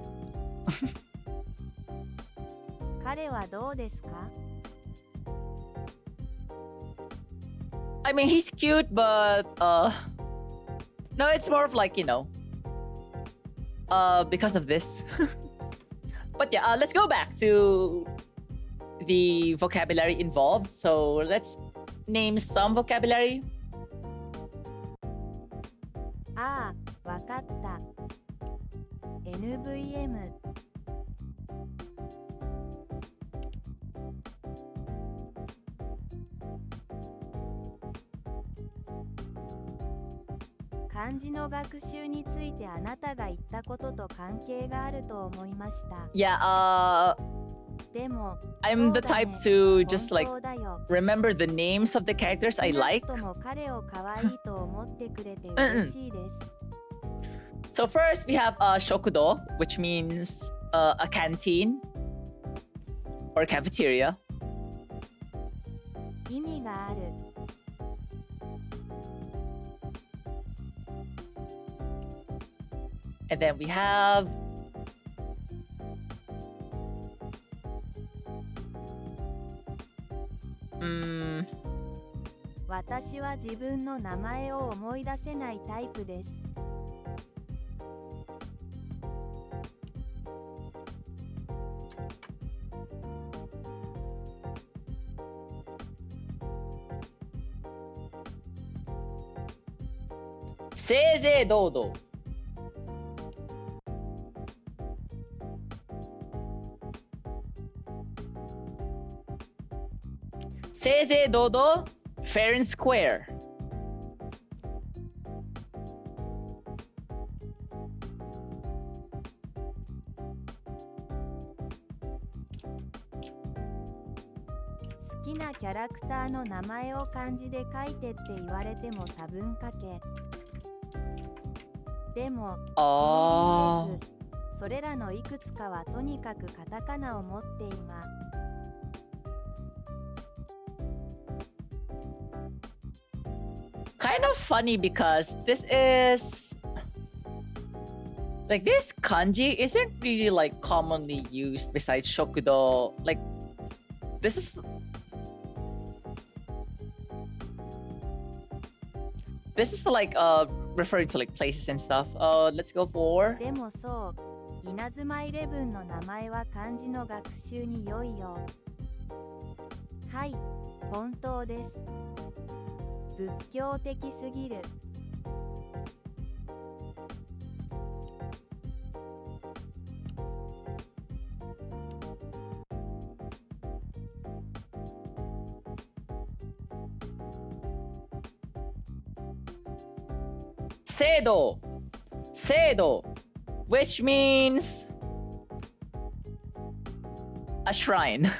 彼はどうですか？ I mean, he's cute, but no, it's more of like, because of this. But yeah, let's go back to the vocabulary involved. So let's name some vocabulary. ああ、わかった。NVM。漢字の学習についてあなたが言ったことと関係があると思いました。Yeah, でも、I'm the type to just like remember the names of the characters I like. 少なくとも彼を可愛いと思ってくれて嬉しいです。So first we have shokudo, which means a canteen or cafeteria. 意味がある。And then we have Mm, 私は自分の名前を思い出せないタイプです。正々堂々。正々堂々 fair and square. 好きなキャラクターの名前を漢字で書いてって言われても多分書け。でも、あそれらのいくつかはとにかくカタカナを持っていま kind of funny because this is like this kanji isn't really like commonly used besides shokudo. Like this is like referring to like places and stuff. Let's go for でもそう、稲妻イレブンの名前は漢字の学習に良いよ。はい、本当です。仏教的すぎる。制度 which means a shrine.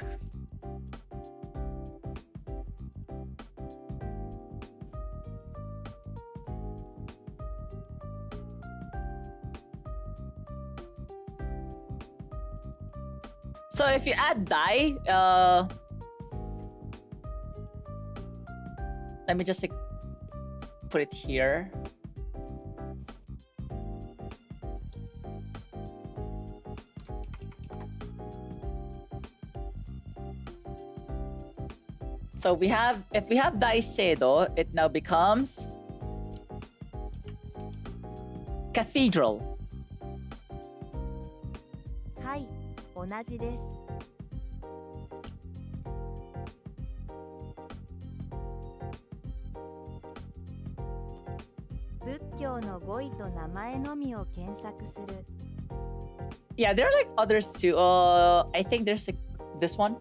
So if you add dai, let me just like, put it here. So if we have dai seido, it now becomes cathedral. はい、同じです。仏教の語彙と名前のみを検索する。Yeah, there are like others too. I think there's like this one.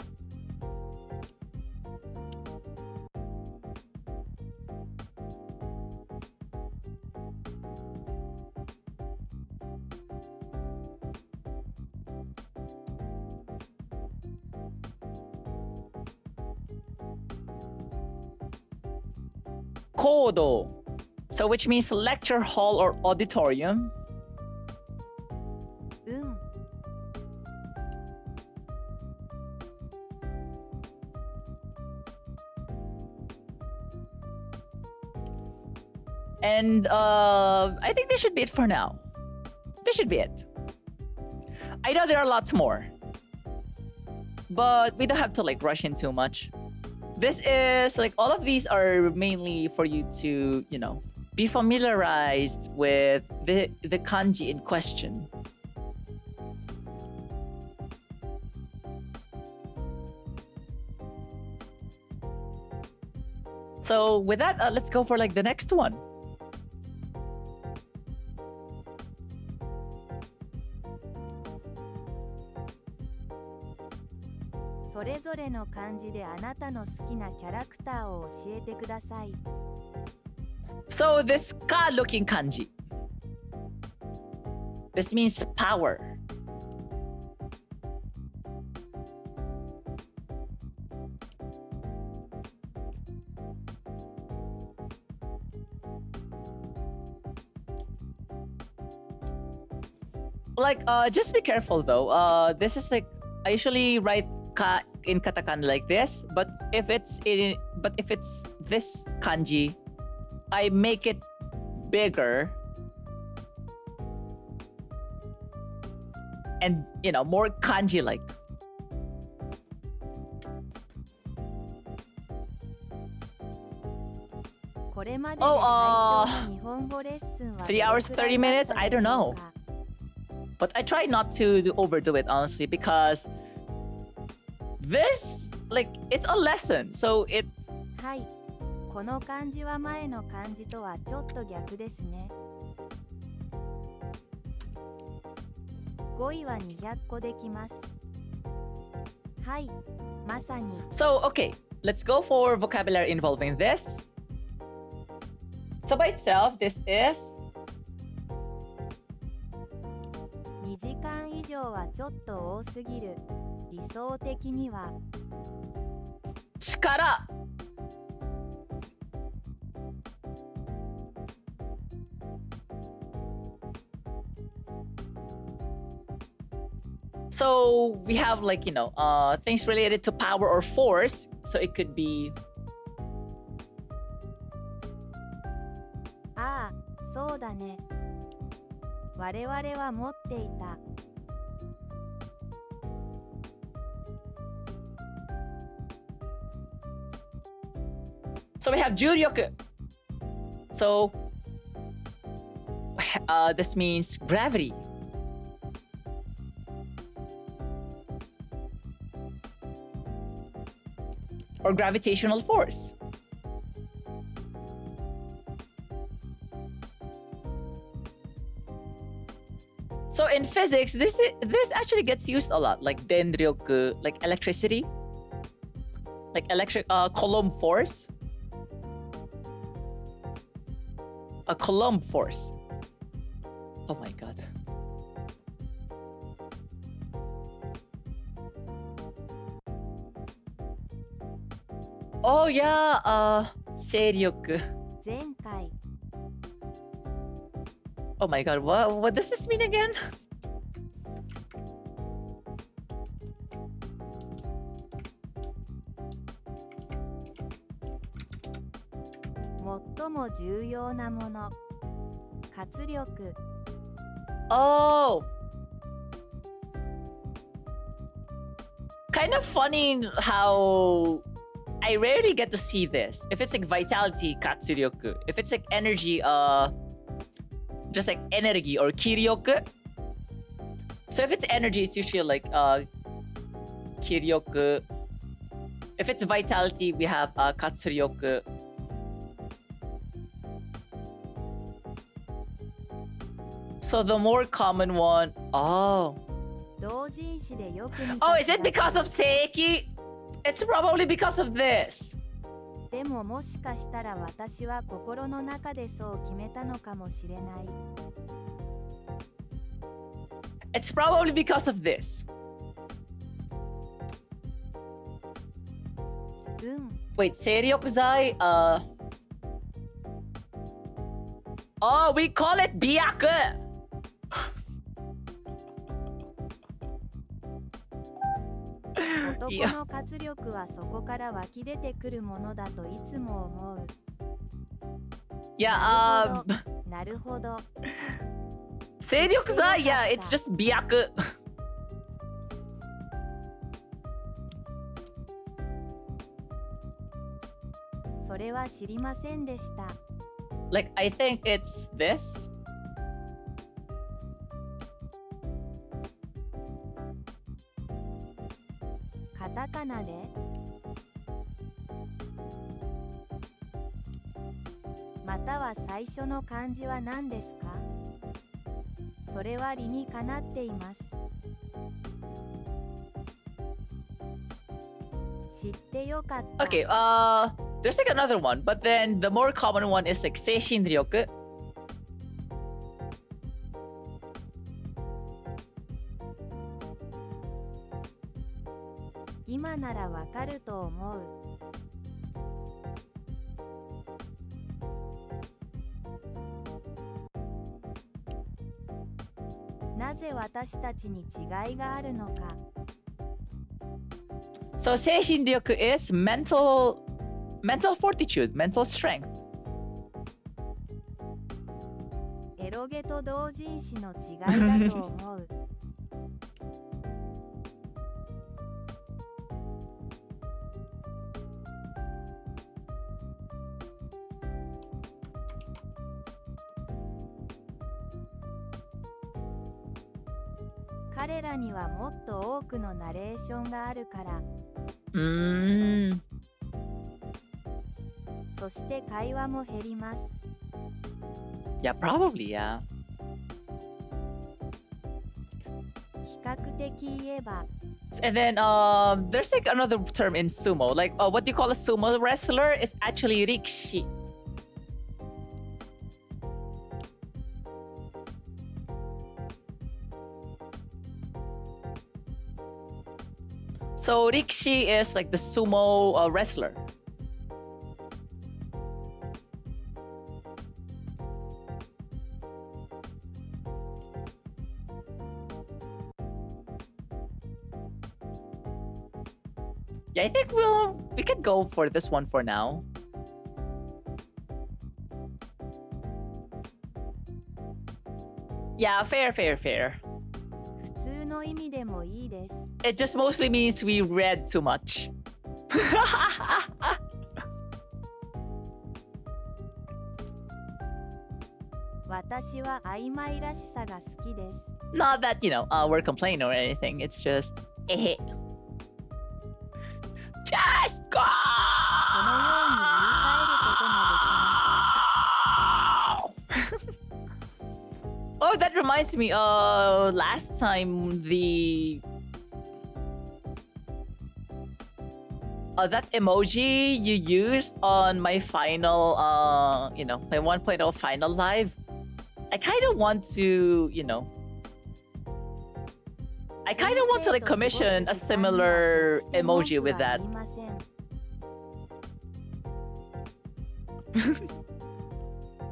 Kodo. So which means lecture hall or auditorium. うん。And I think this should be it for now. This should be it. I know there are lots more, but we don't have to like rush in too much. This is like all of these are mainly for you to, you know, be familiarized with the kanji in question. So with that, let's go for like the next one.「それぞれの漢字であなたの好きなキャラクターを教えてください。 So this ka-looking kanji. This means power. Like, just be careful though. This is like I usually write ka in katakana like this, but if it's this kanji, I make it bigger and, you know, more kanji like. これまでで最長の日本語レッスンは 3 hours 30 minutes? I don't know. But I try not to overdo it, honestly, because this, like, it's a lesson. So it... はい。この漢字は前の漢字とはちょっと逆ですね。語彙は200個できます。はい。まさに。So, okay. Let's go for vocabulary involving this. So by itself, this is... 2時間以上はちょっと多すぎる。理想的には。力。So we have like, you know, things related to power or force. So it could be ああ、そうだね。我々は持っていた。So we have 重力. So this means gravity. Or gravitational force. So in physics, this actually gets used a lot, like denryoku, like electricity, like electric Coulomb force. A Coulomb force. Oh my god. Oh yeah, 勢力. 前回、 Oh my god, what does this mean again? 最も重要なもの。活力。Oh. Kind of funny how I rarely get to see this. If it's like vitality, katsuryoku. If it's like energy, just like energy or kiryoku. So if it's energy, it's usually like kiryoku. If it's vitality, we have katsuryoku. So the more common one, oh. 同人誌でよく見た気 Oh, が is it because of seiki? It's probably because of this. でももしかしたら私は心の中でそう決めたのかもしれない。It's probably because of this. うん。 Wait, seiryoku-zai, Oh, we call it biaku. 男の活力はそこから湧き出てくるものだといつも思う。 Yeah, なるほど。 seiryoku-zai, yeah, it's just biaku. それは知りませんでした。 Like, I think it's this. カタカナでまたは最初の漢字は何ですか？それは理にかなっています。知ってよかった。 Okay, there's like another one, but then the more common one is like seishinryoku. 今ならわかると思う。なぜ私たちに違いがあるのか。 So seishinryoku is mental fortitude, mental strength. エロゲと同人誌の違いだと思う。彼らにはもっと多くのナレーションがあるから。そして会話も減ります。 Yeah, probably, yeah. 比較的言えば、 And then there's like another term in sumo. Like what do you call a sumo wrestler? It's actually rikishi. So rikishi is like the sumo wrestler. Yeah, I think we can go for this one for now. Yeah, fair, fair, fair. 普通の意味でもいいです。It just mostly means we read too much. 私は曖昧らしさが好きです。Not that, we're complaining or anything. It's just, eh. Just go! そのように言い換えることもできます。Oh, that reminds me. Last time that emoji you used on my final, my 1.0 final live. I kind of want to, I kind of want to like commission a similar emoji with that.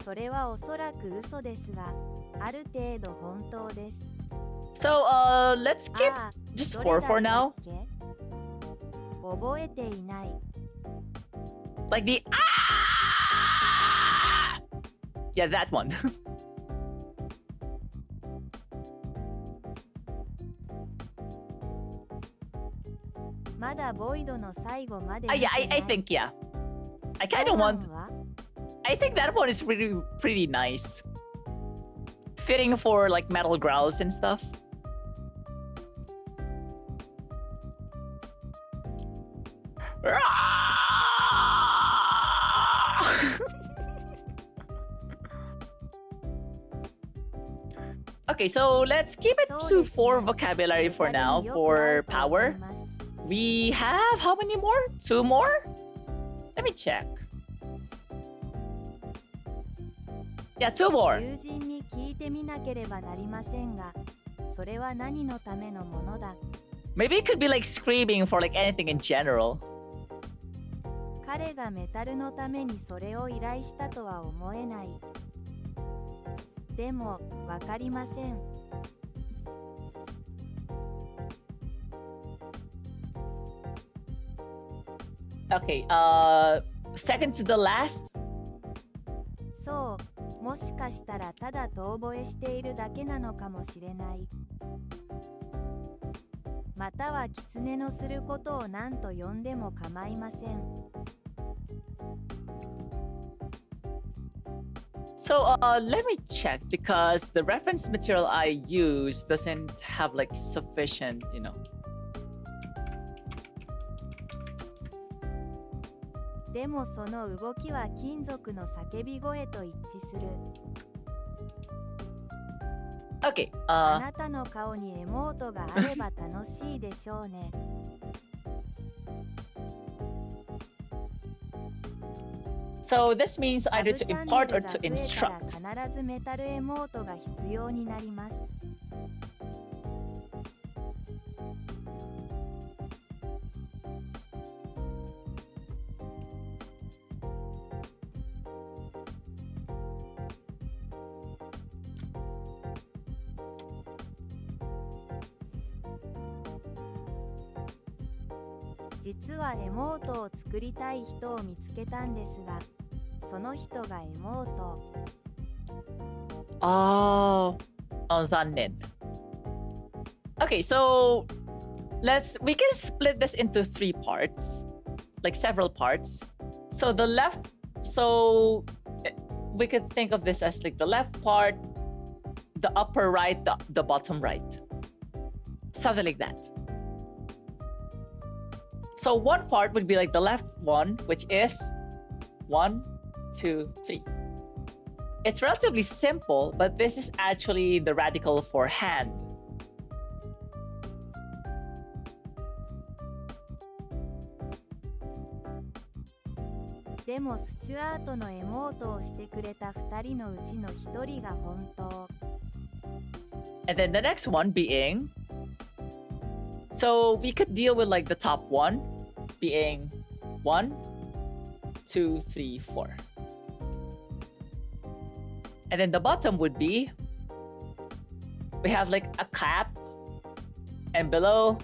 それはおそらく嘘ですが、ある程度本当です。So, let's keep just 4 for now. 覚えていない。Like the yeah, that one. まだボイドの最後まで Yeah, I think yeah. I kind of want. I think that one is pretty nice. Fitting for like metal growls and stuff. Okay, so let's keep it to 4 vocabulary for now for power. We have how many more? 2 more? Let me check. Yeah, 2 more. 友人に聞いてみなければなりませんが、それは何のためのものだ。Maybe it could be like screaming for like anything in general. 彼がメタルのためにそれを依頼したとは思えない。でも、わかりません。Okay, second to the last. そう、もしかしたらただ遠吠えしているだけなのかもしれない。または狐のすることを何と呼んでも構いません。So, let me check because the reference material I use doesn't have like sufficient, でもその動きは金属の叫び声と一致する。Okay, あなたの顔にエモートがあれば楽しいでしょうね。so this means サブ either チ to ャンネ impart ル or が to 増えたら instruct. 必ずメタルエモートが必要になります。実はエモートを作りたい人を見つけたんですが、その人がエモート。Oh, zannin. Okay, so we can split this into 3 parts, like several parts. So the left, we could think of this as like the left part, the upper right, the bottom right. Something like that. So one part would be like the left one, which is 1, 2, 3. It's relatively simple, but this is actually the radical for hand. でもスチュアートのエモートをしてくれた2人のうちの1人が本当。And then the next one being, so we could deal with like the top one being 1, 2, 3, 4. And then the bottom would be, we have like a cap, and below,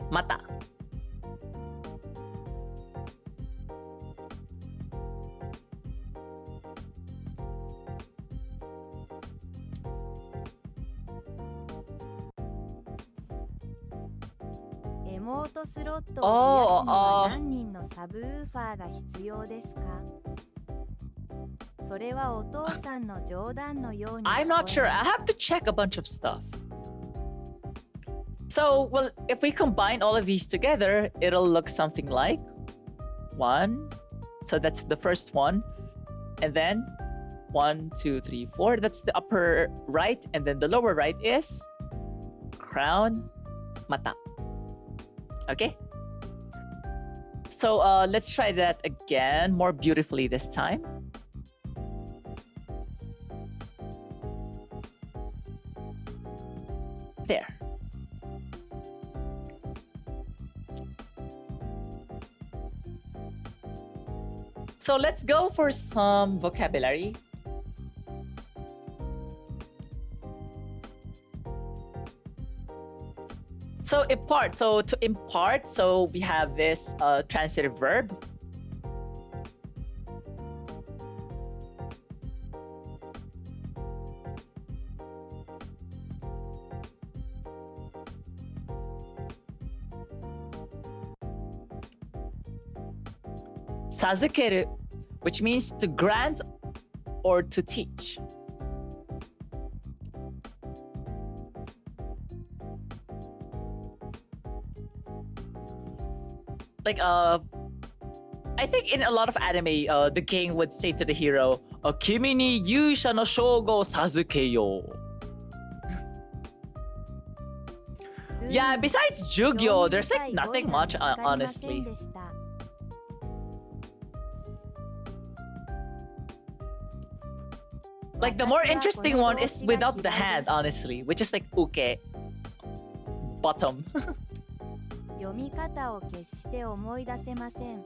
mata. モートスロットを増やすには Oh, 何人のサブウーファーが必要ですか？それはお父さんの冗談のように聞こえ I'm not sure. I have to check a bunch of stuff. So, well, if we combine all of these together, it'll look something like one. So that's the first one. And then 1, 2, 3, 4. That's the upper right. And then the lower right is crown, mata. Okay? So let's try that again, more beautifully this time. There. So let's go for some vocabulary. So impart. So to impart, so we have this transitive verb. Sazukeru, which means to grant or to teach. Like I think in a lot of anime, the king would say to the hero, "Kimi ni yusha no shogo sazukeyo." Yeah, besides Jugyo, there's like nothing much, honestly. Like the more interesting one is without the hand, honestly, which is like uke, bottom. 読み方を決して思い出せません。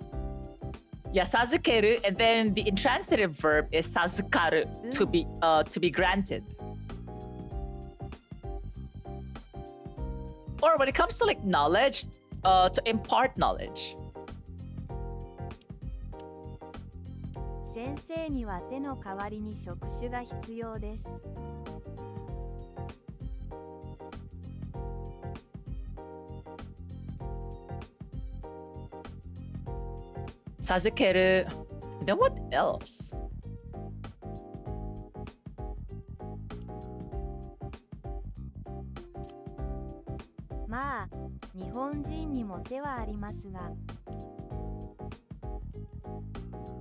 Yeah, sazukeru, and then the intransitive verb is sazukaru, to be granted. Or when it comes to like knowledge, to impart knowledge. 先生には手の代わりに触手が必要です。 Sazukeru. Then what else?まあ、日本人にも手はありますが。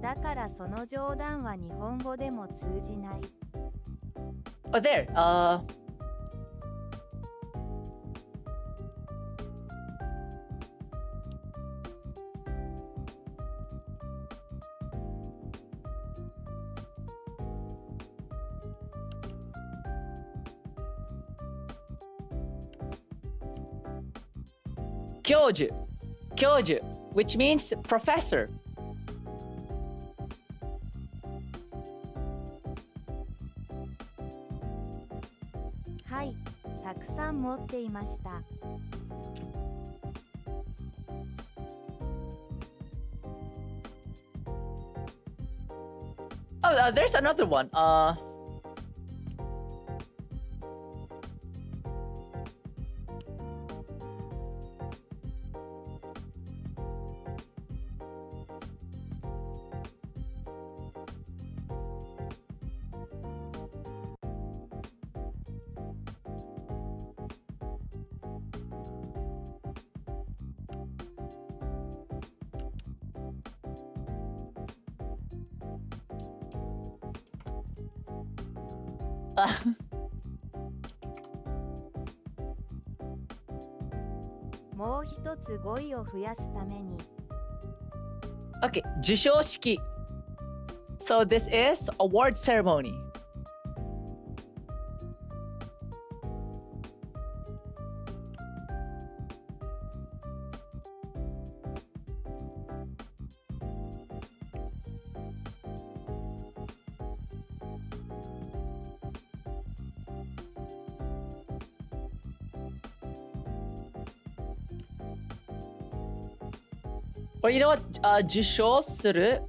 だからその冗談は日本語でも通じない。 Oh, there. Kyoju, which means professor. はい、たくさん持っていました。 Oh, there's another one.もう一つ語彙を増やすために。 Okay, 授賞式. So this is award ceremony. Or you know what? 受賞する.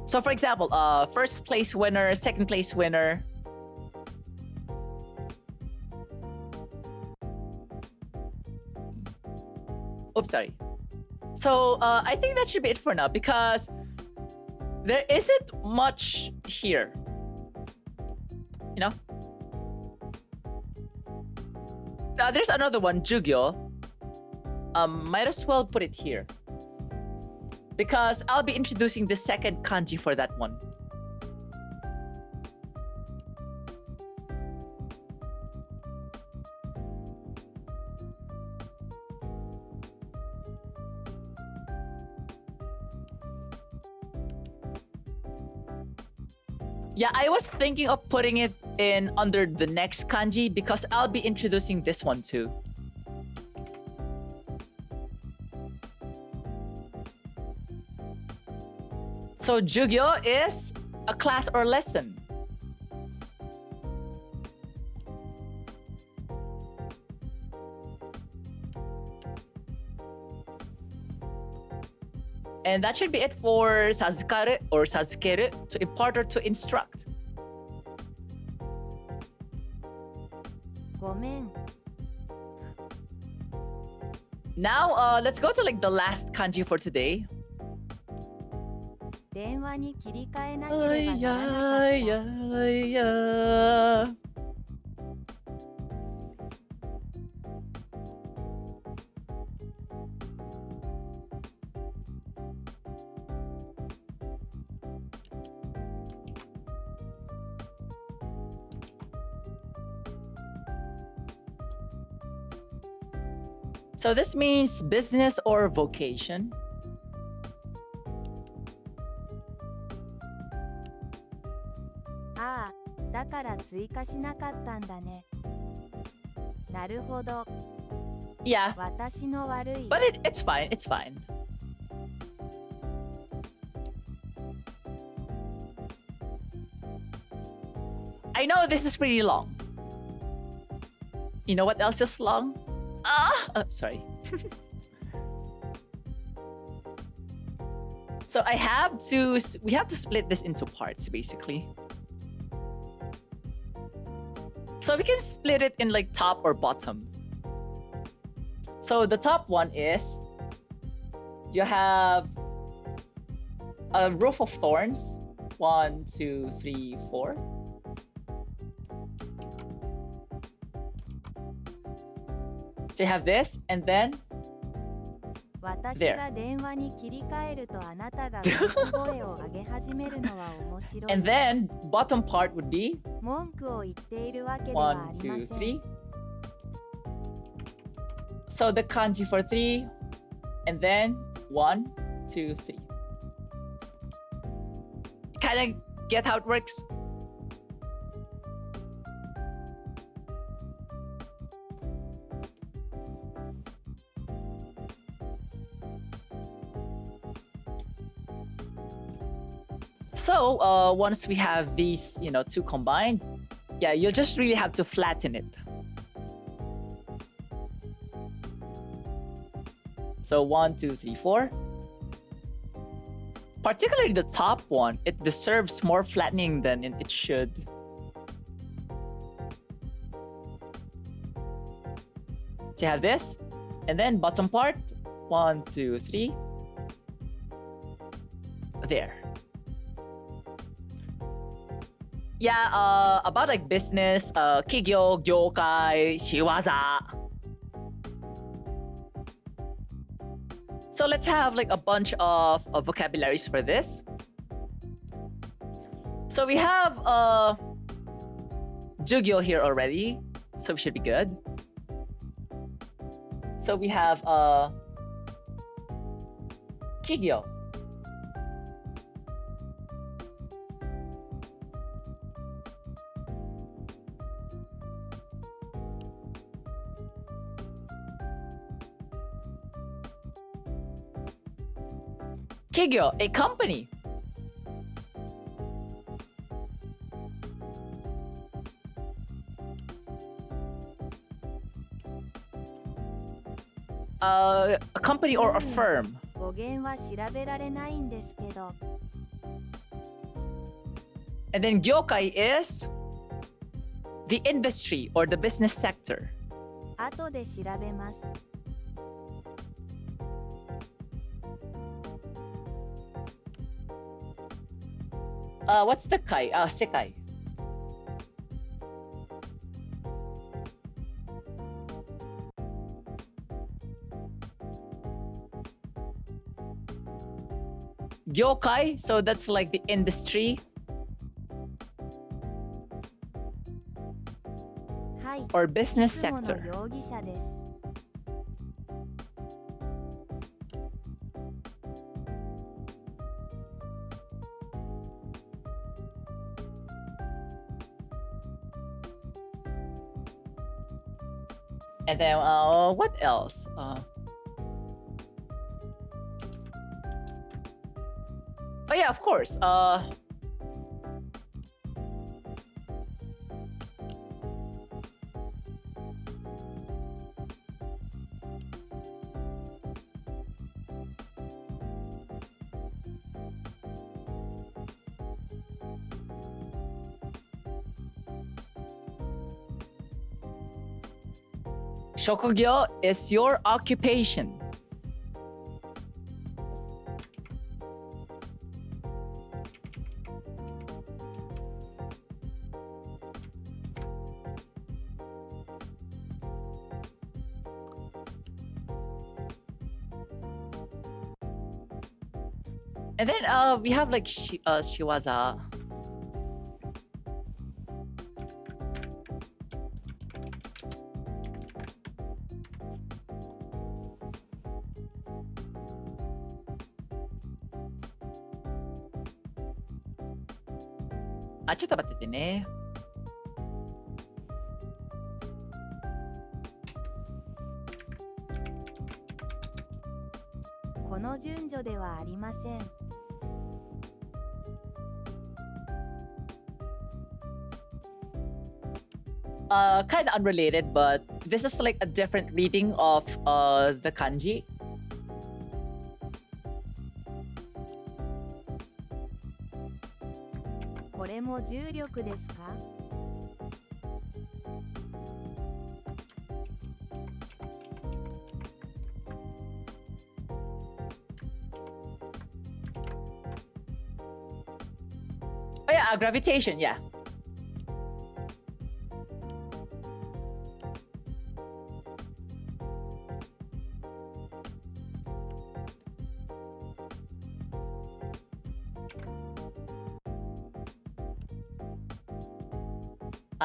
So for example, first place winner, second place winner. Oops, sorry. So I think that should be it for now because there isn't much here. You know? There's another one, Jugyo. Might as well put it here. Because I'll be introducing the second kanji for that one. Yeah, I was thinking of putting it in under the next kanji because I'll be introducing this one too. So Jugyo is a class or lesson. And that should be it for Sazukaru or Sazukeru, to impart or to instruct. ごめん。 Now, let's go to like the last kanji for today. 電話に切り替えなければならなかった。 Yeah. So this means business or vocation. ああ、だから追加しなかったんだね。なるほど。 Yeah, 私の悪い。 but it's fine. It's fine. I know this is pretty long. You know what else is long? Sorry. So we have to split this into parts basically. So we can split it in like top or bottom. So the top one is you have a roof of thorns. 1, 2, 3, 4. So you have this, and then 私が電話に切り替えるとあなたが声を上げ始めるのは面白い。 and then bottom part would be 文句を言っているわけではあ 1, りませ 2, ん。 3. So the kanji for 3, and then 1, 2, 3. Kind of get how it works? So once we have these, two combined, yeah, you'll just really have to flatten it. So 1, 2, 3, 4. Particularly the top one, it deserves more flattening than it should. So you have this, and then bottom part, 1, 2, 3. There. Yeah, about like business, 企業、業界、仕業. So let's have like a bunch of vocabularies for this. So we have Jugyo here already, so we should be good. So we have Kigyo. Kigyo, a company. A company or a firm. 語源は調べられないんですけど。And then gyokai is the industry or the business sector. 後で調べます。What's the kai? Sekai. Gyokai, so that's like the industry はい、 or い business つもの sector. 容疑者です。And then what else? Oh yeah, of course. Shokugyo is your occupation. And then we have like shiwaza. Ah, ちょっと待っててね。この順序ではありません。Kind of unrelated, but this is like a different reading of the kanji. これも重力ですか？ Oh yeah, gravitation, yeah.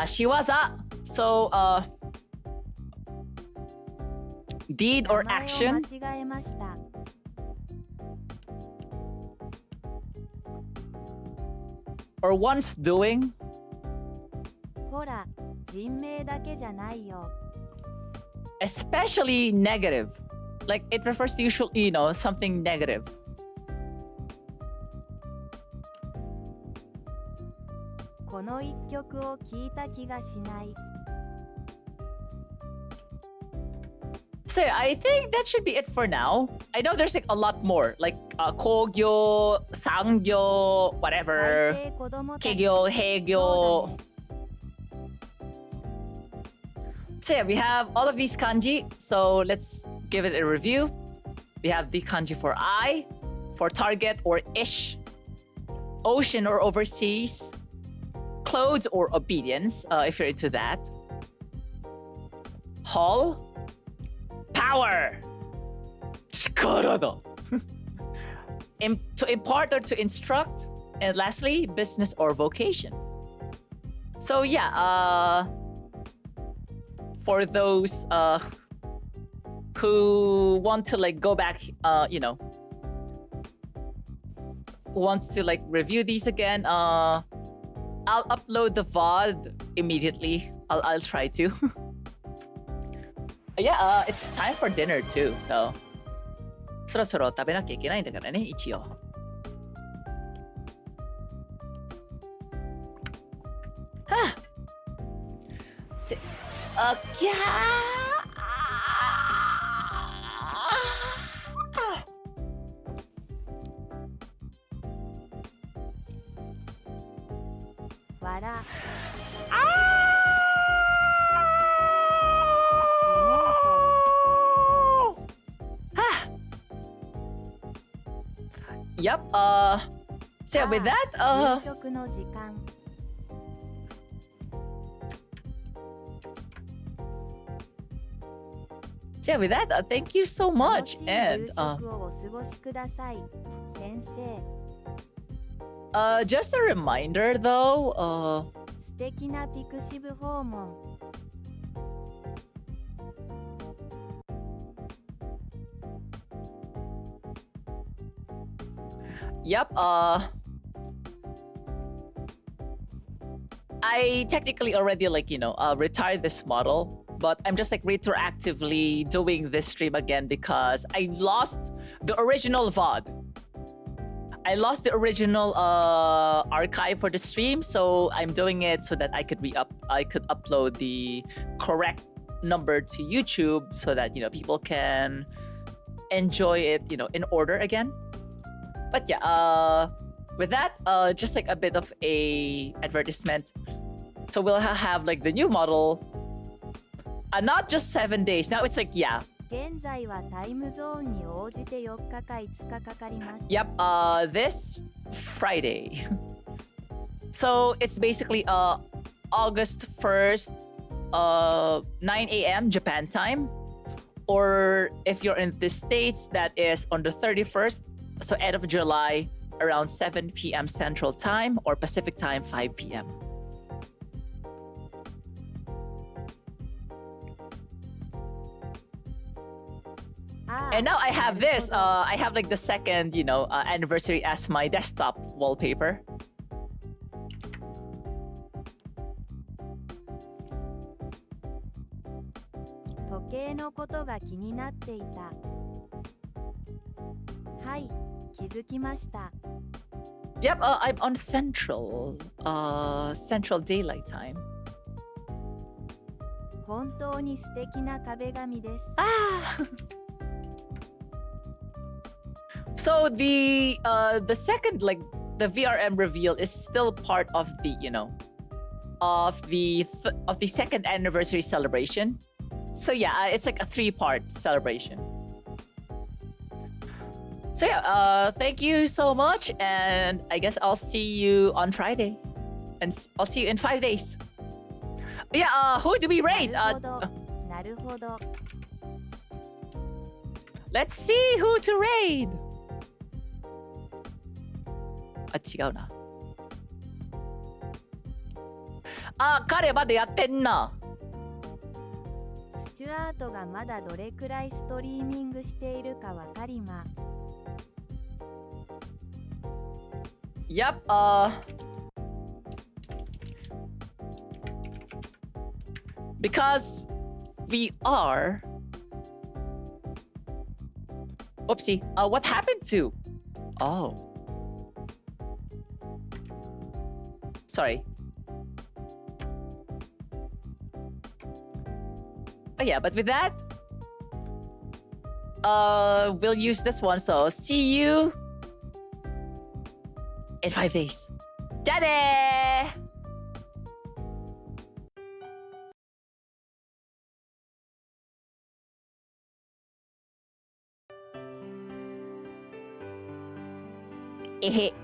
Shiwaza. So, deed or 名前を action. 間違えました。 Or one's doing. ほら、人名だけじゃないよ。 Especially negative. Like it refers to usually, something negative. この一曲を聞いた気がしない。 So I think that should be it for now. I know there's like a lot more, like kogyo, sangyo, 大 whatever, 抵子供たち kegyo, そう heigyo. だね。 So yeah, we have all of these kanji. So let's give it a review. We have the kanji for I, for target or ish, ocean or overseas, clothes or obedience, if you're into that. Hall, power. 力だ. To impart or to instruct. And lastly, business or vocation. So yeah, for those who want to like go back, who wants to like review these again, I'll upload the VOD immediately. I'll try to. Yeah, it's time for dinner too, so そろそろ食べなきゃいけないんだからね、一応。はあ。キャーわら、Ah! エモー Ah! Yep. So yeah, with ト、 that, 夕食の時間。so yeah, with that, thank you so 楽 much. しい And 夕食をお過ごしください。先生、 just a reminder though, 素敵なピクシブ訪問。 yep, I technically already retired this model, but I'm just like retroactively doing this stream again because I lost the original VOD. I lost the original archive for the stream, so I'm doing it so that I could upload the correct number to YouTube so that people can enjoy it in order again. But yeah, with that, just like a bit of a advertisement. So we'll have like the new model. Not just 7 days. Now it's like, yeah. 現在はタイムゾーンに応じて4日か5日かかります。 Yep, this Friday. So it's basically August 1st, 9 a.m. Japan time. Or if you're in the States, that is on the 31st, so end of July, around 7 p.m. Central Time or Pacific Time, 5 p.m. And now I have this. I have like the second, anniversary as my desktop wallpaper. 時計のことが気になっていた。はい、気づきました。 Yep, I'm on Central Daylight Time. 本当に素敵な壁紙です。 Ah! So the second, like the VRM reveal is still part of the of the second anniversary celebration. So yeah, it's like a 3-part celebration. So yeah, thank you so much, and I guess I'll see you on Friday, and I'll see you in 5 days. Yeah, who do we な raid? るほど、なるほど。 Let's see who to raid. 違うな。彼までやってんな。スチュアートがまだどれくらいストリーミングしているかわかりま。 Yep, because we are... Oopsie, what happened to... Oh. Sorry. Oh yeah, but with that, we'll use this one, so see you in 5 days. じゃあねー。えへ。